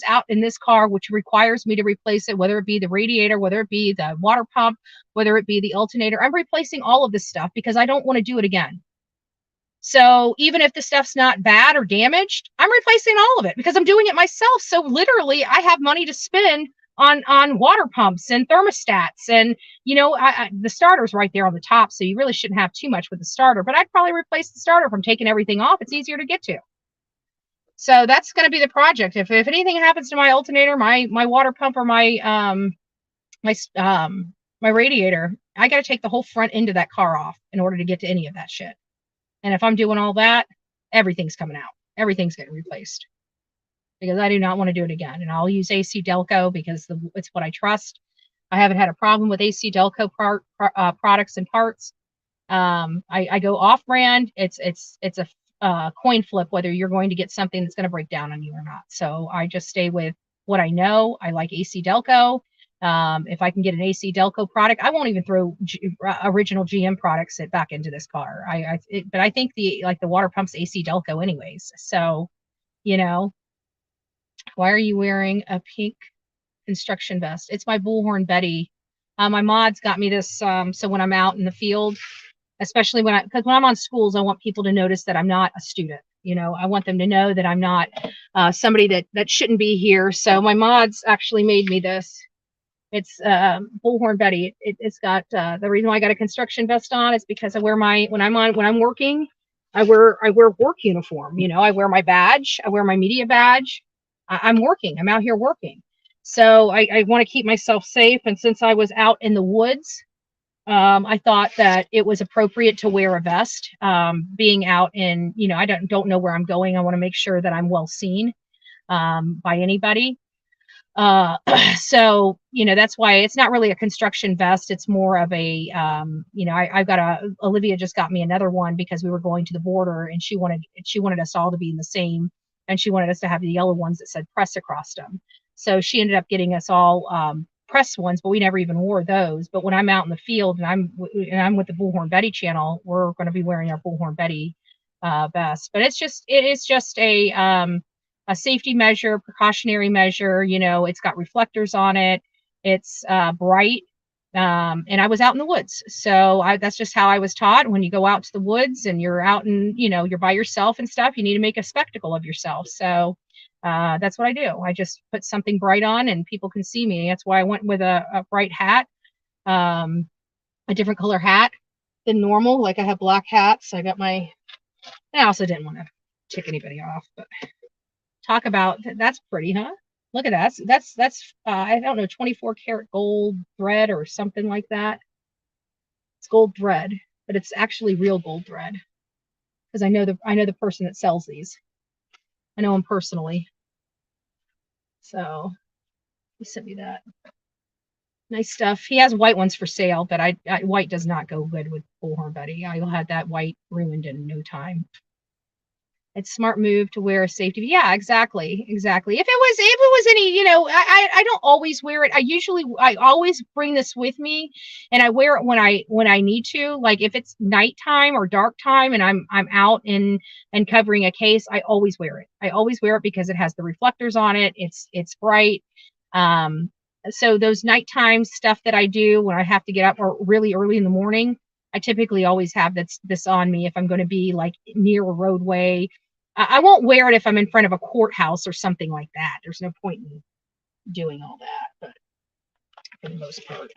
out in this car, which requires me to replace it, whether it be the radiator, whether it be the water pump, whether it be the alternator, I'm replacing all of this stuff because I don't want to do it again. So even if the stuff's not bad or damaged, I'm replacing all of it because I'm doing it myself. So literally I have money to spend on water pumps and thermostats, and the starter's right there on the top, so you really shouldn't have too much with the starter, but I'd probably replace the starter from taking everything off. It's easier to get to. So that's going to be the project. If anything happens to my alternator, my water pump, or my radiator, I got to take the whole front end of that car off in order to get to any of that shit. And if I'm doing all that, everything's coming out. Everything's getting replaced, because I do not want to do it again. And I'll use AC Delco because it's what I trust. I haven't had a problem with AC Delco products and parts. I go off brand. It's a coin flip whether you're going to get something that's going to break down on you or not. So I just stay with what I know. I like AC Delco. If I can get an AC Delco product, I won't even throw original GM products back into this car. But I think the water pump's AC Delco anyways. So, why are you wearing a pink construction vest? It's my Bullhorn Betty. My mods got me this. So when I'm out in the field, especially because when I'm on schools, I want people to notice that I'm not a student. I want them to know that I'm not somebody that shouldn't be here. So my mods actually made me this. It's Bullhorn Betty. It's got the reason why I got a construction vest on is because I wear when I'm working, I wear work uniform. I wear my badge. I wear my media badge. I'm working. I'm out here working. So I want to keep myself safe. And since I was out in the woods, I thought that it was appropriate to wear a vest. Being out in, I don't know where I'm going. I want to make sure that I'm well seen by anybody. So, that's why it's not really a construction vest. It's more of a, I've got Olivia just got me another one because we were going to the border and she wanted us all to be in the same, and she wanted us to have the yellow ones that said press across them. So she ended up getting us all, press ones, but we never even wore those. But when I'm out in the field and I'm with the Bullhorn Betty channel, we're going to be wearing our Bullhorn Betty, vest. But it is just a safety measure, precautionary measure. It's got reflectors on it. It's bright. And I was out in the woods. So that's just how I was taught. When you go out to the woods and you're out and, you're by yourself and stuff, you need to make a spectacle of yourself. So that's what I do. I just put something bright on and people can see me. That's why I went with a bright hat, a different color hat than normal. Like I have black hats. I also didn't want to tick anybody off, but talk about that's pretty, huh? Look at that. That's I don't know, 24 karat gold thread or something like that. It's gold thread, but it's actually real gold thread because I know the person that sells these. I know him personally. So he sent me that. Nice stuff. He has white ones for sale, but white does not go good with Bullhorn Betty. I'll have that white ruined in no time. It's a smart move to wear a safety. Yeah, exactly. If it was any, I don't always wear it. I always bring this with me and I wear it when I need to. Like if it's nighttime or dark time and I'm out and covering a case, I always wear it. I always wear it because it has the reflectors on it. It's bright. So those nighttime stuff that I do when I have to get up or really early in the morning, I typically always have this on me if I'm going to be like near a roadway. I won't wear it if I'm in front of a courthouse or something like that. There's no point in doing all that, but for the most part.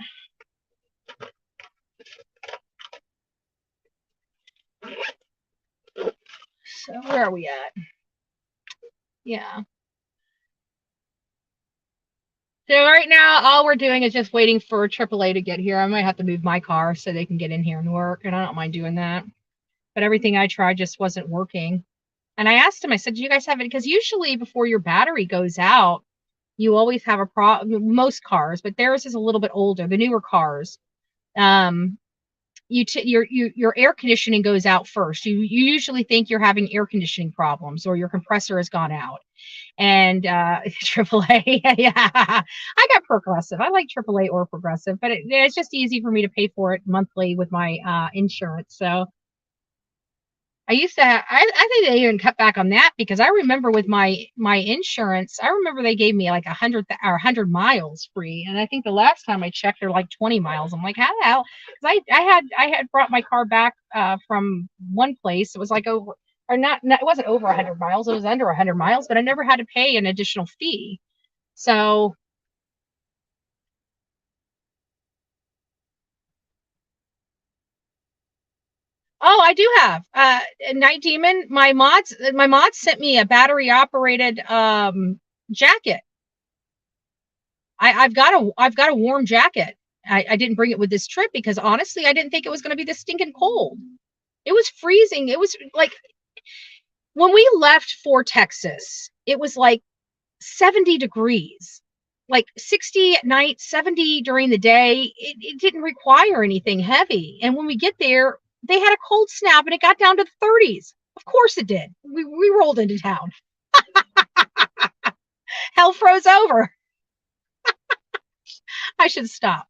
So where are we at? Yeah. So right now, all we're doing is just waiting for AAA to get here. I might have to move my car so they can get in here and work, and I don't mind doing that. But everything I tried just wasn't working. And I asked him, I said, do you guys have it? Because usually before your battery goes out, you always have a problem, most cars, but theirs is a little bit older, the newer cars. Your air conditioning goes out first. You usually think you're having air conditioning problems or your compressor has gone out. And AAA, yeah, I got Progressive. I like AAA or Progressive, but it's just easy for me to pay for it monthly with my insurance. So I used to have, I think they even cut back on that because I remember with my insurance, I remember they gave me like 100 miles free. And I think the last time I checked, they're like 20 miles. I'm like, how the hell? Because I had brought my car back from one place. It was like over, or not, it wasn't over 100 miles. It was under 100 miles, but I never had to pay an additional fee. So oh, I do have Night Demon. My mods sent me a battery operated jacket. I've got a warm jacket. I didn't bring it with this trip because honestly, I didn't think it was going to be this stinking cold. It was freezing. It was like when we left for Texas, it was like 70 degrees, like 60 at night, 70 during the day. It didn't require anything heavy. And when we get there, they had a cold snap and it got down to the 30s. Of course it did. We rolled into town. Hell froze over. I should stop.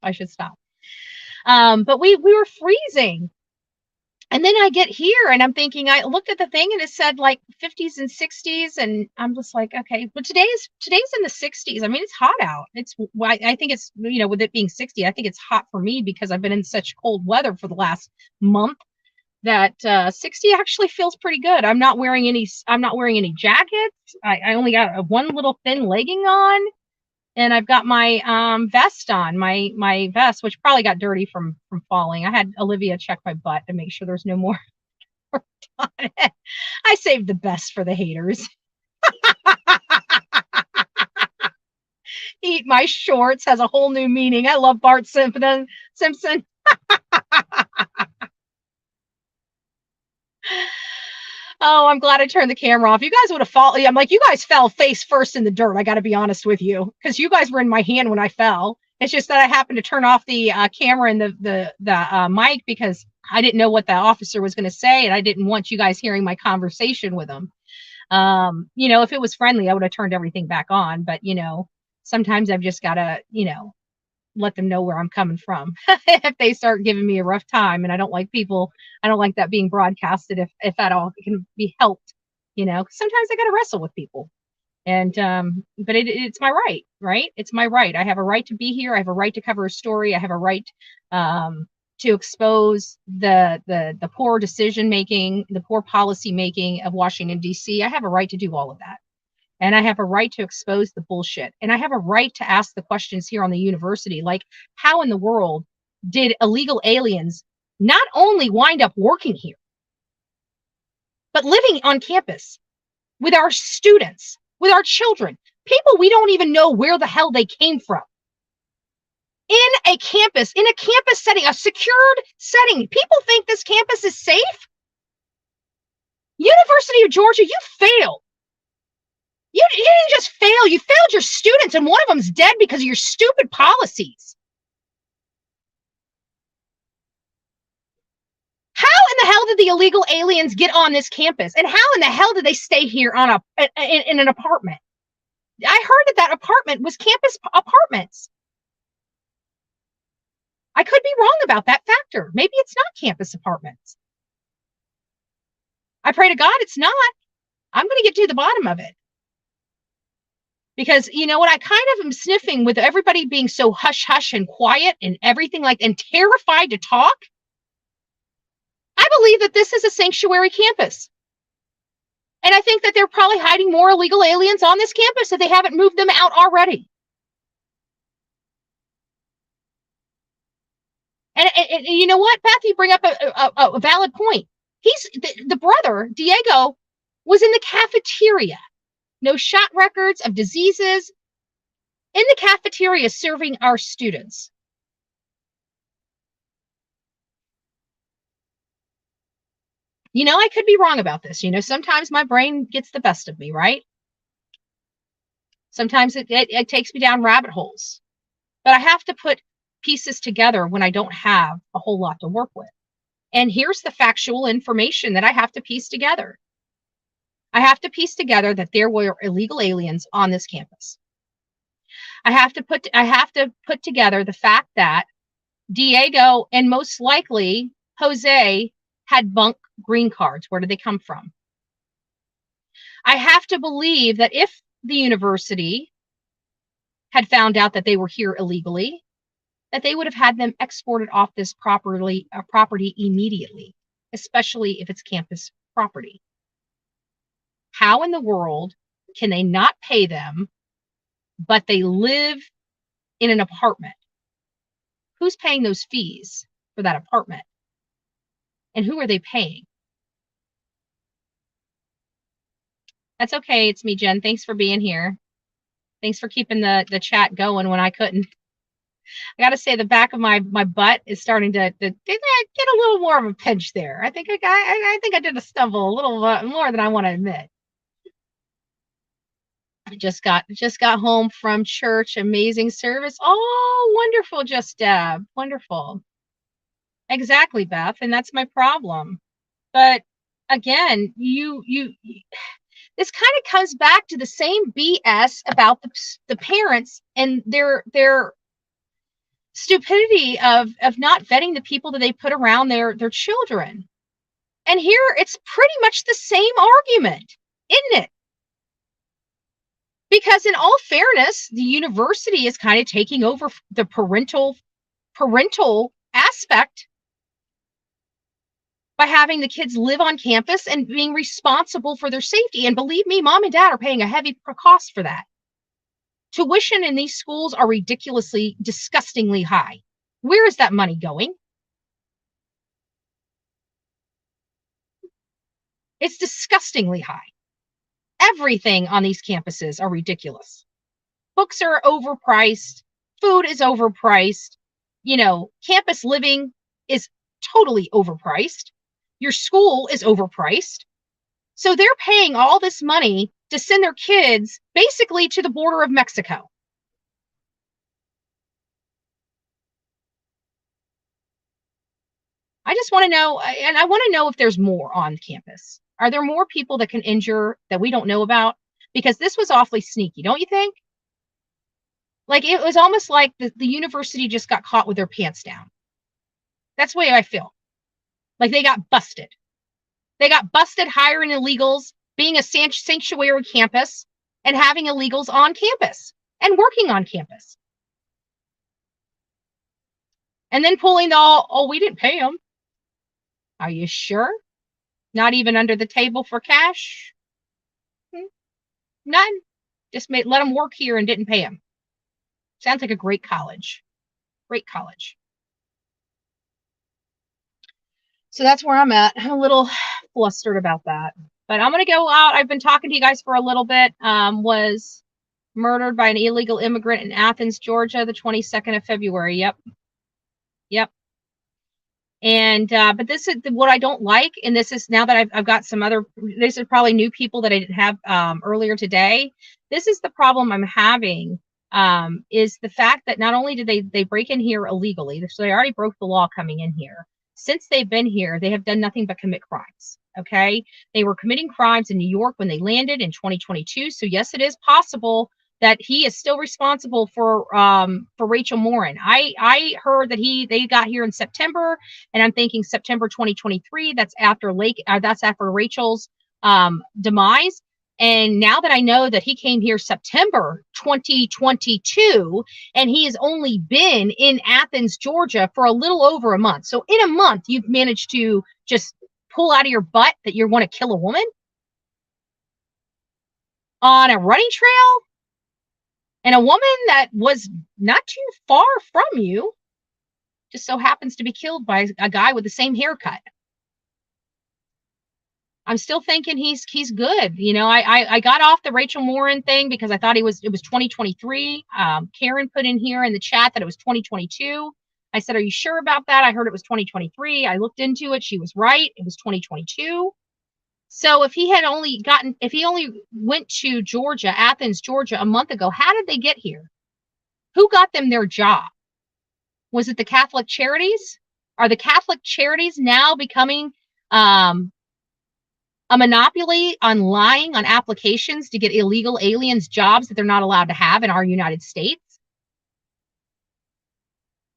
But we were freezing. And then I get here and I'm thinking, I looked at the thing and it said like 50s and 60s. And I'm just like, okay, but today's in the 60s. I mean, it's hot out. I think it's, with it being 60, I think it's hot for me because I've been in such cold weather for the last month that 60 actually feels pretty good. I'm not wearing any jackets. I only got one little thin legging on. And I've got my vest on, my vest, which probably got dirty from falling. I had Olivia check my butt to make sure there's no more on it. I saved the best for the haters. Eat my shorts has a whole new meaning. I love Bart Simpson. Oh, I'm glad I turned the camera off. You guys would have fallen. I'm like, you guys fell face first in the dirt. I got to be honest with you, because you guys were in my hand when I fell. It's just that I happened to turn off the camera and the mic because I didn't know what the officer was going to say, and I didn't want you guys hearing my conversation with him. If it was friendly, I would have turned everything back on. But sometimes I've just got to, let them know where I'm coming from if they start giving me a rough time. And I don't like that being broadcasted if at all it can be helped, sometimes I got to wrestle with people. And but it's my right? It's my right. I have a right to be here. I have a right to cover a story. I have a right to expose the poor decision making, the poor policy making of Washington, D.C. I have a right to do all of that. And I have a right to expose the bullshit. And I have a right to ask the questions here on the university, like, how in the world did illegal aliens not only wind up working here, but living on campus with our students, with our children, people we don't even know where the hell they came from? In a campus setting, a secured setting. People think this campus is safe? University of Georgia, you failed. You didn't just fail, you failed your students, and one of them's dead because of your stupid policies. How in the hell did the illegal aliens get on this campus? And how in the hell did they stay here in an apartment? I heard that apartment was campus apartments. I could be wrong about that factor. Maybe it's not campus apartments. I pray to God it's not. I'm going to get to the bottom of it. Because you know what, I kind of am sniffing with everybody being so hush hush and quiet and everything and terrified to talk. I believe that this is a sanctuary campus. And I think that they're probably hiding more illegal aliens on this campus if they haven't moved them out already. And you know what, Beth, you bring up a valid point. He's the brother, Diego, was in the cafeteria. No shot records of diseases, in the cafeteria serving our students. I could be wrong about this. Sometimes my brain gets the best of me, right? Sometimes it takes me down rabbit holes. But I have to put pieces together when I don't have a whole lot to work with. And here's the factual information that I have to piece together. I have to piece together that there were illegal aliens on this campus. I have to put together the fact that Diego and most likely Jose had bunk green cards. Where did they come from? I have to believe that if the university had found out that they were here illegally, that they would have had them exported off this property immediately, especially if it's campus property. How in the world can they not pay them, but they live in an apartment? Who's paying those fees for that apartment? And who are they paying? That's okay. It's me, Jen. Thanks for being here. Thanks for keeping the chat going when I couldn't. I got to say, the back of my butt is starting to get a little more of a pinch there. I think I did a stumble a little more than I want to admit. Just got home from church. Amazing service. Oh, wonderful, Just Deb. Wonderful. Exactly, Beth. And that's my problem. But again, this kind of comes back to the same BS about the parents and their stupidity of not vetting the people that they put around their children. And here it's pretty much the same argument, isn't it? Because in all fairness, the university is kind of taking over the parental aspect by having the kids live on campus and being responsible for their safety. And believe me, mom and dad are paying a heavy cost for that. Tuition in these schools are ridiculously, disgustingly high. Where is that money going? It's disgustingly high. Everything on these campuses are ridiculous. Books are overpriced. Food is overpriced. Campus living is totally overpriced. Your school is overpriced. So they're paying all this money to send their kids basically to the border of Mexico. I just want to know, and I want to know if there's more on campus. Are there more people that can injure that we don't know about? Because this was awfully sneaky, don't you think? Like, it was almost like the university just got caught with their pants down. That's the way I feel. Like they got busted. They got busted hiring illegals, being a sanctuary campus, and having illegals on campus and working on campus. And then pulling the, oh, we didn't pay them. Are you sure? Not even under the table for cash? None. Just let them work here and didn't pay them. Sounds like a great college. Great college. So that's where I'm at. I'm a little flustered about that. But I'm going to go out. I've been talking to you guys for a little bit. Was murdered by an illegal immigrant in Athens, Georgia, the 22nd of February. Yep. And but this is what I don't like, and this is now that I've got some other, these are probably new people that I didn't have earlier today. This is the problem I'm having, is the fact that not only did they break in here illegally, so they already broke the law coming in here. Since they've been here, they have done nothing but commit crimes. Okay, they were committing crimes in New York when they landed in 2022. So yes, it is possible that he is still responsible for Rachel Morin. I heard that they got here in September, and I'm thinking September 2023. That's after Rachel's demise. And now that I know that he came here September 2022, and he has only been in Athens, Georgia for a little over a month. So in a month, you've managed to just pull out of your butt that you want to kill a woman on a running trail? And a woman that was not too far from you just so happens to be killed by a guy with the same haircut. I'm still thinking he's good. You know, I got off the Rachel Morin thing because I thought it was 2023. Karen put in here in the chat that it was 2022. I said, are you sure about that? I heard it was 2023. I looked into it. She was right. It was 2022. So if he only went to Georgia, Athens, Georgia, a month ago, how did they get here? Who got them their job? Was it the Catholic Charities? Are the Catholic Charities now becoming a monopoly on lying on applications to get illegal aliens jobs that they're not allowed to have in our United States?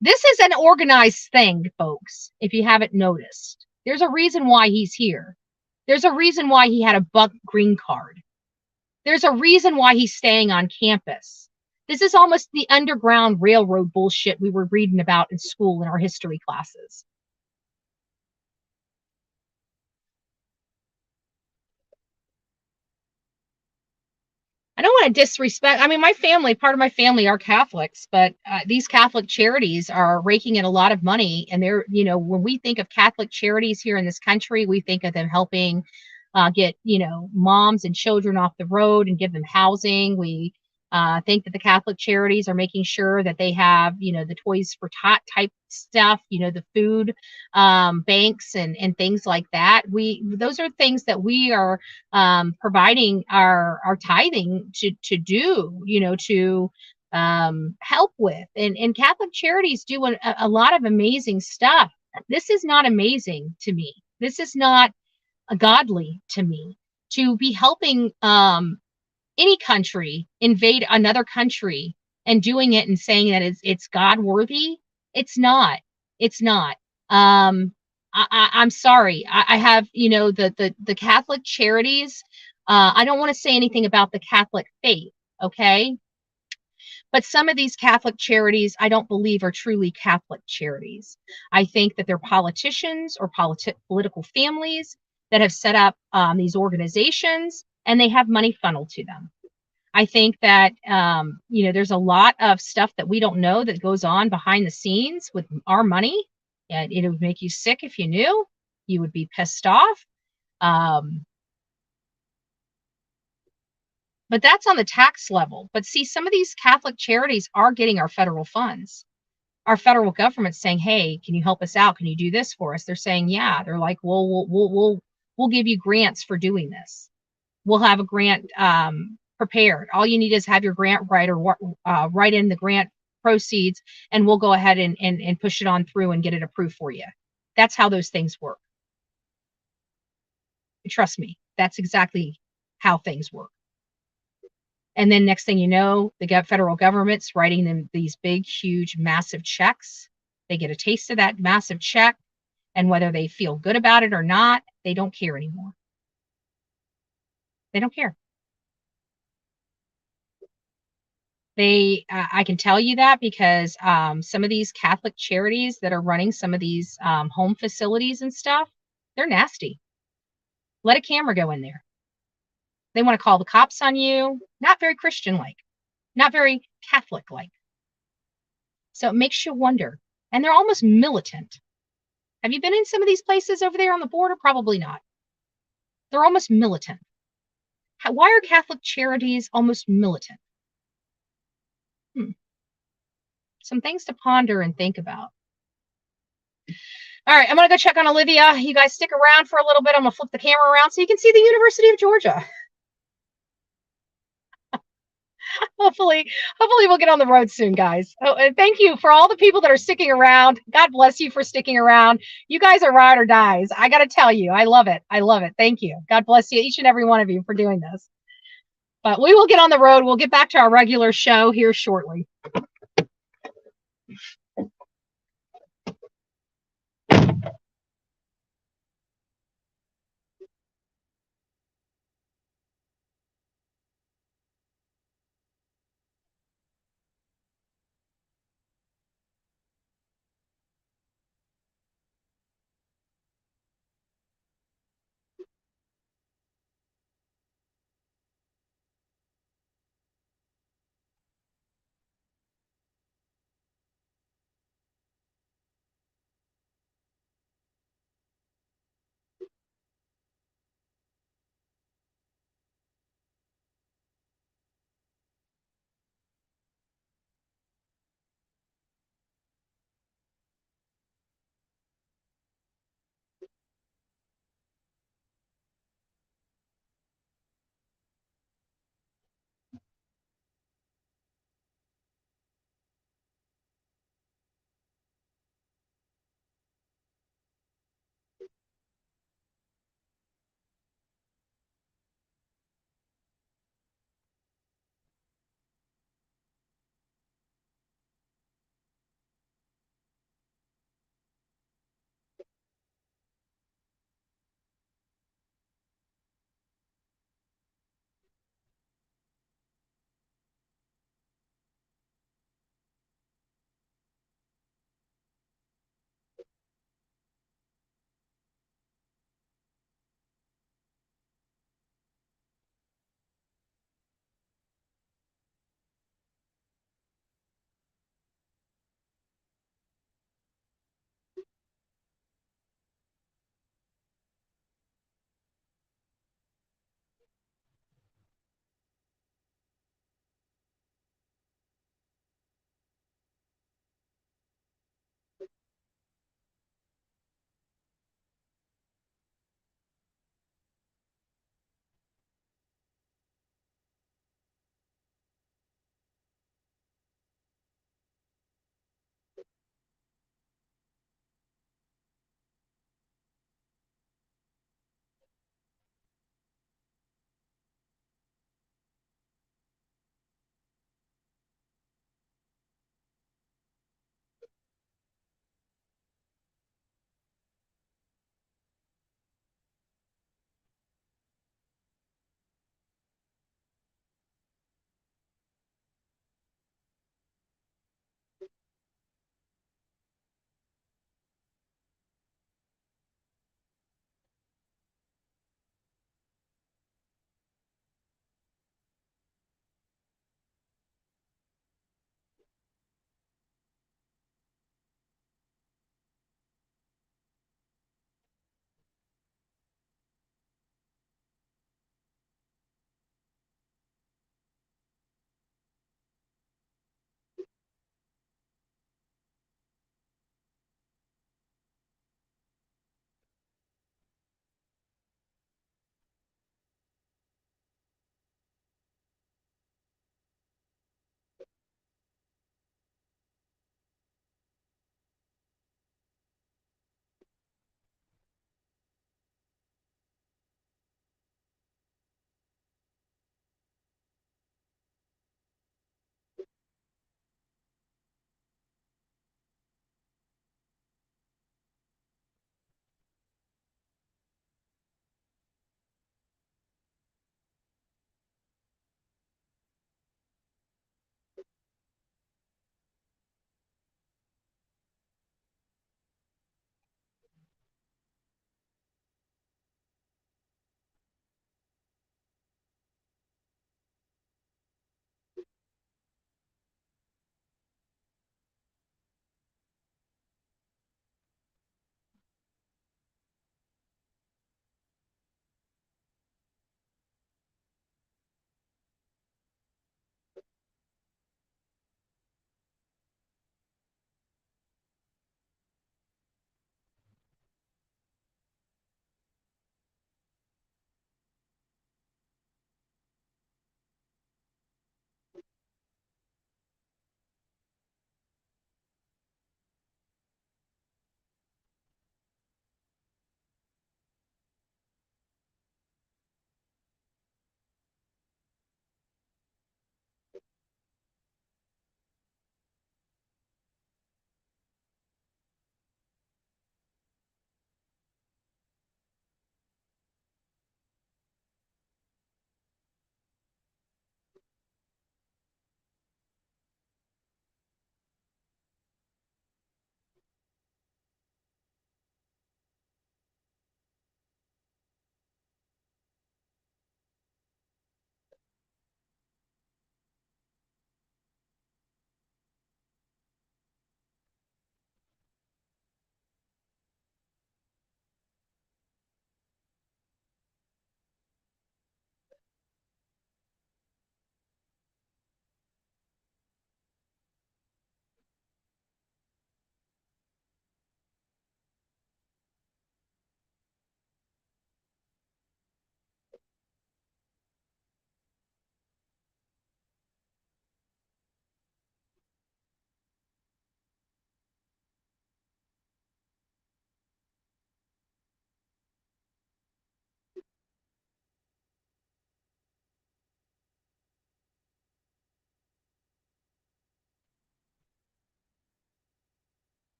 This is an organized thing, folks, if you haven't noticed. There's a reason why he's here. There's a reason why he had a Buck green card. There's a reason why he's staying on campus. This is almost the Underground Railroad bullshit we were reading about in school in our history classes. I don't want to disrespect. I mean, part of my family are Catholics, but these Catholic charities are raking in a lot of money. And they're, you know, when we think of Catholic charities here in this country, we think of them helping get, you know, moms and children off the road and give them housing. We think that the Catholic charities are making sure that they have, you know, the Toys for Tot type stuff, you know, the food banks and things like that. Those are things that we are providing our tithing to do, you know, to help with. And Catholic charities do a lot of amazing stuff. This is not amazing to me. This is not godly to me to be helping any country invade another country and doing it and saying that it's God worthy. It's not. I'm sorry. I have, you know, the Catholic charities. I don't want to say anything about the Catholic faith. Okay. But some of these Catholic charities, I don't believe are truly Catholic charities. I think that they're politicians or political families that have set up these organizations, and they have money funneled to them. I think that, you know, there's a lot of stuff that we don't know that goes on behind the scenes with our money. And it would make you sick if you knew. You would be pissed off. But that's on the tax level. But see, some of these Catholic charities are getting our federal funds. Our federal government's saying, hey, can you help us out? Can you do this for us? They're saying, yeah. They're like, well, we'll we'll give you grants for doing this. We'll have a grant prepared. All you need is have your grant writer write in the grant proceeds, and we'll go ahead and push it on through and get it approved for you. That's how those things work. Trust me, that's exactly how things work. And then next thing you know, the federal government's writing them these big, huge, massive checks. They get a taste of that massive check, and whether they feel good about it or not, they don't care anymore. They don't care. I can tell you that because some of these Catholic charities that are running some of these home facilities and stuff, they're nasty. Let a camera go in there. They want to call the cops on you. Not very Christian-like, not very Catholic-like. So it makes you wonder. And they're almost militant. Have you been in some of these places over there on the border? Probably not. They're almost militant. Why are Catholic charities almost militant? Some things to ponder and think about. All right, I'm going to go check on Olivia. You guys stick around for a little bit. I'm going to flip the camera around so you can see the University of Georgia. Hopefully we'll get on the road soon, guys. Oh, and thank you for all the people that are sticking around. God bless you for sticking around. You guys are ride or dies. I got to tell you, I love it. I love it. Thank you. God bless you, each and every one of you, for doing this. But we will get on the road. We'll get back to our regular show here shortly.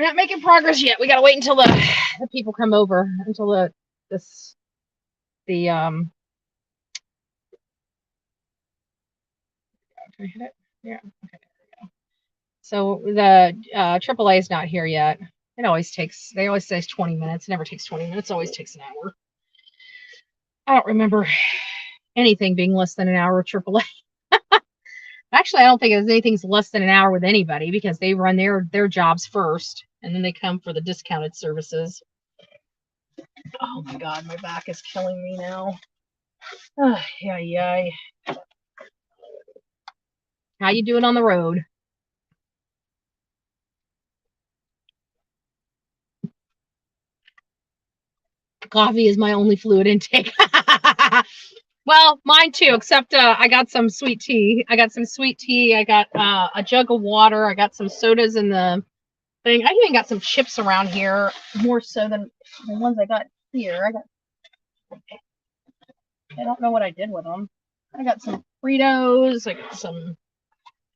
We're not making progress yet. We gotta wait until the people come over, until the can I hit it? Yeah. Okay. There we go. So the AAA is not here yet. It always takes. They always say 20 minutes. It never takes 20 minutes. It always takes an hour. I don't remember anything being less than an hour with AAA. Actually, I don't think anything's less than an hour with anybody because they run their jobs first and then they come for the discounted services. Oh my God, my back is killing me now. Yeah. How you doing on the road? Coffee is my only fluid intake. Well, mine too, except I got some sweet tea. I got a jug of water. I got some sodas in the thing. I even got some chips around here, more so than the ones I got here. I don't know what I did with them. I got some Fritos. I got some.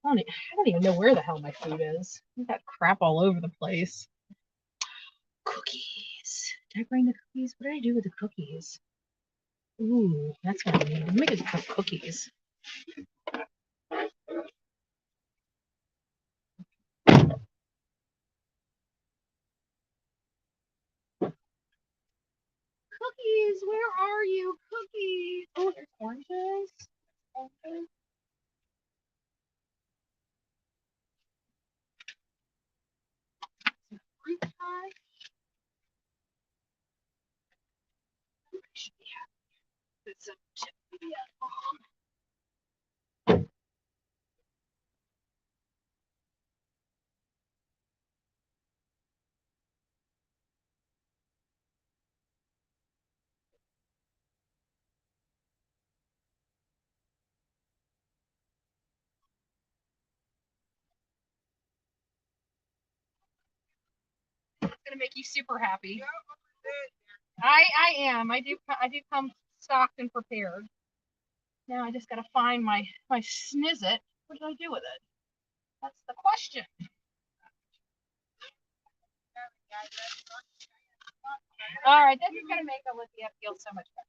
I don't even know where the hell my food is. I got crap all over the place. Cookies. Did I bring the cookies? What did I do with the cookies? Ooh, that's what I need. I'm making some cookies. Cookies, where are you? Cookies. Oh, there's oranges. Oranges. Fruit pie. Should be happy. It's a tip. It's gonna make you super happy. I am. I do come stocked and prepared. Now I just gotta find my snizzit. What did I do with it? That's the question. All right, this is gonna make Olivia feel so much better.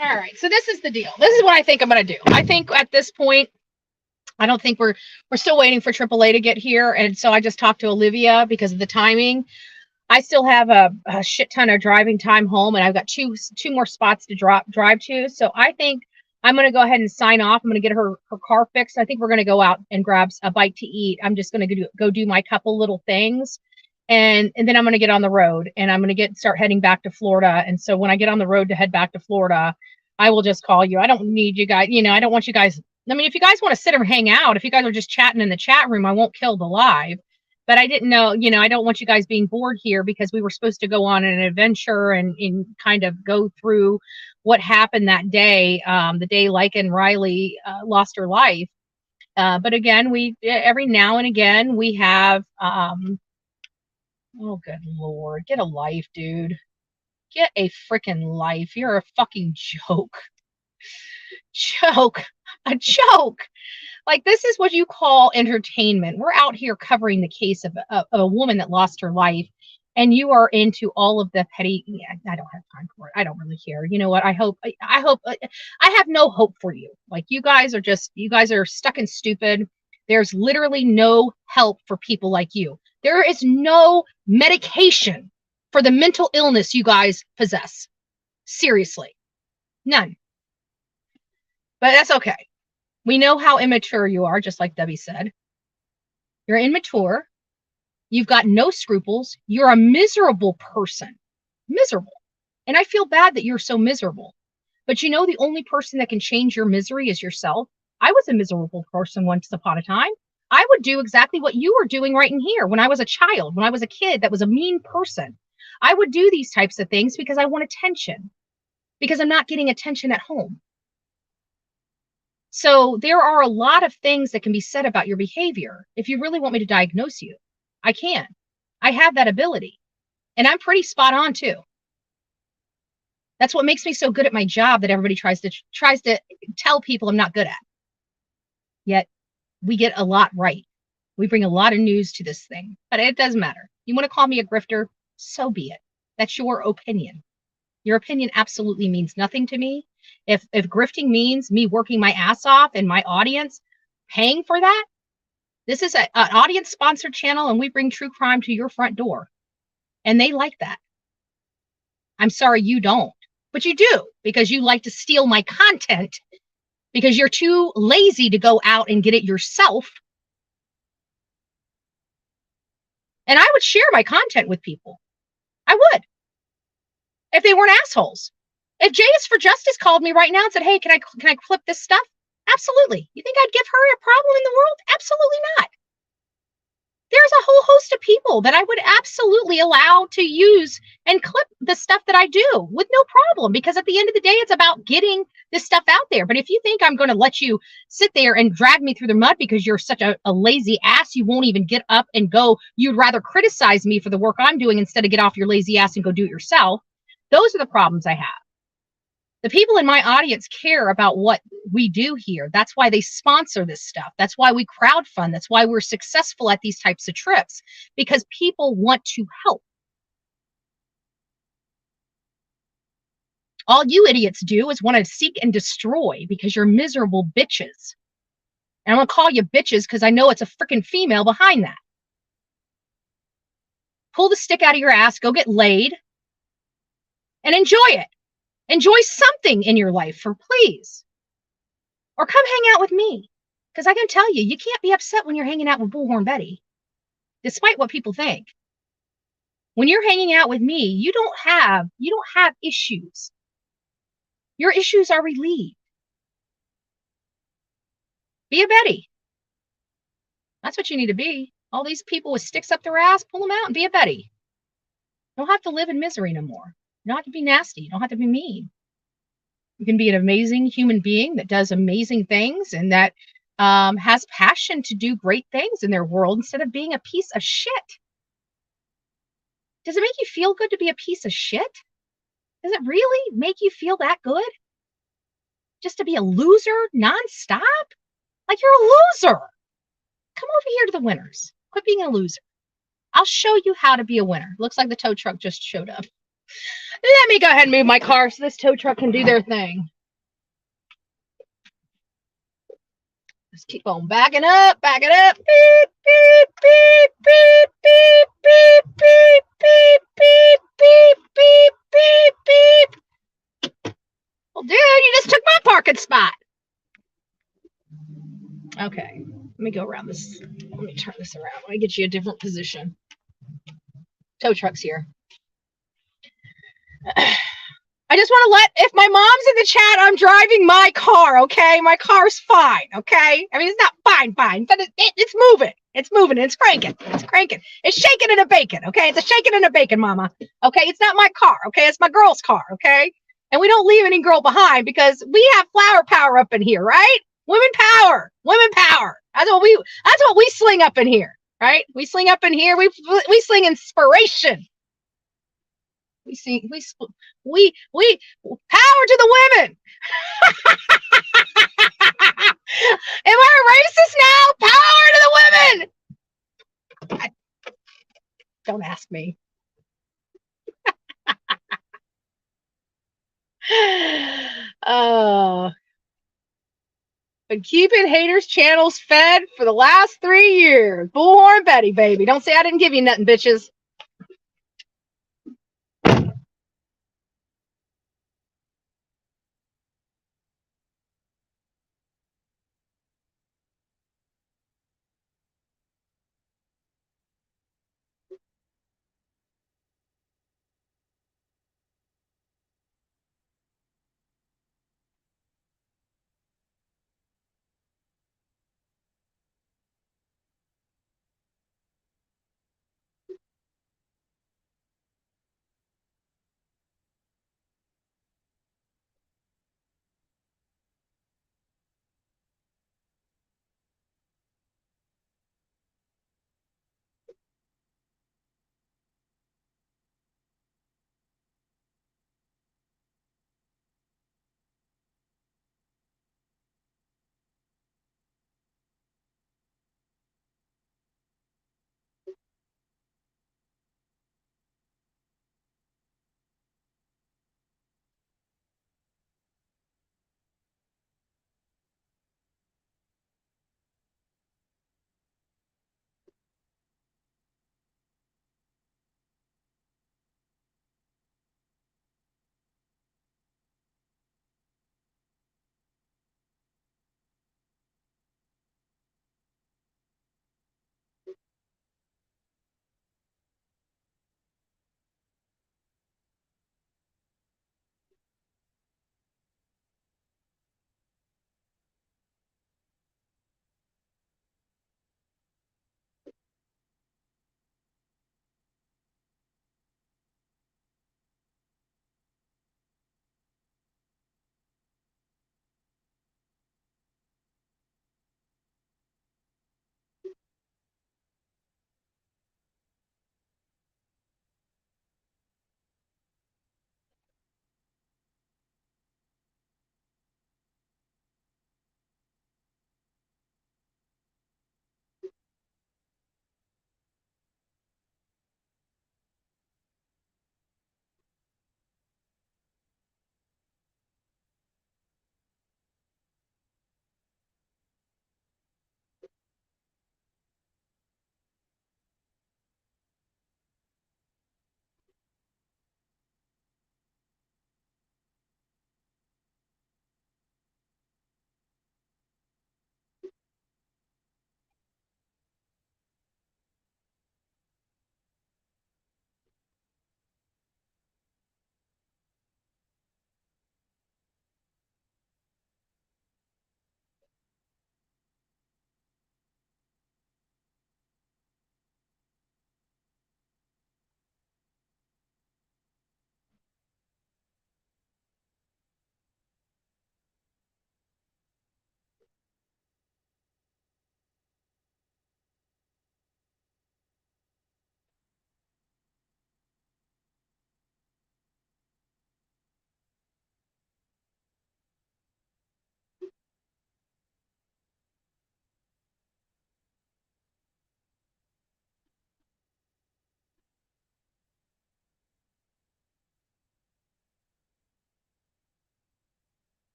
All right. So this is the deal. This is what I think I'm going to do. I think at this point, I don't think we're still waiting for AAA to get here. And so I just talked to Olivia because of the timing. I still have a shit ton of driving time home, and I've got two more spots to drive to. So I think I'm going to go ahead and sign off. I'm going to get her car fixed. I think we're going to go out and grab a bite to eat. I'm just going to go do my couple little things. And then I'm going to get on the road, and I'm going to start heading back to Florida. And so when I get on the road to head back to Florida, I will just call you. I don't need you guys. I don't want you guys. I mean, if you guys want to sit and hang out, if you guys are just chatting in the chat room, I won't kill the live. But I didn't know, I don't want you guys being bored here because we were supposed to go on an adventure and kind of go through what happened that day, the day Laken Riley lost her life. But again, every now and again we have, oh, good Lord, get a life, dude. Get a freaking life. You're a fucking joke. A joke. Like, this is what you call entertainment. We're out here covering the case of a woman that lost her life, and you are into all of the petty. Yeah, I don't have time for it. I don't really care. You know what? I have no hope for you. Like, you guys are stuck and stupid. There's literally no help for people like you. There is no medication for the mental illness you guys possess. Seriously. None. But that's okay. We know how immature you are, just like Debbie said. You're immature. You've got no scruples. You're a miserable person. Miserable. And I feel bad that you're so miserable. But the only person that can change your misery is yourself. I was a miserable person once upon a time. I would do exactly what you were doing right in here when I was a child, when I was a kid that was a mean person. I would do these types of things because I want attention, because I'm not getting attention at home. So there are a lot of things that can be said about your behavior. If you really want me to diagnose you, I can. I have that ability. And I'm pretty spot on too. That's what makes me so good at my job that everybody tries to tell people I'm not good at. Yet we get a lot right. We bring a lot of news to this thing, but it doesn't matter. You want to call me a grifter? So be it. That's your opinion. Your opinion absolutely means nothing to me. If grifting means me working my ass off and my audience paying for that, this is an audience sponsored channel, and we bring true crime to your front door. And they like that. I'm sorry you don't, but you do, because you like to steal my content because you're too lazy to go out and get it yourself. And I would share my content with people. I would. If they weren't assholes. If JS for Justice called me right now and said, hey, can I flip this stuff? Absolutely. You think I'd give her a problem in the world? Absolutely not. There's a whole host of people that I would absolutely allow to use and clip the stuff that I do with no problem, because at the end of the day, it's about getting this stuff out there. But if you think I'm going to let you sit there and drag me through the mud because you're such a lazy ass, you won't even get up and go, you'd rather criticize me for the work I'm doing instead of get off your lazy ass and go do it yourself. Those are the problems I have. The people in my audience care about what we do here. That's why they sponsor this stuff. That's why we crowdfund. That's why we're successful at these types of trips, because people want to help. All you idiots do is want to seek and destroy because you're miserable bitches. And I'm going to call you bitches because I know it's a freaking female behind that. Pull the stick out of your ass, go get laid, and enjoy it. Enjoy something in your life, please. Or come hang out with me. Because I can tell you, you can't be upset when you're hanging out with Bullhorn Betty, despite what people think. When you're hanging out with me, you don't have issues. Your issues are relieved. Be a Betty. That's what you need to be. All these people with sticks up their ass, pull them out and be a Betty. You don't have to live in misery no more. You don't have to be nasty. You don't have to be mean. You can be an amazing human being that does amazing things and that has passion to do great things in their world instead of being a piece of shit. Does it make you feel good to be a piece of shit? Does it really make you feel that good? Just to be a loser nonstop? Like, you're a loser. Come over here to the winners. Quit being a loser. I'll show you how to be a winner. Looks like the tow truck just showed up. Let me go ahead and move my car so this tow truck can do their thing. Just keep on backing up, backing up. Beep, beep, beep, beep, beep, beep, beep, beep, beep, beep, beep, beep, beep. Well, dude, you just took my parking spot. Okay, let me go around this. Let me turn this around. Let me get you a different position. Tow truck's here. I just want to if my mom's in the chat, I'm driving my car, okay? My car's fine, okay? I mean, it's not fine, but it's moving. It's moving. It's cranking. It's cranking. It's shaking and a bacon, okay? It's a shaking and a bacon, mama, okay? It's not my car, okay? It's my girl's car, okay? And we don't leave any girl behind because we have flower power up in here, right? Women power. Women power. That's what we sling up in here, right? We sling up in here. We sling inspiration. We power to the women. Am I a racist now? Power to the women. Don't ask me. Been keeping haters' channels fed for the last 3 years. Bullhorn Betty, baby. Don't say I didn't give you nothing, bitches.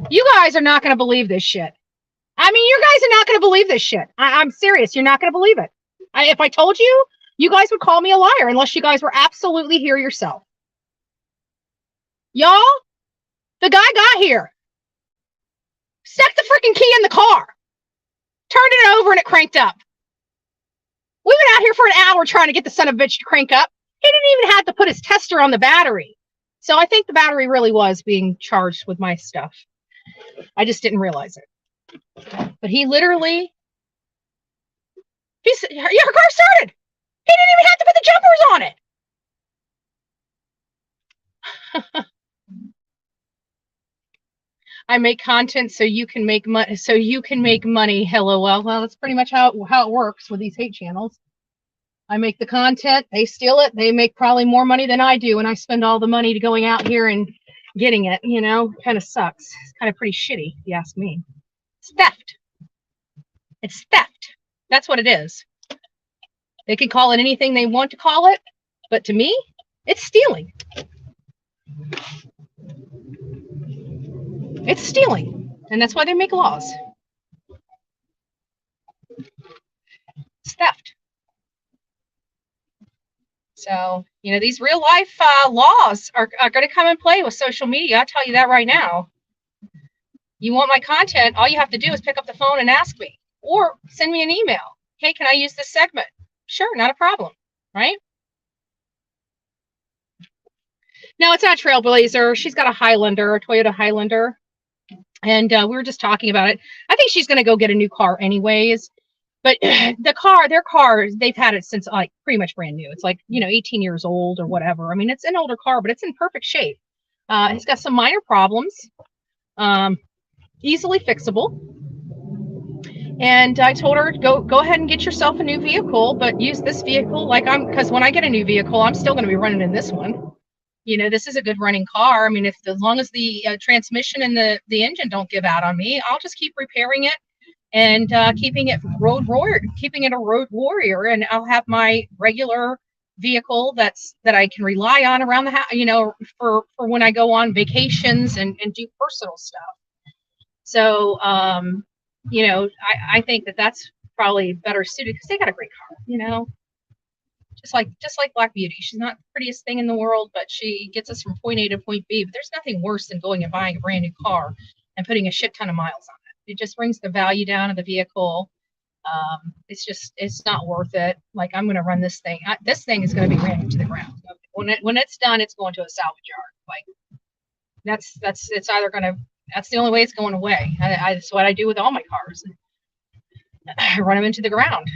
You guys are not going to believe this shit. I mean, you guys are not going to believe this shit. I'm serious. You're not going to believe it. If I told you, you guys would call me a liar unless you guys were absolutely here yourself. Y'all, the guy got here, stuck the freaking key in the car, turned it over, and it cranked up. We've been out here for an hour trying to get the son of a bitch to crank up. He didn't even have to put his tester on the battery. So I think the battery really was being charged with my stuff. I just didn't realize it. But he literally, her car started. He didn't even have to put the jumpers on it. I make content so you can make money. So you can make money. LOL. Well, that's pretty much how it works with these hate channels. I make the content. They steal it. They make probably more money than I do, and I spend all the money to going out here and getting it. You know, kind of sucks. It's kind of pretty shitty, if you ask me. It's theft. It's theft. That's what it is. They can call it anything they want to call it, but to me, it's stealing. It's stealing, and that's why they make laws. It's theft. So, you know, these real life laws are going to come in play with social media. I'll tell you that right now. You want my content, all you have to do is pick up the phone and ask me, or send me an email. Hey, can I use this segment? Sure, not a problem, right? No, it's not a Trailblazer. She's got a Highlander, a Toyota Highlander. And we were just talking about it. I think she's going to go get a new car anyways. But their car, they've had it since like pretty much brand new. It's like, 18 years old or whatever. I mean, it's an older car, but it's in perfect shape. It's got some minor problems, easily fixable. And I told her, go ahead and get yourself a new vehicle, but use this vehicle because when I get a new vehicle, I'm still going to be running in this one. This is a good running car. I mean, as long as the transmission and the engine don't give out on me, I'll just keep repairing it and keeping it a road warrior, and I'll have my regular vehicle that I can rely on around the house, for when I go on vacations and do personal stuff. So, I think that's probably better suited because they got a great car, just like Black Beauty. She's not the prettiest thing in the world, but she gets us from point A to point B. But there's nothing worse than going and buying a brand new car and putting a shit ton of miles on it. It just brings the value down of the vehicle. It's not worth it. Like, I'm going to run this thing. This thing is going to be ran into the ground. When it's done, it's going to a salvage yard. Like, it's either going to, that's the only way it's going away. That's what I do with all my cars. I run them into the ground.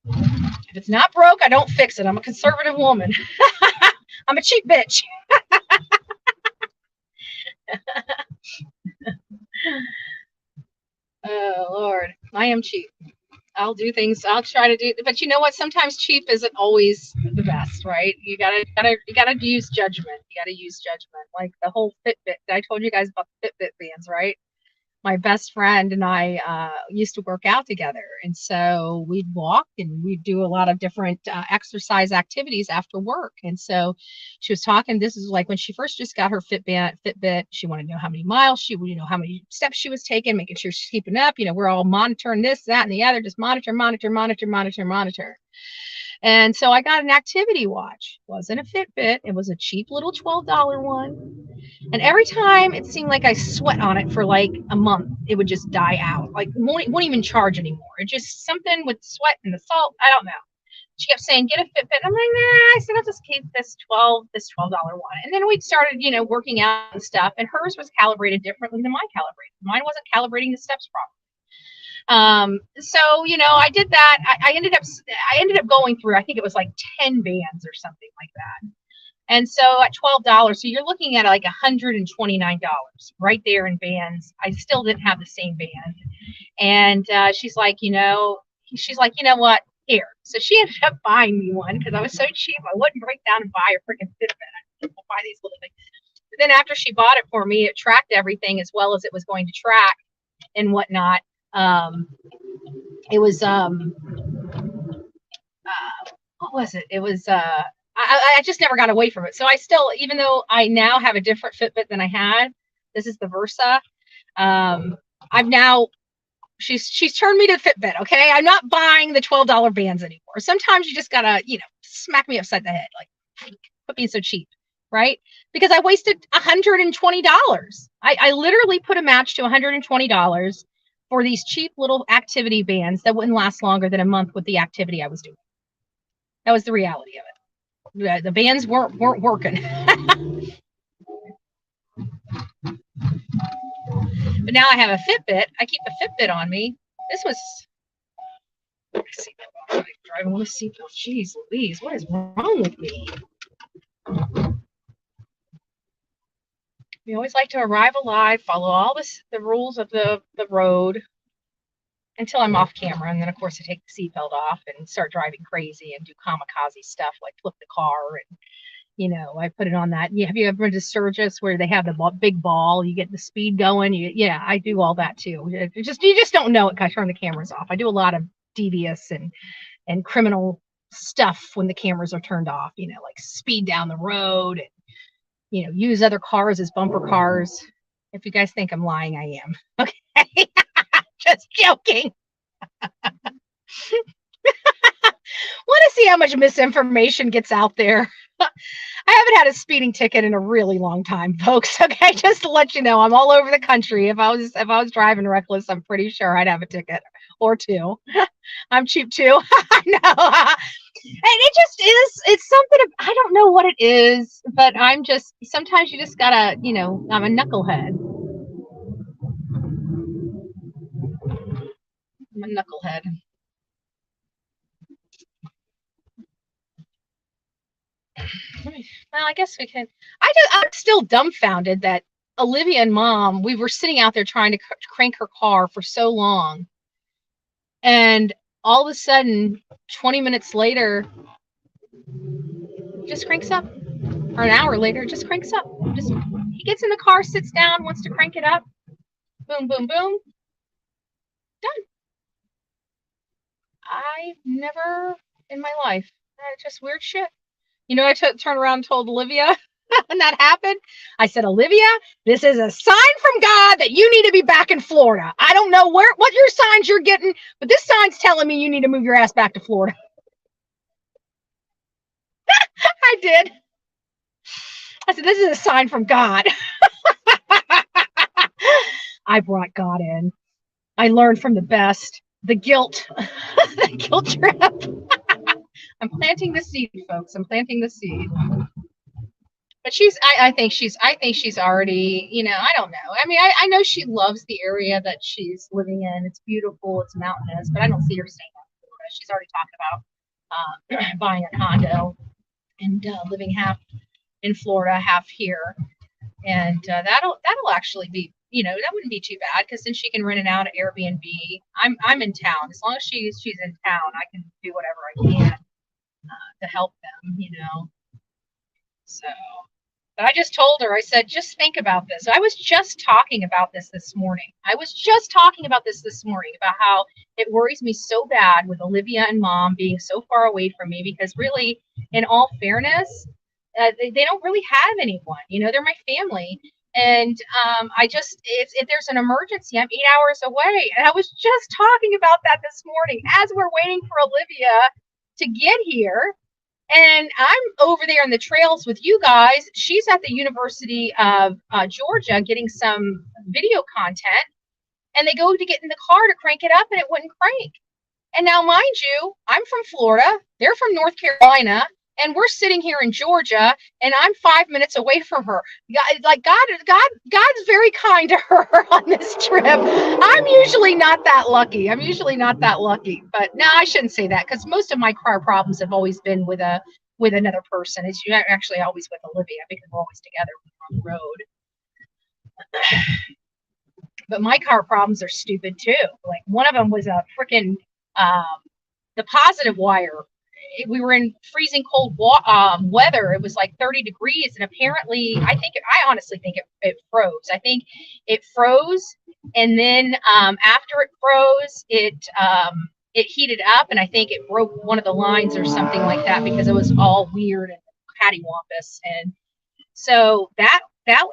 If it's not broke, I don't fix it. I'm a conservative woman. I'm a cheap bitch. Oh Lord, I am cheap. I'll do things. I'll try to do, but you know what? Sometimes cheap isn't always the best, right? You gotta use judgment. You gotta use judgment. Like the whole Fitbit. I told you guys about the Fitbit bands, right? My best friend and I used to work out together. And so we'd walk and we'd do a lot of different exercise activities after work. And so she was talking, this is like when she first just got her Fitbit, she wanted to know how many miles how many steps she was taking, making sure she's keeping up. We're all monitoring this, that, and the other, just monitor. And so I got an activity watch. It wasn't a Fitbit. It was a cheap little $12 one. And every time it seemed like I sweat on it for like a month, it would just die out. Like, won't even charge anymore. It just something with sweat and the salt. I don't know. She kept saying, get a Fitbit. I'm like, nah, I said, I'll just keep this $12 one. And then we started, working out and stuff. And hers was calibrated differently than my calibrated. Mine wasn't calibrating the steps properly. So, I did that. I ended up going through, I think it was like 10 bands or something like that. And so at $12, so you're looking at like $129 right there in bands. I still didn't have the same band. And she's like, you know what? Here. So she ended up buying me one because I was so cheap. I wouldn't break down and buy a freaking Fitbit. I would buy these little things. But then after she bought it for me, it tracked everything as well as it was going to track and whatnot. It was what was it? It was I just never got away from it. So I still, even though I now have a different Fitbit than I had, this is the Versa. I've now, she's turned me to Fitbit. Okay. I'm not buying the $12 bands anymore. Sometimes you just gotta, smack me upside the head. Like, quit being so cheap. Right. Because I wasted $120. I literally put a match to $120 for these cheap little activity bands that wouldn't last longer than a month with the activity I was doing. That was the reality of it. The bands weren't working. But now I have a Fitbit. I keep a Fitbit on me. This was driving with a seatbelt. Jeez Louise, what is wrong with me? We always like to arrive alive, follow all the rules of the road until I'm off camera. And then, of course, I take the seatbelt off and start driving crazy and do kamikaze stuff like flip the car. And, I put it on that. Have you ever been to Sturgis where they have the big ball? You get the speed going. Yeah, I do all that too. You just don't know it because I turn the cameras off. I do a lot of devious and criminal stuff when the cameras are turned off, like speed down the road and, use other cars as bumper cars. If you guys think I'm lying, I am. Okay. Just joking. Want to see how much misinformation gets out there. I haven't had a speeding ticket in a really long time, folks. Okay, just to let you know, I'm all over the country. If I was driving reckless, I'm pretty sure I'd have a ticket or two. I'm cheap too. I know. And it just is, it's something, I don't know what it is, but sometimes you just gotta, I'm a knucklehead. I'm a knucklehead. Well, I guess we can. I'm still dumbfounded that Olivia and Mom, we were sitting out there trying to crank her car for so long. And all of a sudden, 20 minutes later, just cranks up. Or an hour later, it just cranks up. He gets in the car, sits down, wants to crank it up. Boom, boom, boom. Done. I've never in my life. Just weird shit. I turned around and told Olivia when that happened. I said, Olivia, this is a sign from God that you need to be back in Florida. I don't know what your signs you're getting, but this sign's telling me you need to move your ass back to Florida. I did. I said, this is a sign from God. I brought God in. I learned from the best. The guilt. The guilt trip. I'm planting the seed, folks. I'm planting the seed. But I think she's already, I don't know. I mean, I know she loves the area that she's living in. It's beautiful. It's mountainous, but I don't see her staying in Florida. She's already talking about buying a condo and living half in Florida, half here. And that'll actually be, that wouldn't be too bad because then she can rent it out at Airbnb. I'm in town. As long as she's in town, I can do whatever I can to help them, So, but I just told her, I said, just think about this. I was just talking about this morning. About how it worries me so bad with Olivia and Mom being so far away from me because really, in all fairness, they don't really have anyone. They're my family. And if there's an emergency, I'm 8 hours away. And I was just talking about that this morning as we're waiting for Olivia to get here. And I'm over there in the trails with you guys. She's at the University of Georgia getting some video content. And they go to get in the car to crank it up and it wouldn't crank. And now, mind you, I'm from Florida. They're from North Carolina. And we're sitting here in Georgia, and I'm 5 minutes away from her. God's very kind to her on this trip. I'm usually not that lucky. But no, I shouldn't say that because most of my car problems have always been with another person. It's actually always with Olivia because we're always together on the road. But my car problems are stupid too. Like one of them was a freaking the positive wire. We were in freezing cold weather. It was like 30 degrees. And apparently, I honestly think it froze. I think it froze. And then after it froze, it heated up. And I think it broke one of the lines or something like that because it was all weird and cattywampus. And so that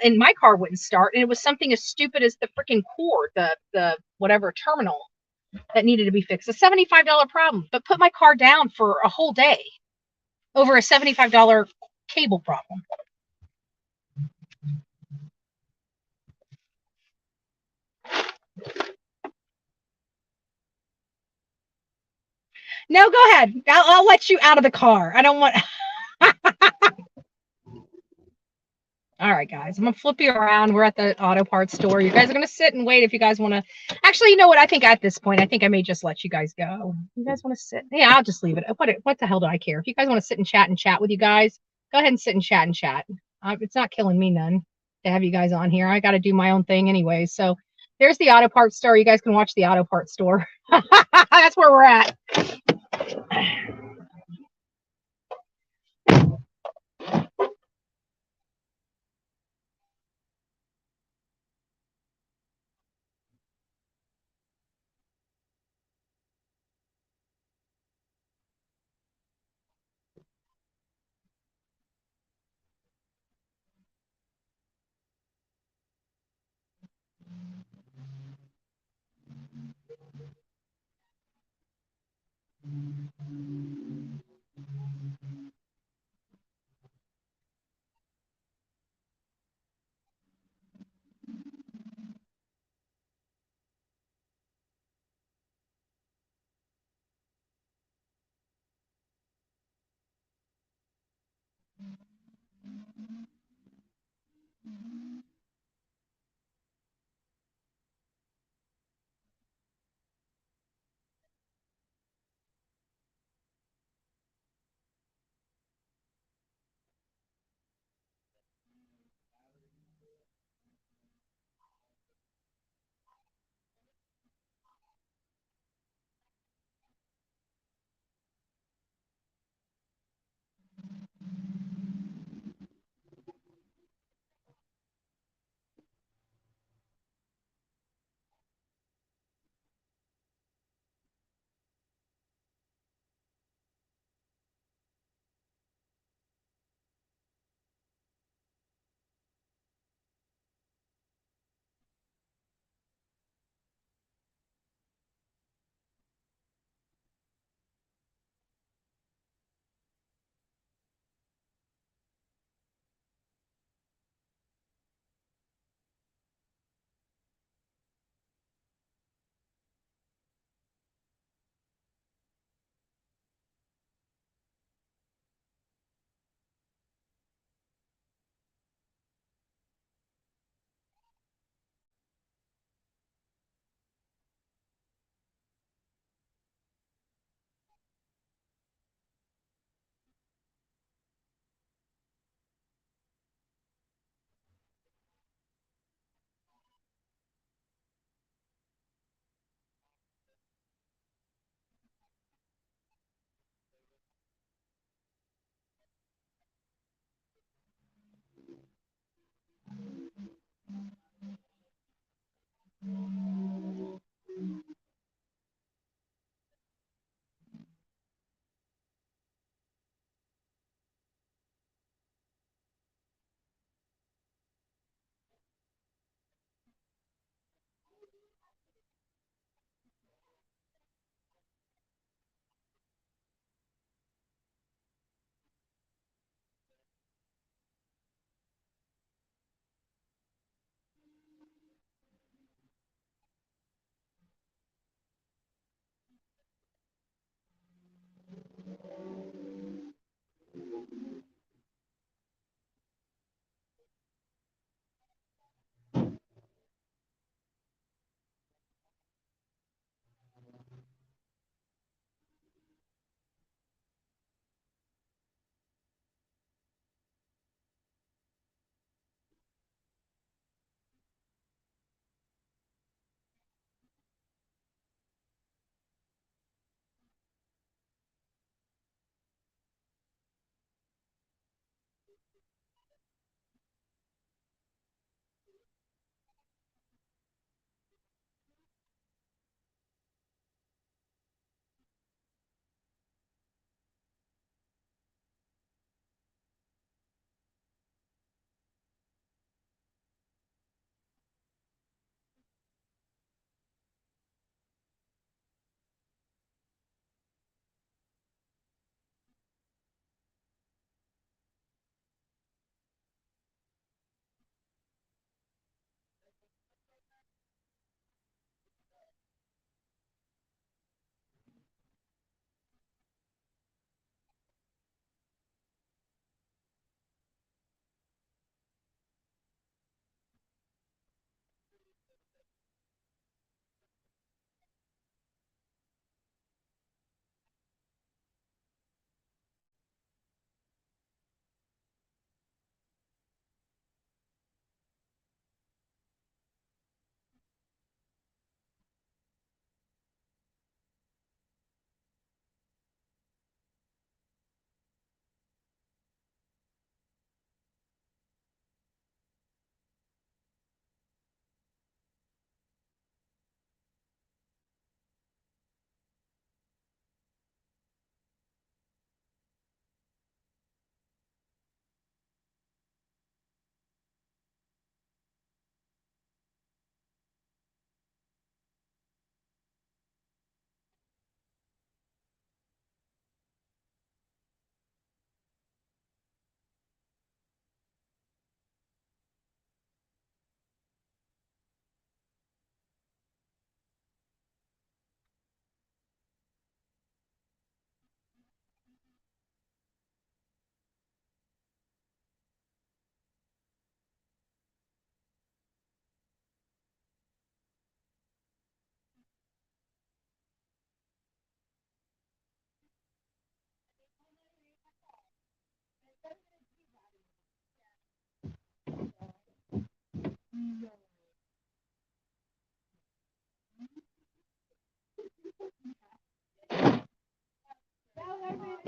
and my car wouldn't start, and it was something as stupid as the freaking cord, the whatever terminal that needed to be fixed. A $75 problem, but put my car down for a whole day over a $75 cable problem. No, go ahead. I'll let you out of the car. I don't want. All right, guys, I'm gonna flip you around. We're at the auto parts store. You guys are gonna sit and wait if you guys want to. Actually, you know what? I think at this point, I think I may just let you guys go. You guys want to sit? Yeah, I'll just leave it. What the hell do I care? If you guys want to sit and chat with you guys, go ahead and sit and chat. It's not killing me none to have you guys on here. I got to do my own thing anyway. So there's the auto parts store. You guys can watch the auto parts store. That's where we're at.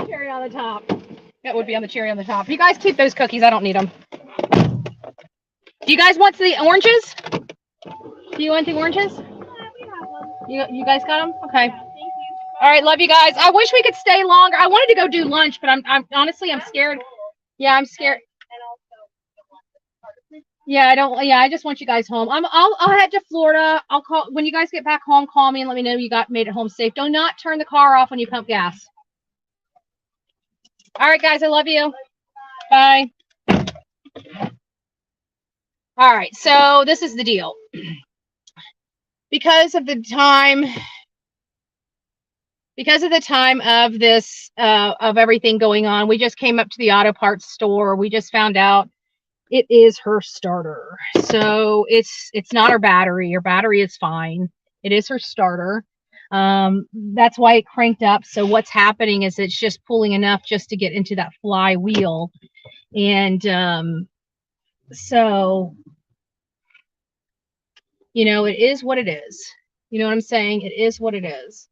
Cherry on the top. That would be on the cherry on the top. You guys keep those cookies. I don't need them. Do you guys want the oranges? Do you want the oranges? You guys got them? Okay. All right, love you guys. I wish we could stay longer. I wanted to go do lunch, but I'm honestly I'm scared. Yeah, I'm scared. Yeah, I don't. Yeah, I just want you guys home. I'll head to Florida. I'll call when you guys get back home. Call me and let me know you made it home safe. Do not turn the car off when you pump gas. All right, guys. I love you. Bye. All right. So this is the deal. Because of the time of this of everything going on, we just came up to the auto parts store. We just found out it is her starter. So it's not her battery. Her battery is fine. It is her starter. That's why it cranked up. So what's happening is it's just pulling enough just to get into that flywheel. And so, you know, it is what it is. You know what I'm saying? It is what it is.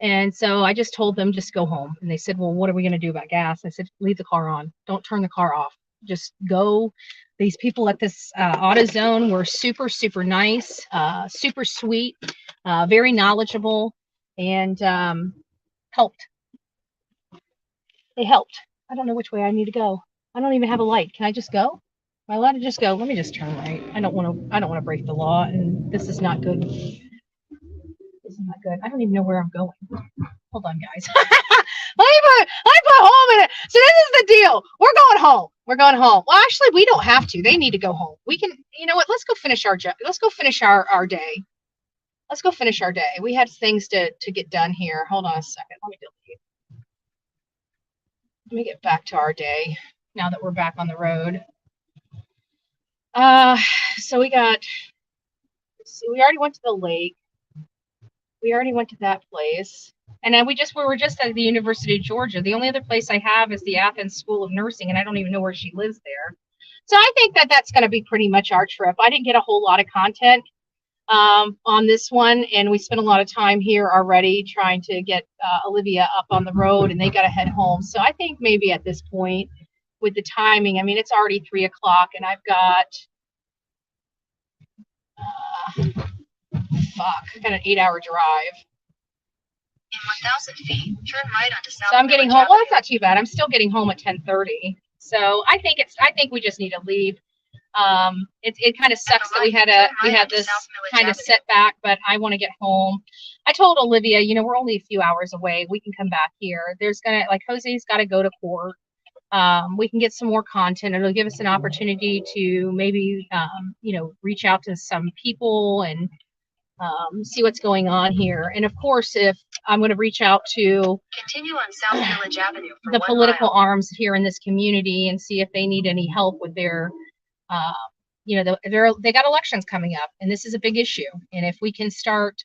And so I just told them, just go home. And they said, well, what are we going to do about gas? I said, leave the car on. Don't turn the car off. Just go. These people at this AutoZone were super, super nice, super sweet, very knowledgeable, and helped. They helped. I don't know which way I need to go. I don't even have a light. Can I just go? Am I allowed to just go? Let me just turn right. I don't want to break the law, and this is not good. This is not good. I don't even know where I'm going. Hold on, guys. Let me put home in it. So this is the deal. We're going home. We're going home. Well, actually, we don't have to. They need to go home. We can. You know what? Let's go finish our day. Let's go finish our day. Let's go finish our day. We had things to get done here. Hold on a second. Let me delete. Let me get back to our day now that we're back on the road. So we already went to the lake. We already went to that place. And then we were just at the University of Georgia. The only other place I have is the Athens School of Nursing, and I don't even know where she lives there. So I think that's going to be pretty much our trip. I didn't get a whole lot of content on this one, and we spent a lot of time here already trying to get Olivia up on the road, and they got to head home. So I think maybe at this point, with the timing, I mean, it's already 3 o'clock, and I've got I got an 8-hour drive. In 1,000 feet, turn right onto South. So I'm getting home. Well, that's not too bad. I'm still getting home at 10:30. So I think we just need to leave. It kind of sucks that we had this kind of setback, but I want to get home. I told Olivia, you know, we're only a few hours away. We can come back here. Jose's got to go to court. We can get some more content. It'll give us an opportunity to maybe, reach out to some people and see what's going on here. And of course, if I'm going to reach out to continue on South Village Avenue for the 1 political mile. arms here in this community and see if they need any help with their, they got elections coming up, and this is a big issue. And if we can start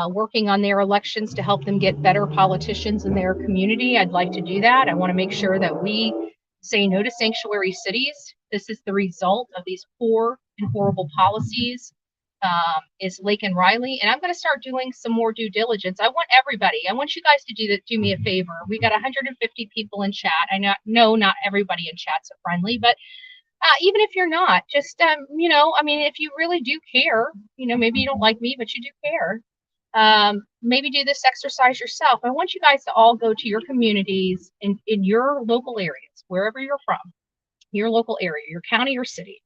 working on their elections to help them get better politicians in their community, I'd like to do that. I want to make sure that we say no to sanctuary cities. This is the result of these poor and horrible policies. Is Laken Riley, and I'm going to start doing some more due diligence. I want everybody. I want you guys to do me a favor. We got 150 people in chat. I know not everybody in chat's friendly, but even if you're not, just if you really do care, maybe you don't like me, but you do care. Maybe do this exercise yourself. I want you guys to all go to your communities in your local areas, wherever you're from, your local area, your county or city.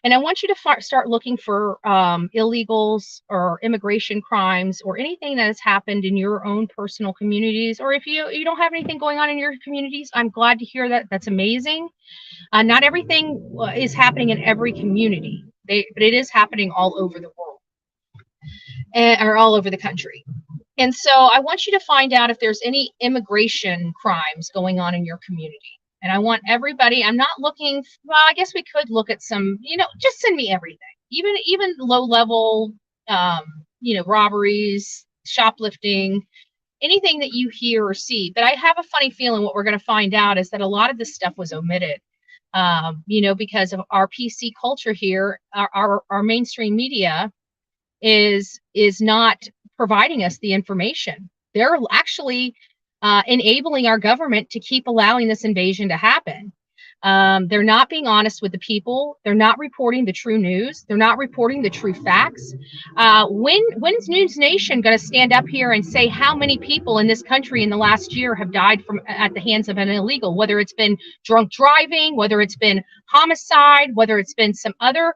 And I want you to start looking for illegals or immigration crimes or anything that has happened in your own personal communities. Or if you don't have anything going on in your communities, I'm glad to hear that. That's amazing. Not everything is happening in every community, but it is happening all over the world or all over the country. And so I want you to find out if there's any immigration crimes going on in your community. And I want everybody, I'm not looking, well, I guess we could look at some, just send me everything, even low level, robberies, shoplifting, anything that you hear or see. But I have a funny feeling what we're going to find out is that a lot of this stuff was omitted. You know, because of our PC culture here, our mainstream media is not providing us the information. They're actually enabling our government to keep allowing this invasion to happen. They're not being honest with the people. They're not reporting the true news. They're not reporting the true facts. When's News Nation going to stand up here and say how many people in this country in the last year have died from at the hands of an illegal, whether it's been drunk driving, whether it's been homicide, whether it's been some other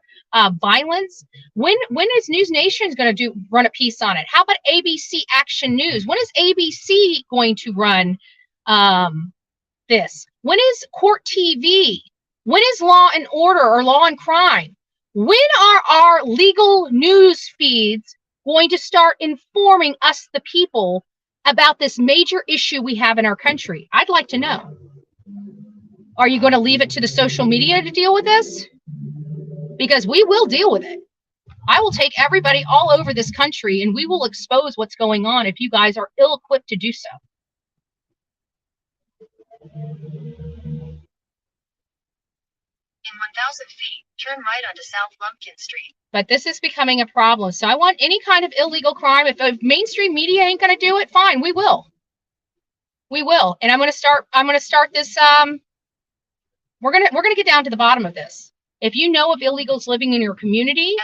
violence? When is News Nation going to run a piece on it? How about ABC Action News? When is ABC going to run this? When is Court TV? When is Law and Order or Law and Crime? When are our legal news feeds going to start informing us, the people, about this major issue we have in our country? I'd like to know. Are you going to leave it to the social media to deal with this? Because we will deal with it. I will take everybody all over this country and we will expose what's going on if you guys are ill-equipped to do so. In 1,000 feet, turn right onto South Lumpkin Street. But this is becoming a problem. So I want any kind of illegal crime. If mainstream media ain't going to do it, fine, we will. We will. And I'm going to start this. We're going to get down to the bottom of this. If you know of illegals living in your community,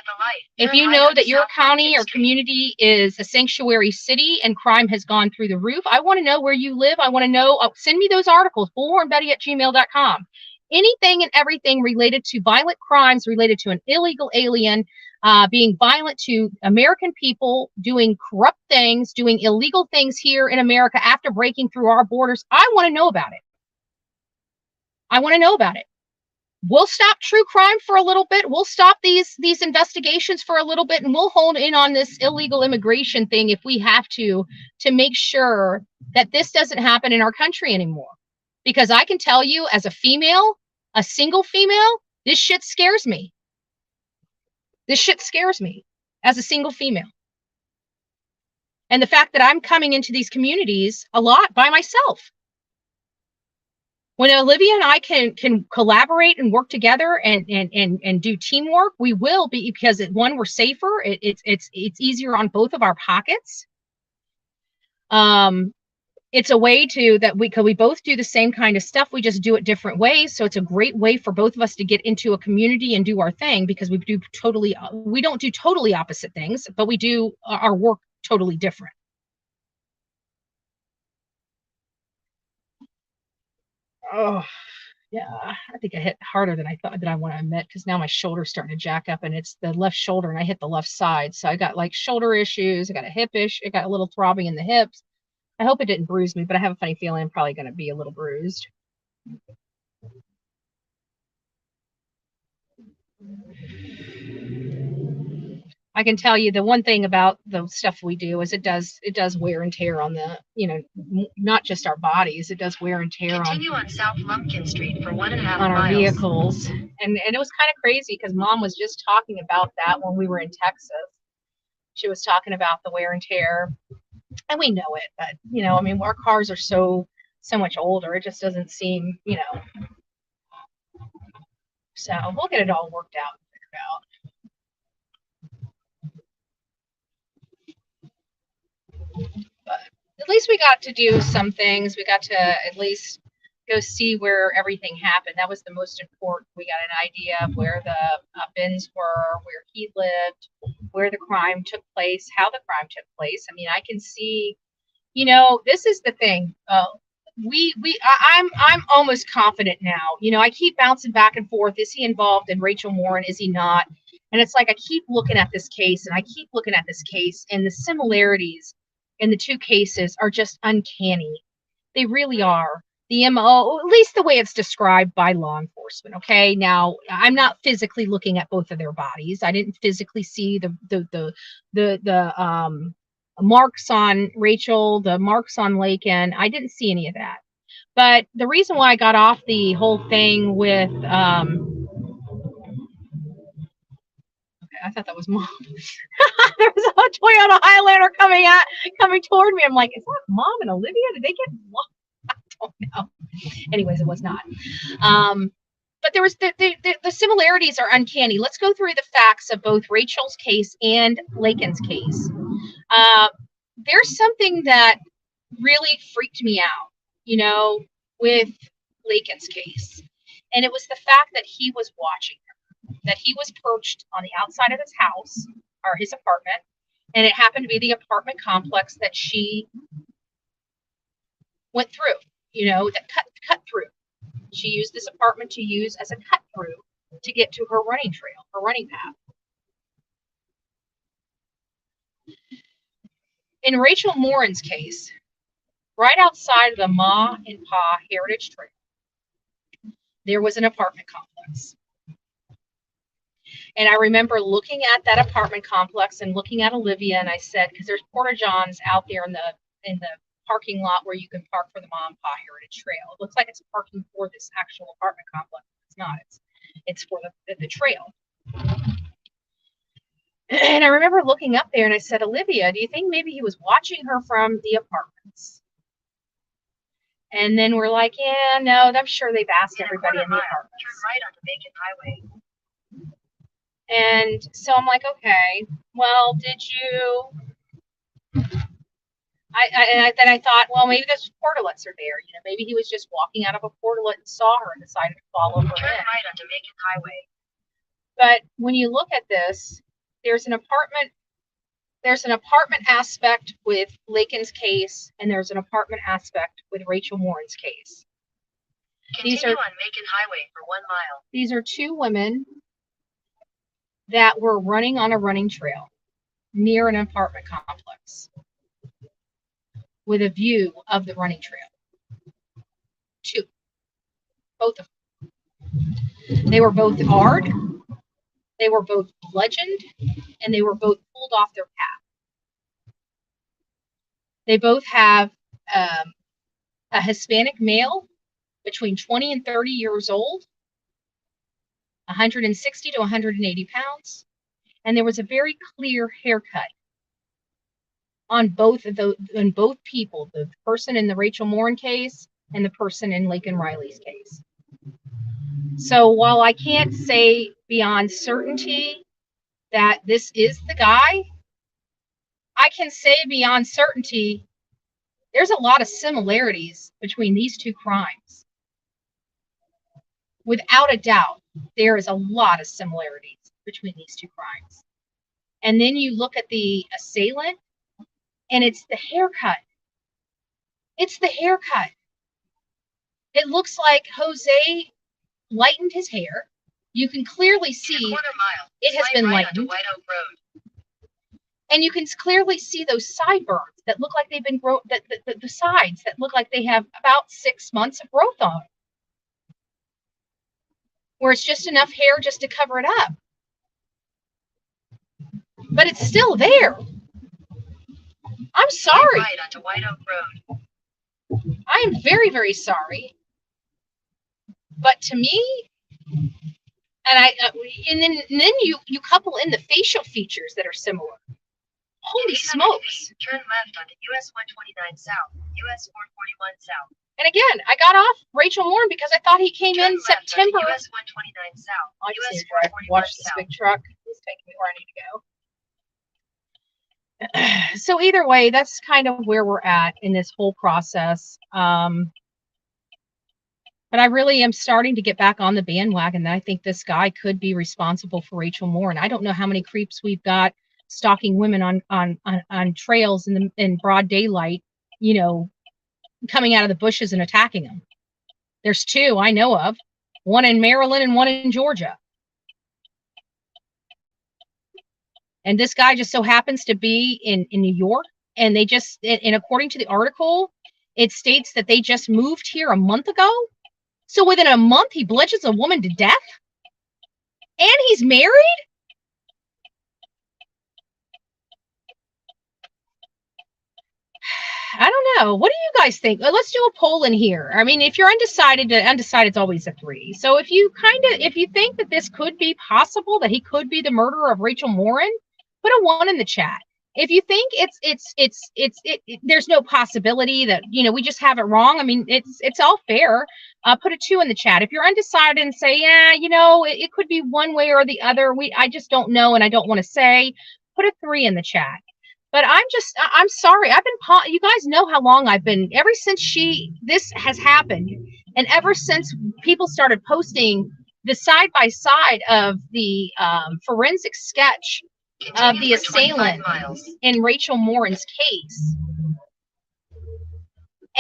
if you know that your county or community is a sanctuary city and crime has gone through the roof, I want to know where you live. I want to know, send me those articles, bullhornbetty@gmail.com. Anything and everything related to violent crimes, related to an illegal alien, being violent to American people, doing corrupt things, doing illegal things here in America after breaking through our borders. I want to know about it. I want to know about it. We'll stop true crime for a little bit. We'll stop these investigations for a little bit, and we'll hold in on this illegal immigration thing if we have to make sure that this doesn't happen in our country anymore. Because I can tell you, as a female, a single female, this shit scares me. This shit scares me as a single female. And the fact that I'm coming into these communities a lot by myself. When Olivia and I can collaborate and work together and do teamwork, we will, be, because one, we're safer. It's easier on both of our pockets. It's a way because we both do the same kind of stuff. We just do it different ways. So it's a great way for both of us to get into a community and do our thing, because we don't do totally opposite things, but we do our work totally different. Oh, yeah. I think I hit harder than I thought that I want to admit, because now my shoulder's starting to jack up, and it's the left shoulder, and I hit the left side. So I got like shoulder issues. I got a hip issue. I got a little throbbing in the hips. I hope it didn't bruise me, but I have a funny feeling I'm probably going to be a little bruised. I can tell you the one thing about the stuff we do is it does wear and tear on the, not just our bodies, it does wear and tear on South Lumpkin Street for 1.5 miles. On our vehicles. And it was kind of crazy, because Mom was just talking about that when we were in Texas. She was talking about the wear and tear. And we know it, but our cars are so much older. It just doesn't seem, So we'll get it all worked out and figured out. But at least we got to do some things. We got to at least go see where everything happened. That was the most important. We got an idea of where the bins were, where he lived, where the crime took place, how the crime took place. I can see, this is the thing. I'm almost confident now. I keep bouncing back and forth. Is he involved in Rachel Moore, and is he not? And it's like I keep looking at this case, and the similarities in the two cases are just uncanny. They really are. The MO, at least the way it's described by law enforcement. Okay, now I'm not physically looking at both of their bodies. I didn't physically see the marks on Rachel, the marks on Laken. I didn't see any of that. But the reason why I got off the whole thing with okay, I thought that was Mom. There was a Toyota Highlander coming toward me. I'm like, is that Mom and Olivia? Did they get lost? I don't know. Anyways, it was not. but there was the similarities are uncanny. Let's go through the facts of both Rachel's case and Laken's case. There's something that really freaked me out, with Laken's case. And it was the fact that he was watching her, that he was perched on the outside of his house or his apartment. And it happened to be the apartment complex that she went through, that cut through. She used this apartment to use as a cut through to get to her running trail, her running path. In Rachel Morin's case, right outside of the Ma and Pa Heritage Trail, there was an apartment complex. And I remember looking at that apartment complex and looking at Olivia, and I said, because there's porta johns out there in the parking lot where you can park for the Ma and Pa Heritage Trail. It looks like it's parking for this actual apartment complex. It's not. It's for the trail. And I remember looking up there and I said, Olivia, do you think maybe he was watching her from the apartments? And then we're like, yeah, no, I'm sure they've asked everybody in the apartments. Turn right onto Laken Highway. And so I'm like, okay, well, did you? Then I thought, well, maybe those portalets are there. Maybe he was just walking out of a portalet and saw her and decided to follow her. Turn right onto Laken Highway. But when you look at this, there's an apartment aspect with Laken's case, and there's an apartment aspect with Rachel Morin's case. Continue on Laken Highway for 1 mile. These are two women that were running on a running trail near an apartment complex with a view of the running trail. Two. Both of them. They were both hard. They were both bludgeoned, and they were both pulled off their path. They both have a Hispanic male between 20 and 30 years old, 160 to 180 pounds, and there was a very clear haircut on both people, the person in the Rachel Morin case and the person in Laken Riley's case. So while I can't say beyond certainty that this is the guy, I can say beyond certainty there's a lot of similarities between these two crimes. Without a doubt, there is a lot of similarities between these two crimes. And then you look at the assailant, and it's the haircut. It's the haircut. It looks like Jose lightened his hair. You can clearly see it has been lightened. And you can clearly see those sideburns that look like they've been grown, the sides that look like they have about 6 months of growth on them, where it's just enough hair just to cover it up. But it's still there. I'm sorry. Right onto White Oak Road. I am very, very sorry. But to me, and then you couple in the facial features that are similar. Holy smokes. Turn left onto US 129 South, US 441 South. And again, I got off Rachel Morin because I thought he came in September. US 129 South, I US just watch this big truck. He's taking me where I need to go. So either way, that's kind of where we're at in this whole process. But I really am starting to get back on the bandwagon that I think this guy could be responsible for Rachel Morin. I don't know how many creeps we've got stalking women on trails in broad daylight, coming out of the bushes and attacking them. There's two I know of, one in Maryland and one in Georgia. And this guy just so happens to be in New York. And and according to the article, it states that they just moved here a month ago. So within a month, he bludgeons a woman to death? And he's married? I don't know. What do you guys think? Let's do a poll in here. I mean, if you're undecided, undecided's always a 3. So if you think that this could be possible, that he could be the murderer of Rachel Morin, put a 1 in the chat. if you think there's no possibility that, you know, we just have it wrong, I mean, it's all fair. Put a 2 in the chat. If you're undecided and say, yeah, you know, it could be one way or the other, I just don't know and I don't want to say, put a 3 in the chat. But I'm sorry. You guys know how long I've been, ever since this has happened, and ever since people started posting the side by side of the forensic sketch of the assailant in Rachel Morin's case.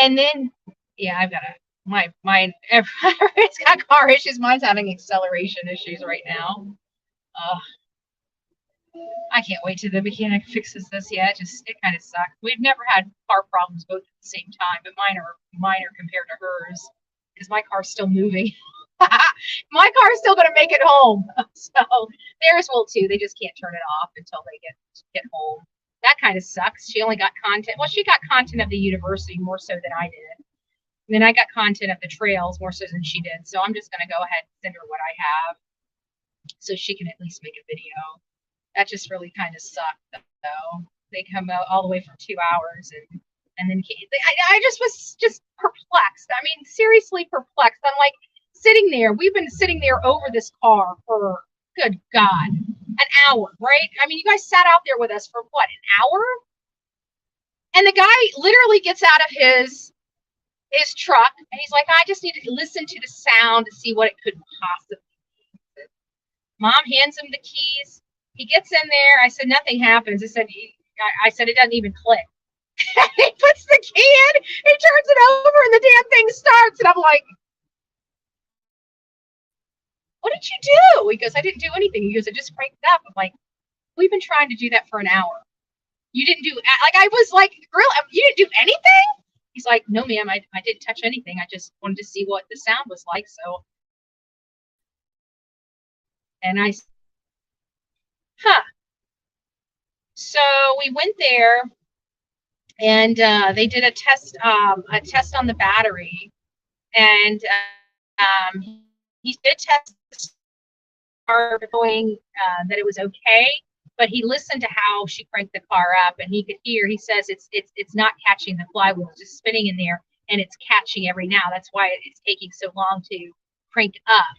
And then, yeah, I've got it's got car issues. Mine's having acceleration issues right now. I can't wait till the mechanic fixes this. Yeah, it kind of sucks. We've never had car problems both at the same time, but mine are minor compared to hers because my car's still moving. My car is still going to make it home. So theirs will too. They just can't turn it off until they get home. That kind of sucks. She only got content. Well, she got content of the university more so than I did. And then I got content of the trails more so than she did. So I'm just going to go ahead and send her what I have so she can at least make a video. That just really kind of sucked, though. They come out all the way for 2 hours, and then I just was just perplexed. I mean, seriously perplexed. I'm like sitting there. We've been sitting there over this car for, good God, an hour, right? I mean, you guys sat out there with us for what, an hour? And the guy literally gets out of his truck, and he's like, I just need to listen to the sound to see what it could possibly be. Mom hands him the keys. He gets in there. I said, nothing happens. I said, it doesn't even click. He puts the key in, he turns it over, and the damn thing starts. And I'm like, what did you do? He goes, I didn't do anything. He goes, I just cranked it up. I'm like, we've been trying to do that for an hour. You didn't do, like, I was like, really? You didn't do anything? He's like, no, ma'am, I didn't touch anything. I just wanted to see what the sound was like. So, and I, so we went there, and they did a test on the battery, and he did test the car, knowing that it was okay. But he listened to how she cranked the car up, and he could hear. He says it's not catching the flywheel, it's just spinning in there, and it's catching every now. That's why it's taking so long to crank up.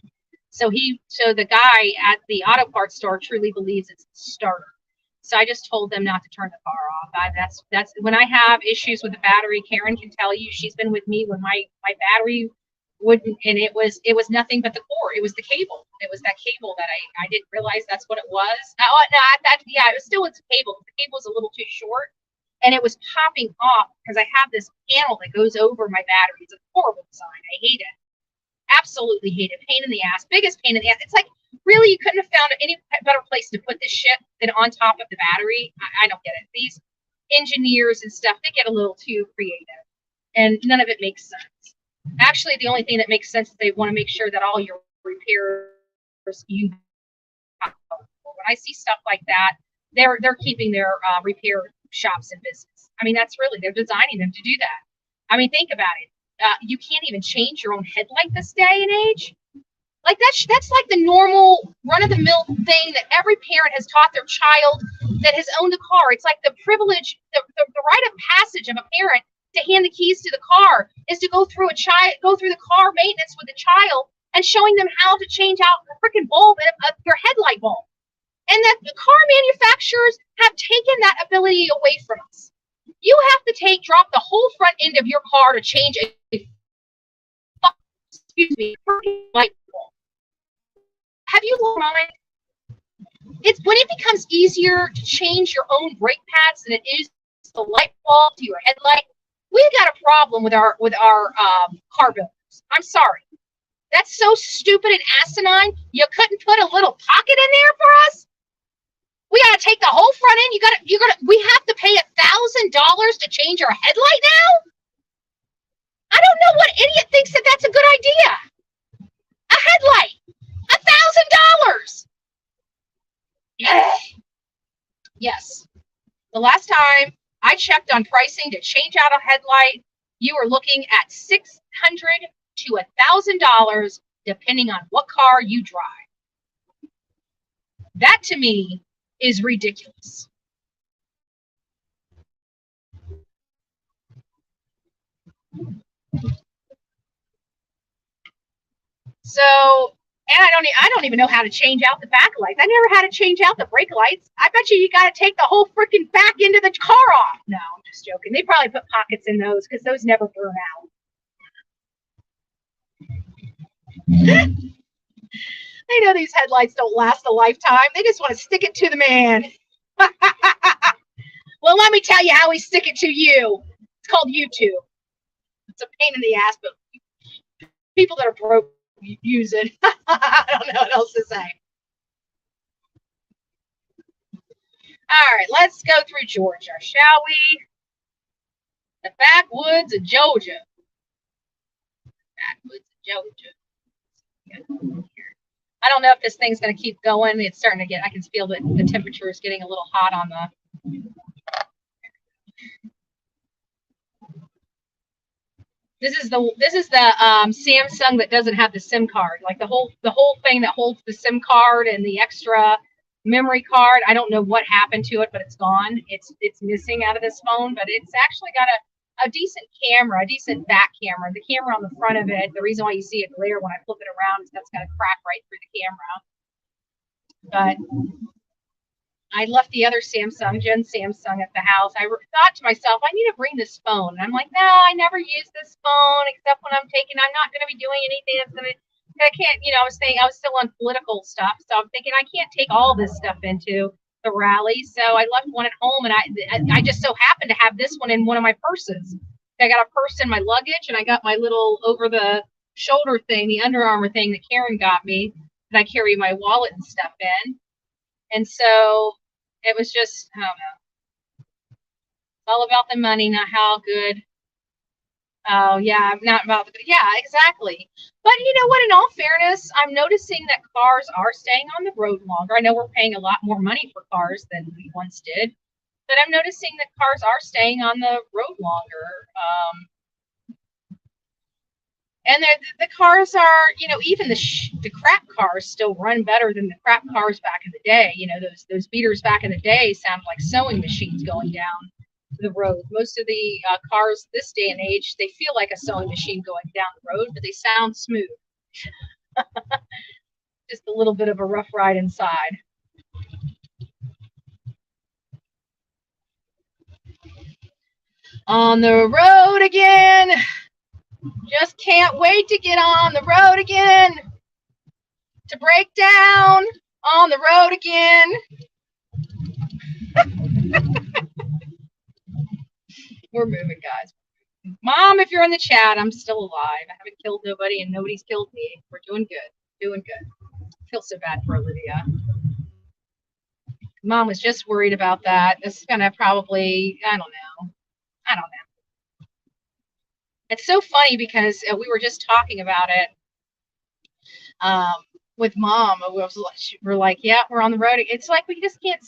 So the guy at the auto parts store truly believes it's the starter. So I just told them not to turn the car off. That's when I have issues with the battery. Karen can tell you, she's been with me when my battery wouldn't, and it was nothing but the core. It was the cable. It was that cable that I didn't realize that's what it was. It was still its cable. The cable was a little too short, and it was popping off because I have this panel that goes over my battery. It's a horrible design. I hate it. Absolutely hate it. Pain in the ass. Biggest pain in the ass. It's like, really, you couldn't have found any better place to put this shit than on top of the battery? I don't get it. These engineers and stuff, they get a little too creative, and none of it makes sense. Actually, the only thing that makes sense is they want to make sure that all your repairs when I see stuff like that, they're keeping their repair shops in business. I mean, they're designing them to do that. I mean, think about it. You can't even change your own headlight this day and age. Like that's like the normal run-of-the-mill thing that every parent has taught their child that has owned a car. It's like the privilege, the rite of passage of a parent to hand the keys to the car is to go through the car maintenance with the child and showing them how to change out the freaking bulb of your headlight bulb. And that the car manufacturers have taken that ability away from us. You have to drop the whole front end of your car to change a light bulb. Have you lost mind? It's when it becomes easier to change your own brake pads than it is the light bulb to your headlight. We've got a problem with our car builders. I'm sorry. That's so stupid and asinine. You couldn't put a little pocket in there for us? We gotta take the whole front end. We have to pay $1,000 to change our headlight now? I don't know what idiot thinks that that's a good idea. A headlight. $1,000. Yeah. Yes. The last time I checked on pricing to change out a headlight, you were looking at $600 to $1,000, depending on what car you drive. That to me is ridiculous. So, and I don't even know how to change out the back lights. I never had to change out the brake lights. I bet you got to take the whole freaking back end of the car off. No, I'm just joking. They probably put pockets in those because those never burn out. They know these headlights don't last a lifetime. They just want to stick it to the man. Well, let me tell you how we stick it to you. It's called YouTube. It's a pain in the ass, but people that are broke use it. I don't know what else to say. All right, let's go through Georgia, shall we? The backwoods of Georgia. Backwoods of Georgia. I don't know if this thing's going to keep going. It's starting to get, I can feel that the temperature is getting a little hot on the. This is the Samsung that doesn't have the SIM card. Like the whole thing that holds the SIM card and the extra memory card. I don't know what happened to it, but it's gone. It's missing out of this phone, but it's actually got a decent camera, a decent back camera. The camera on the front of it, the reason why you see it glare when I flip it around is that's got a crack right through the camera. But I left the other Samsung, Jen's Samsung, at the house. I thought to myself, I need to bring this phone. And I'm like, no, I never use this phone except when I'm not going to be doing anything that's going to, I can't, I was still on political stuff. So I'm thinking I can't take all this stuff into the rally. So I left one at home, and I just so happened to have this one in one of my purses. I got a purse in my luggage, and I got my little over the shoulder thing, the Under Armour thing that Karen got me that I carry my wallet and stuff in. And so it was just, I don't know. It's all about the money, not how good. Oh, yeah, not about the, yeah, exactly. But you know what? In all fairness, I'm noticing that cars are staying on the road longer. I know we're paying a lot more money for cars than we once did, but I'm noticing that cars are staying on the road longer. And the cars are, even the crap cars still run better than the crap cars back in the day. Those beaters back in the day sounded like sewing machines going down the road. Most of the cars this day and age, they feel like a sewing machine going down the road, but they sound smooth. Just a little bit of a rough ride inside. On the road again. Just can't wait to get on the road again. To break down on the road again. We're moving, guys. Mom, if you're in the chat, I'm still alive. I haven't killed nobody and nobody's killed me. We're doing good. Doing good. I feel so bad for Olivia. Mom was just worried about that. This is going to probably, I don't know. It's so funny because we were just talking about it with Mom. We're like, yeah, we're on the road. It's like we can't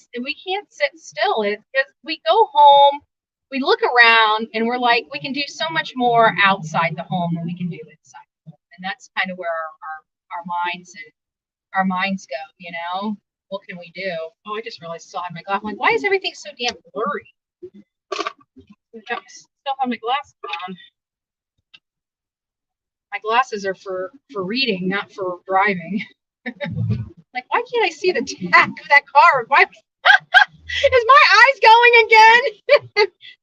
sit still. It's we go home, we look around, and we're like, we can do so much more outside the home than we can do inside the home. And that's kind of where our minds go. What can we do? Oh, I just realized I still have my glasses. I'm like, why is everything so damn blurry? I still have my glasses on. My glasses are for reading, not for driving. Like, why can't I see the tach of that car? Why is my eyes going again?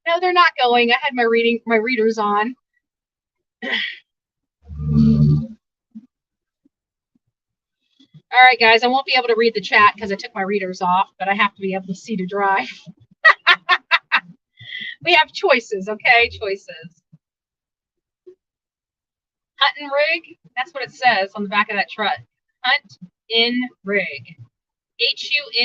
No, they're not going. I had my readers on. All right, guys, I won't be able to read the chat because I took my readers off, but I have to be able to see to drive. We have choices, okay? Choices. Hunt and rig. That's what it says on the back of that truck. Hunt in rig. HUNTNRIG.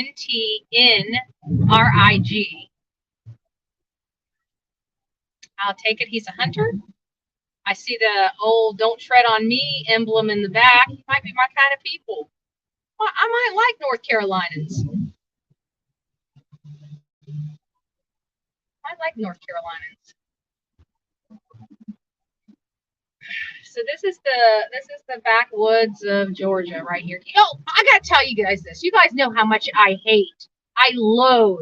I'll take it. He's a hunter. I see the old "Don't Tread on Me" emblem in the back. He might be my kind of people. Well, I might like North Carolinians. I like North Carolinians. So this is the backwoods of Georgia right here. Oh, I gotta tell you guys this. You guys know how much I loathe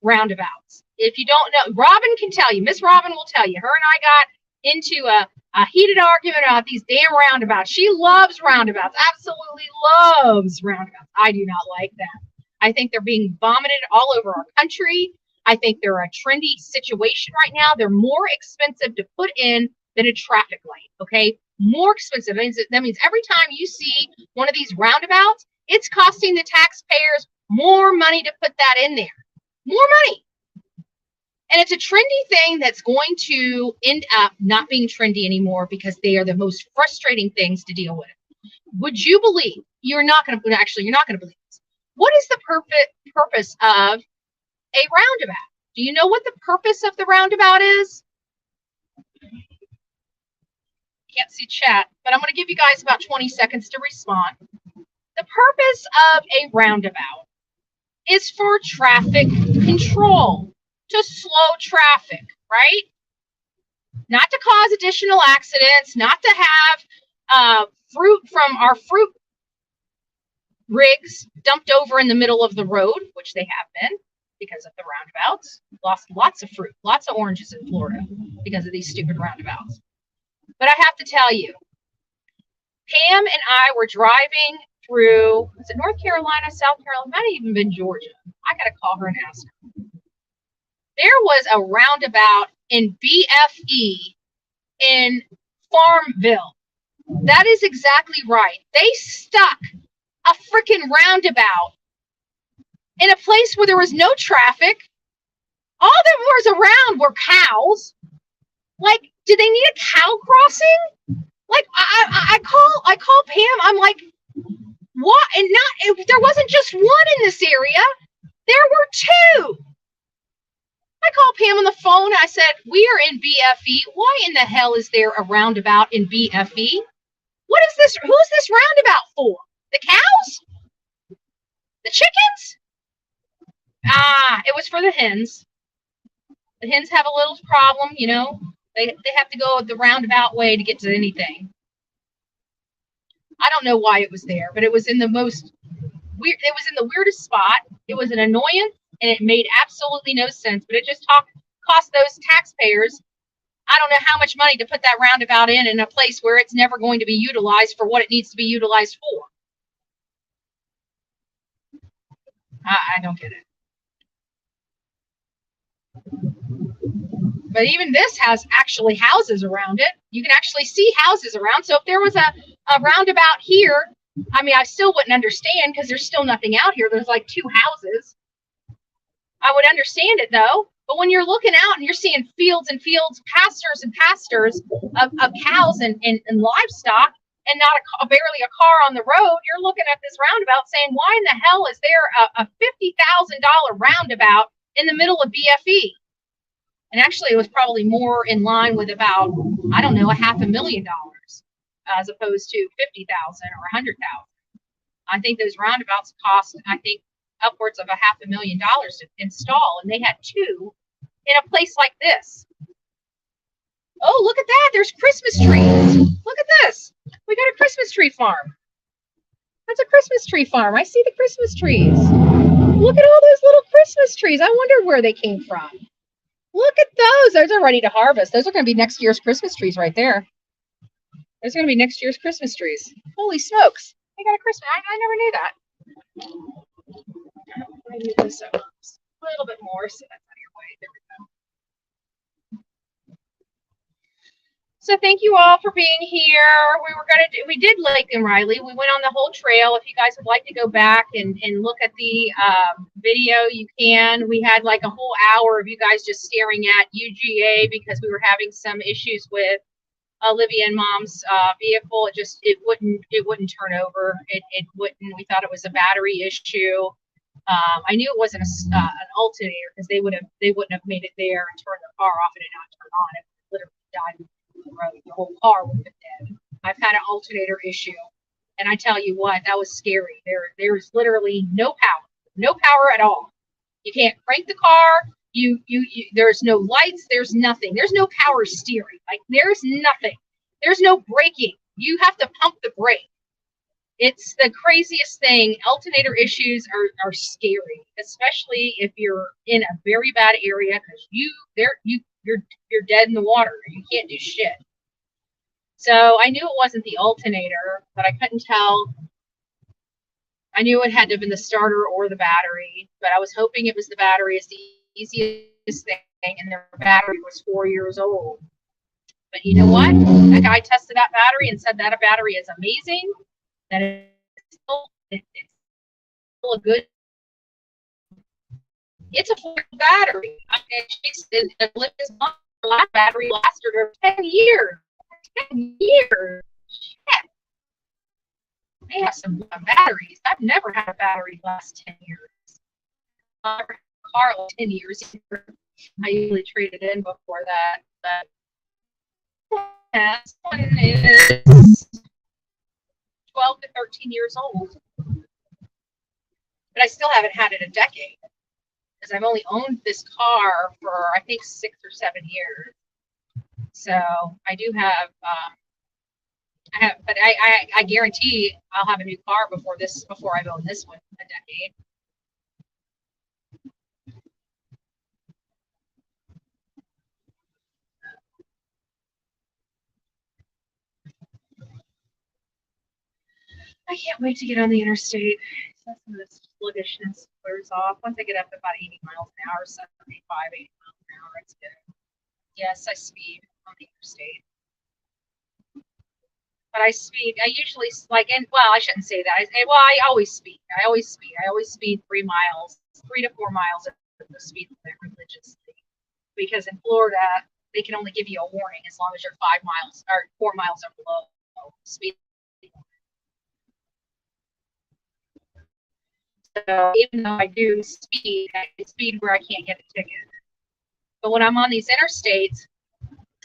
roundabouts. If you don't know, Robin can tell you. Miss Robin will tell you. Her and I got into a heated argument about these damn roundabouts. She loves roundabouts, absolutely loves roundabouts. I do not like that. I think they're being vomited all over our country. I think they're a trendy situation right now. They're more expensive to put in than a traffic light, okay? More expensive. That means every time you see one of these roundabouts, it's costing the taxpayers more money to put that in there. More money. And it's a trendy thing that's going to end up not being trendy anymore because they are the most frustrating things to deal with. Would you believe, you're not going to believe this. What is the purpose of a roundabout? Do you know what the purpose of the roundabout is? Can't see chat, but I'm going to give you guys about 20 seconds to respond. The purpose of a roundabout is for traffic control, to slow traffic, right? Not to cause additional accidents, not to have fruit from our fruit rigs dumped over in the middle of the road, which they have been because of the roundabouts. Lost lots of fruit, lots of oranges in Florida because of these stupid roundabouts. But I have to tell you, Pam and I were driving through, is it North Carolina, South Carolina? Might have even been Georgia. I got to call her and ask her. There was a roundabout in BFE in Farmville. That is exactly right. They stuck a freaking roundabout in a place where there was no traffic. All that was around were cows. Like, did they need a cow crossing? Like, I call Pam. I'm like, what? And there wasn't just one in this area. There were two. I called Pam on the phone. I said, we are in BFE. Why in the hell is there a roundabout in BFE? What is this? Who's this roundabout for? The cows? The chickens? It was for the hens. The hens have a little problem, you know. They have to go the roundabout way to get to anything. I don't know why it was there, but it was in the most weird. It was in the weirdest spot. It was an annoyance, and it made absolutely no sense. But it just cost those taxpayers, I don't know how much money to put that roundabout in a place where it's never going to be utilized for what it needs to be utilized for. I don't get it. But even this has actually houses around it. You can actually see houses around. So if there was a roundabout here, I mean, I still wouldn't understand because there's still nothing out here. There's like two houses. I would understand it though. But when you're looking out and you're seeing fields and fields, pastures and pastures of cows and livestock, and not barely a car on the road, you're looking at this roundabout saying, why in the hell is there a $50,000 roundabout in the middle of BFE? And actually, it was probably more in line with about, I don't know, $500,000 as opposed to 50,000 or 100,000. I think those roundabouts cost, I think, upwards of $500,000 to install, and they had two in a place like this. Oh, look at that! There's Christmas trees. Look at this. We got a Christmas tree farm. That's a Christmas tree farm. I see the Christmas trees. Look at all those little Christmas trees. I wonder where they came from. Look at those. Those are ready to harvest. Those are going to be next year's Christmas trees right there. Those are going to be next year's Christmas trees. Holy smokes. They got a Christmas. I never knew that. I need this a little bit more so that's out of your way. There we go. So thank you all for being here. We did Laken Riley. We went on the whole trail. If you guys would like to go back and look at the video, you can. We had like a whole hour of you guys just staring at UGA because we were having some issues with Olivia and Mom's vehicle. It wouldn't turn over. It wouldn't. We thought it was a battery issue. I knew it wasn't an alternator because they wouldn't have made it there and turned the car off and it not turn on. It literally died. The whole car would have been dead. I've had an alternator issue, and I tell you what, that was scary. There's literally no power at all. You can't crank the car. There's no lights. There's nothing. There's no power steering. Like there's nothing. There's no braking. You have to pump the brake. It's the craziest thing. Alternator issues are scary, especially if you're in a very bad area because you're dead in the water. You can't do shit. So I knew it wasn't the alternator, but I couldn't tell. I knew it had to have been the starter or the battery, but I was hoping it was the battery. It's the easiest thing, and their battery was 4 years old. But you know what? That guy tested that battery and said that a battery is amazing, that it's still a good. It's a affordable battery. The last battery lasted her 10 years. 10 years. Shit. They have some batteries. I've never had a battery last 10 years. I've never had a car last 10 years either. I usually traded in before that. But yeah, this one is 12 to 13 years old. But I still haven't had it a decade. Because I've only owned this car for, I think, 6 or 7 years. So I do have, but I guarantee I'll have a new car before I've owned this one a decade. I can't wait to get on the interstate. So some of this sluggishness clears off. Once I get up to about 80 miles an hour, 75, 80 miles an hour, it's good. Yes, I speed on the interstate. But I usually, like, and well, I shouldn't say that. I always speed. I always speed 3 miles, 3 to 4 miles at the speed limit religiously. Because in Florida, they can only give you a warning as long as you're 5 miles or 4 miles or below speed. So even though I do speed, I speed where I can't get a ticket. But when I'm on these interstates,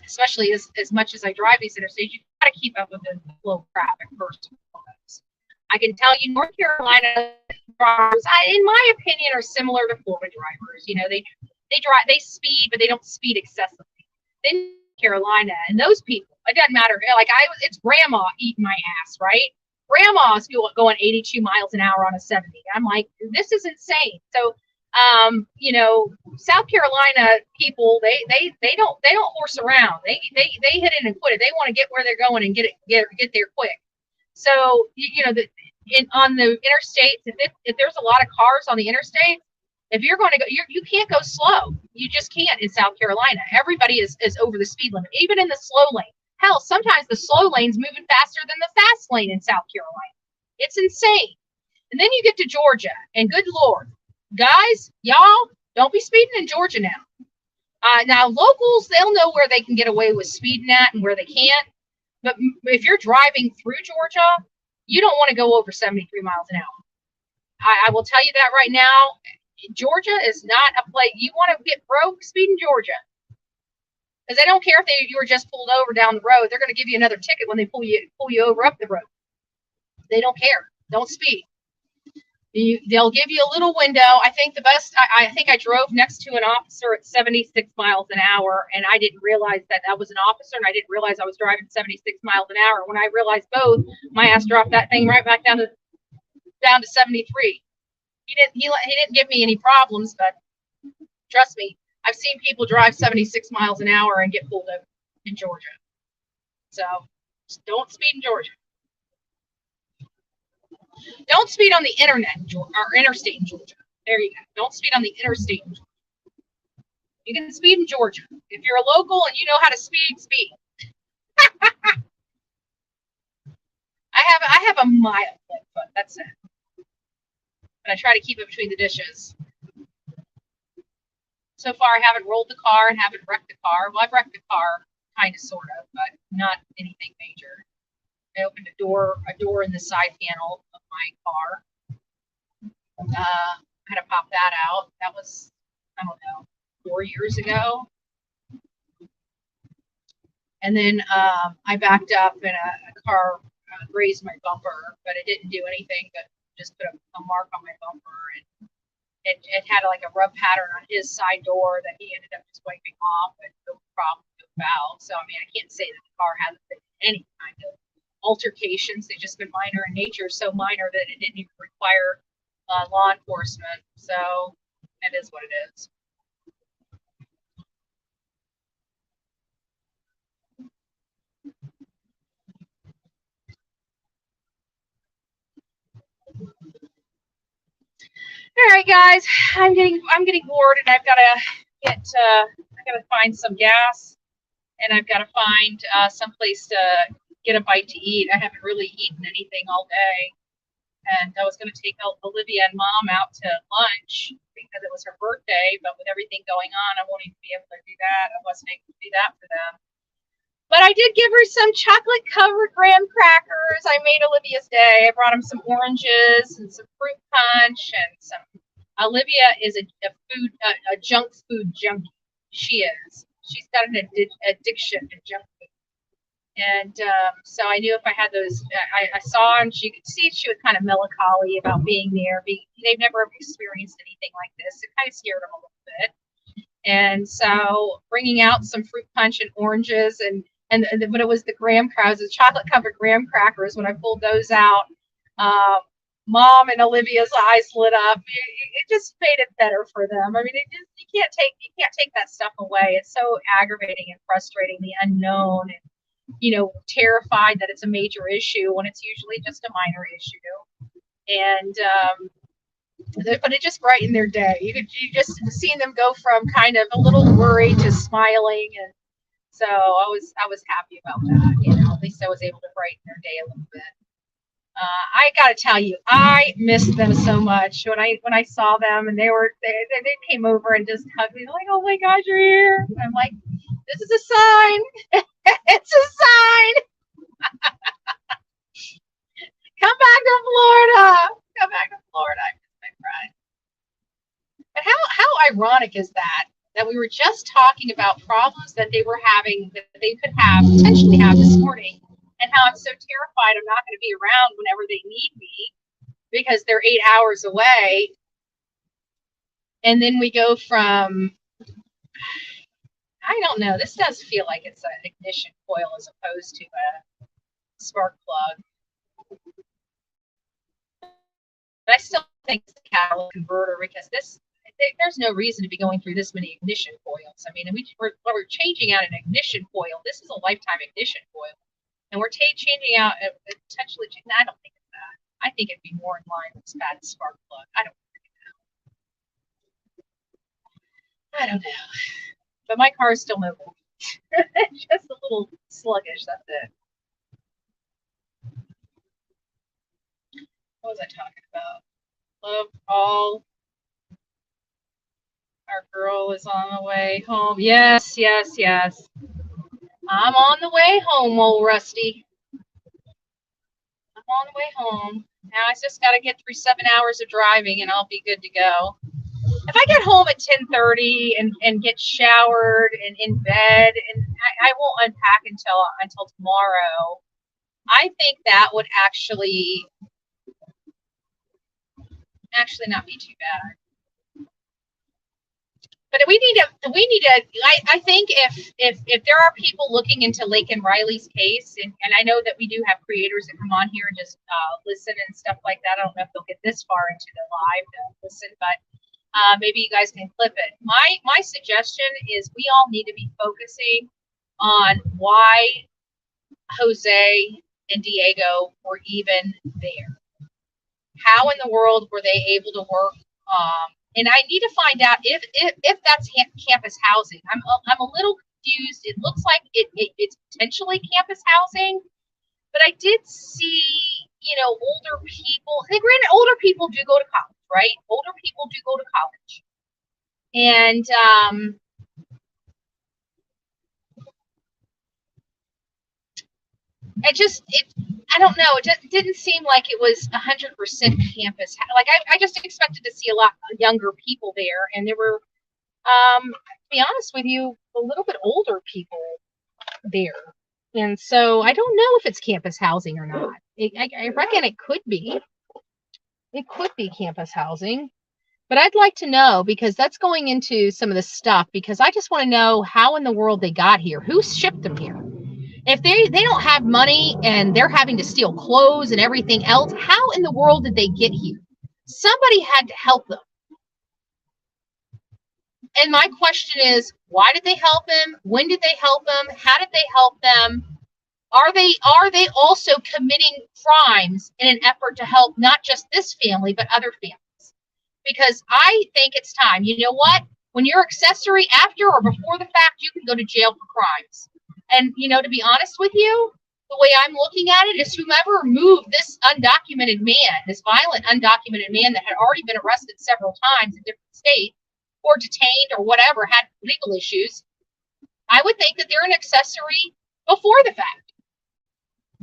especially as much as I drive these interstates, you got to keep up with the flow of traffic first and foremost. I can tell you, North Carolina drivers, in my opinion, are similar to Florida drivers. You know, they speed, but they don't speed excessively. Then Carolina and those people, it doesn't matter. Like it's grandma eating my ass, right? Grandma's going 82 miles an hour on a 70. I'm like, this is insane. So, you know, South Carolina people, they don't horse around. They hit it and quit it. They want to get where they're going and get there quick. So, you know, on the interstates, if there's a lot of cars on the interstate, if you're going to go, you can't go slow. You just can't in South Carolina. Everybody is over the speed limit, even in the slow lane. Hell, sometimes the slow lane's moving faster than the fast lane in South Carolina. It's insane. And then you get to Georgia, and good Lord, guys, y'all, don't be speeding in Georgia now. Now, locals, they'll know where they can get away with speeding at and where they can't. But if you're driving through Georgia, you don't want to go over 73 miles an hour. I will tell you that right now. Georgia is not a place you want to get broke. Speed in Georgia, because they don't care if you were just pulled over down the road. They're going to give you another ticket when they pull you over up the road. They don't care. Don't speed. They'll give you a little window. I think the best. I think I drove next to an officer at 76 miles an hour, and I didn't realize that was an officer, and I didn't realize I was driving 76 miles an hour. When I realized both, my ass dropped that thing right back down to 73. He didn't give me any problems, but trust me, I've seen people drive 76 miles an hour and get pulled over in Georgia. So just don't speed in Georgia. Don't speed on the internet or interstate in Georgia. There you go. Don't speed on the interstate in Georgia. You can speed in Georgia. If you're a local and you know how to speed, speed. I have a mild foot. That's it. But I try to keep it between the dishes. So far, I haven't rolled the car and haven't wrecked the car. Well, I've wrecked the car, kind of, sort of, but not anything major. I opened a door in the side panel of my car. I had to pop that out. That was, I don't know, 4 years ago. And then I backed up and a car grazed my bumper, but it didn't do anything but just put a mark on my bumper. And it had like a rub pattern on his side door that he ended up just wiping off, and no problem, no foul. So, I mean, I can't say that the car hasn't been any kind of altercations. They've just been minor in nature, so minor that it didn't even require law enforcement. So it is what it is. right, guys, I'm getting bored, and I've got to find some gas, and I've got to find some place to get a bite to eat. I haven't really eaten anything all day, and I was going to take Olivia and Mom out to lunch because it was her birthday, but with everything going on, I won't even be able to do that. I wasn't able to do that for them. But I did give her some chocolate-covered graham crackers. I made Olivia's day. I brought him some oranges and some fruit punch and some. Olivia is a junk food junkie. She is. She's got an addiction to junk food. And so I knew if I had those, I saw and she could see she was kind of melancholy about being there. They've never experienced anything like this. It kind of scared them a little bit. And so bringing out some fruit punch and oranges and when it was the graham crackers, the chocolate covered graham crackers, when I pulled those out, Mom and Olivia's eyes lit up. It just made it better for them. I mean, you can't take that stuff away. It's so aggravating and frustrating, the unknown, and terrified that it's a major issue when it's usually just a minor issue. And but it just brightened their day. You just seeing them go from kind of a little worried to smiling, and so I was happy about that. At least I was able to brighten their day a little bit. I gotta tell you, I missed them so much when I saw them, and they came over and just hugged me, like, "Oh my gosh, you're here!" And I'm like, "This is a sign. It's a sign. Come back to Florida. Come back to Florida." I miss my friend. But how ironic is that we were just talking about problems that they were having, that they could potentially have this morning, and how I'm so terrified I'm not going to be around whenever they need me because they're 8 hours away. And then we go from, I don't know, this does feel like it's an ignition coil as opposed to a spark plug. But I still think it's a catalytic converter, because there's no reason to be going through this many ignition coils. I mean, we're changing out an ignition coil. This is a lifetime ignition coil. And we're changing out potentially. I don't think it's that. I think it'd be more in line with this bad spark plug. I don't know. But my car is still mobile. Just a little sluggish. That's it. What was I talking about? Love all. Our girl is on the way home. Yes. I'm on the way home, old Rusty. I'm on the way home. Now I just got to get through 7 hours of driving, and I'll be good to go. If I get home at 10:30 and get showered and in bed, and I won't unpack until tomorrow, I think that would actually not be too bad. But we need to. I think if there are people looking into Laken Riley's case, and I know that we do have creators that come on here and just listen and stuff like that. I don't know if they'll get this far into the live to listen, but maybe you guys can clip it. My suggestion is we all need to be focusing on why Jose and Diego were even there. How in the world were they able to work? And I need to find out if that's campus housing. I'm a little confused. It looks like it's potentially campus housing, but I did see, older people. Hey, granted, older people do go to college, right? Older people do go to college, and I don't know. It just didn't seem like it was 100% campus. Like I just expected to see a lot younger people there, and there were, to be honest with you, a little bit older people there. And so I don't know if it's campus housing or not. I reckon it could be. It could be campus housing, but I'd like to know, because that's going into some of the stuff, because I just want to know how in the world they got here. Who shipped them here? If they don't have money and they're having to steal clothes and everything else, how in the world did they get here? Somebody had to help them. And my question is, why did they help them? When did they help them? How did they help them? Are they also committing crimes in an effort to help not just this family, but other families? because I think it's time. You know what? When you're accessory after or before the fact, you can go to jail for crimes. And, you know, to be honest with you, the way I'm looking at it is whomever moved this undocumented man, this violent undocumented man that had already been arrested several times in different states or detained or whatever, had legal issues, I would think that they're an accessory before the fact.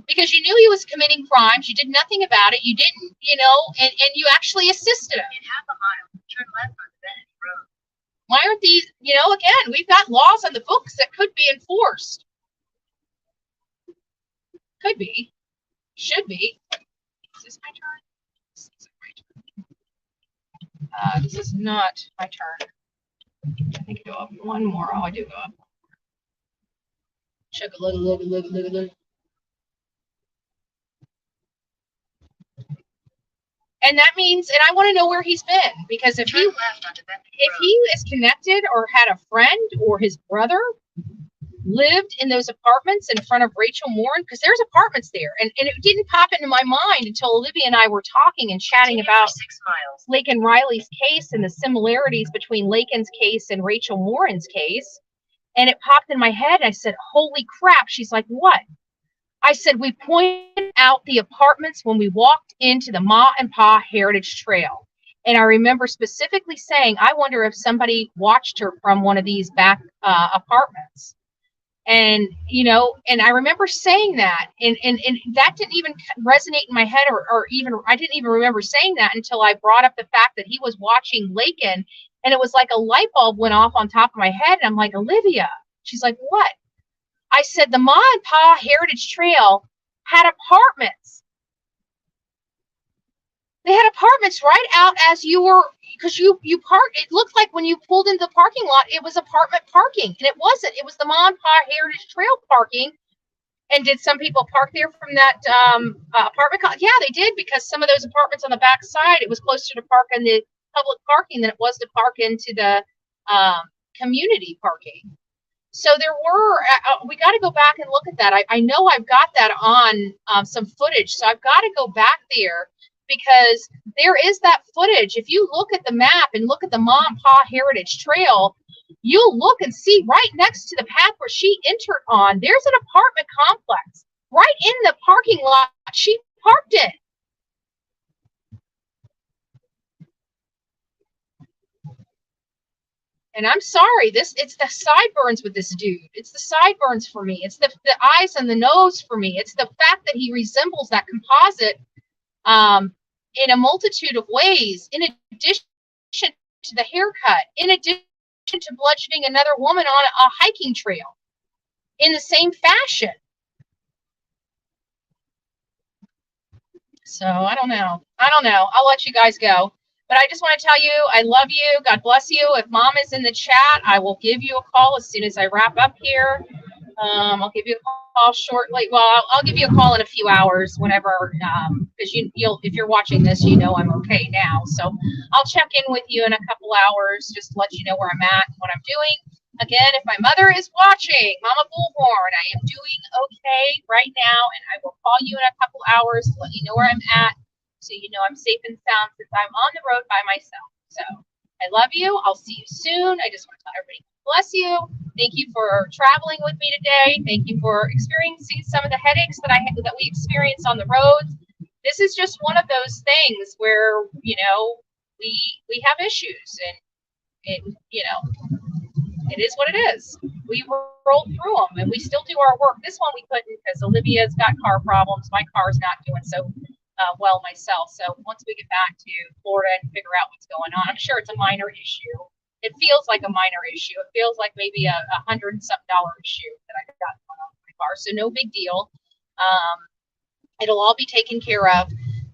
Because you knew he was committing crimes, you did nothing about it, you didn't, you know, and you actually assisted him. In half a mile, turn left on Bennett Road. Why aren't these, you know, again, we've got laws on the books that could be enforced. Could be. Should be. Is this my turn? This isn't my turn. This is not my turn. I think I go up one more. Oh, I do go up. Chug a look. And that means, and I want to know where he's been, because if he is connected or had a friend or his brother lived in those apartments in front of Rachel Morin, because there's apartments there, and it didn't pop into my mind until Olivia and I were talking and chatting about 6 miles. Laken Riley's case and the similarities between Laken's case and Rachel Morin's case. And it popped in my head. I said, holy crap. She's like, what? I said, we pointed out the apartments when we walked into the Ma and Pa Heritage Trail. And I remember specifically saying, I wonder if somebody watched her from one of these back apartments. And, you know, and I remember saying that, and that didn't even resonate in my head, or even, I didn't even remember saying that until I brought up the fact that he was watching Laken, and it was like a light bulb went off on top of my head. And I'm like, Olivia, she's like, what? I said, the Ma and Pa Heritage Trail had apartments. They had apartments right out as you were, because you parked. It looked like when you pulled into the parking lot, it was apartment parking, and it wasn't. It was the Ma and Pa Heritage Trail parking. And did some people park there from that apartment? Yeah, they did, because some of those apartments on the back side, it was closer to park in the public parking than it was to park into the community parking. So there were, we got to go back and look at that. I know I've got that on some footage, so I've got to go back there, because there is that footage. If you look at the map and look at the Ma and Pa Heritage Trail, you'll look and see right next to the path where she entered on, there's an apartment complex right in the parking lot she parked in. And I'm sorry, it's the sideburns with this dude. It's the sideburns for me. It's the eyes and the nose for me. It's the fact that he resembles that composite in a multitude of ways, in addition to the haircut, in addition to bludgeoning another woman on a hiking trail in the same fashion. So I don't know. I'll let you guys go. But I just want to tell you, I love you. God bless you. If Mom is in the chat, I will give you a call as soon as I wrap up here. I'll give you a call shortly. Well, I'll give you a call in a few hours, whenever, because you'll, if you're watching this, you know I'm okay now. So I'll check in with you in a couple hours, just to let you know where I'm at and what I'm doing. Again, if my mother is watching, Mama Bullhorn, I am doing okay right now, and I will call you in a couple hours to let you know where I'm at, so you know I'm safe and sound, since I'm on the road by myself. So I love you. I'll see you soon. I just want to tell everybody, bless you. Thank you for traveling with me today. Thank you for experiencing some of the headaches that we experience on the roads. This is just one of those things where, you know, we have issues, and it, you know, it is what it is. We rolled through them, and we still do our work. This one we couldn't, because Olivia's got car problems. My car's not doing so well myself. So once we get back to Florida and figure out what's going on, I'm sure it's a minor issue. It feels like a minor issue. It feels like maybe a $100 and something issue that I got going on with my car. So no big deal. It'll all be taken care of,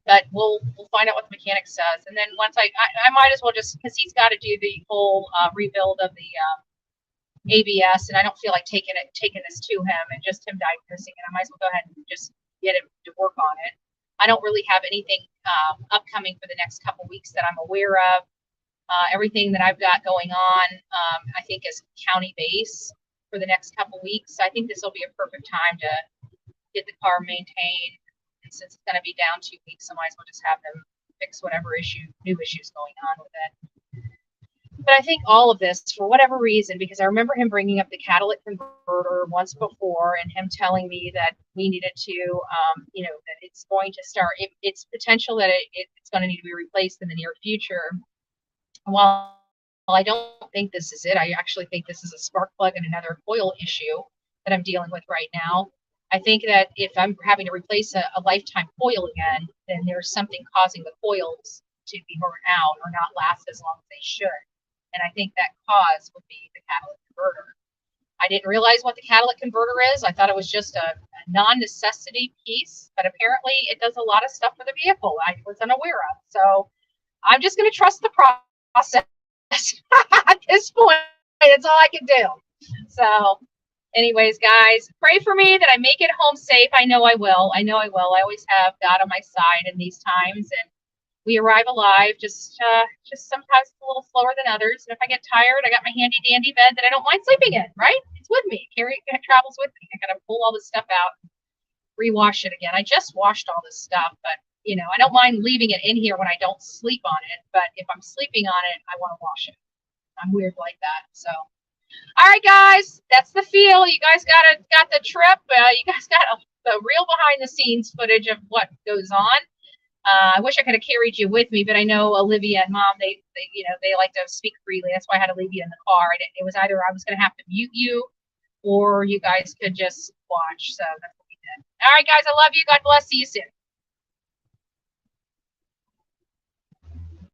but we'll find out what the mechanic says. And then once I might as well just, because he's got to do the whole rebuild of the ABS, and I don't feel like taking this to him and just him diagnosing it. I might as well go ahead and just get him to work on it. I don't really have anything upcoming for the next couple weeks that I'm aware of. Everything that I've got going on, I think, is county base for the next couple weeks. I think this will be a perfect time to get the car maintained. And since it's going to be down 2 weeks, I might as well just have them fix whatever new issues going on with it. But I think all of this, for whatever reason, because I remember him bringing up the catalytic converter once before and him telling me that we needed to, that it's going to start, it's potential that it's going to need to be replaced in the near future. While I don't think this is it, I actually think this is a spark plug and another coil issue that I'm dealing with right now. I think that if I'm having to replace a lifetime coil again, then there's something causing the coils to be burnt out or not last as long as they should. And I think that cause would be the catalytic converter. I didn't realize what the catalytic converter is. I thought it was just a non-necessity piece, but apparently it does a lot of stuff for the vehicle I was unaware of. So I'm just going to trust the process at this point. That's all I can do. So anyways, guys, pray for me that I make it home safe. I know I will. I always have God on my side in these times, and we arrive alive. Just sometimes it's a little slower than others. And if I get tired, I got my handy dandy bed that I don't mind sleeping in. Right? It's with me. It travels with me. I gotta pull all this stuff out, rewash it again. I just washed all this stuff, but I don't mind leaving it in here when I don't sleep on it. But if I'm sleeping on it, I want to wash it. I'm weird like that. So. All right, guys, that's the feel. You guys got the trip. You guys got the real behind the scenes footage of what goes on. I wish I could have carried you with me, but I know Olivia and Mom, they like to speak freely. That's why I had to leave you in the car. It was either I was going to have to mute you, or you guys could just watch. So that's what we did. All right, guys, I love you. God bless. See you soon.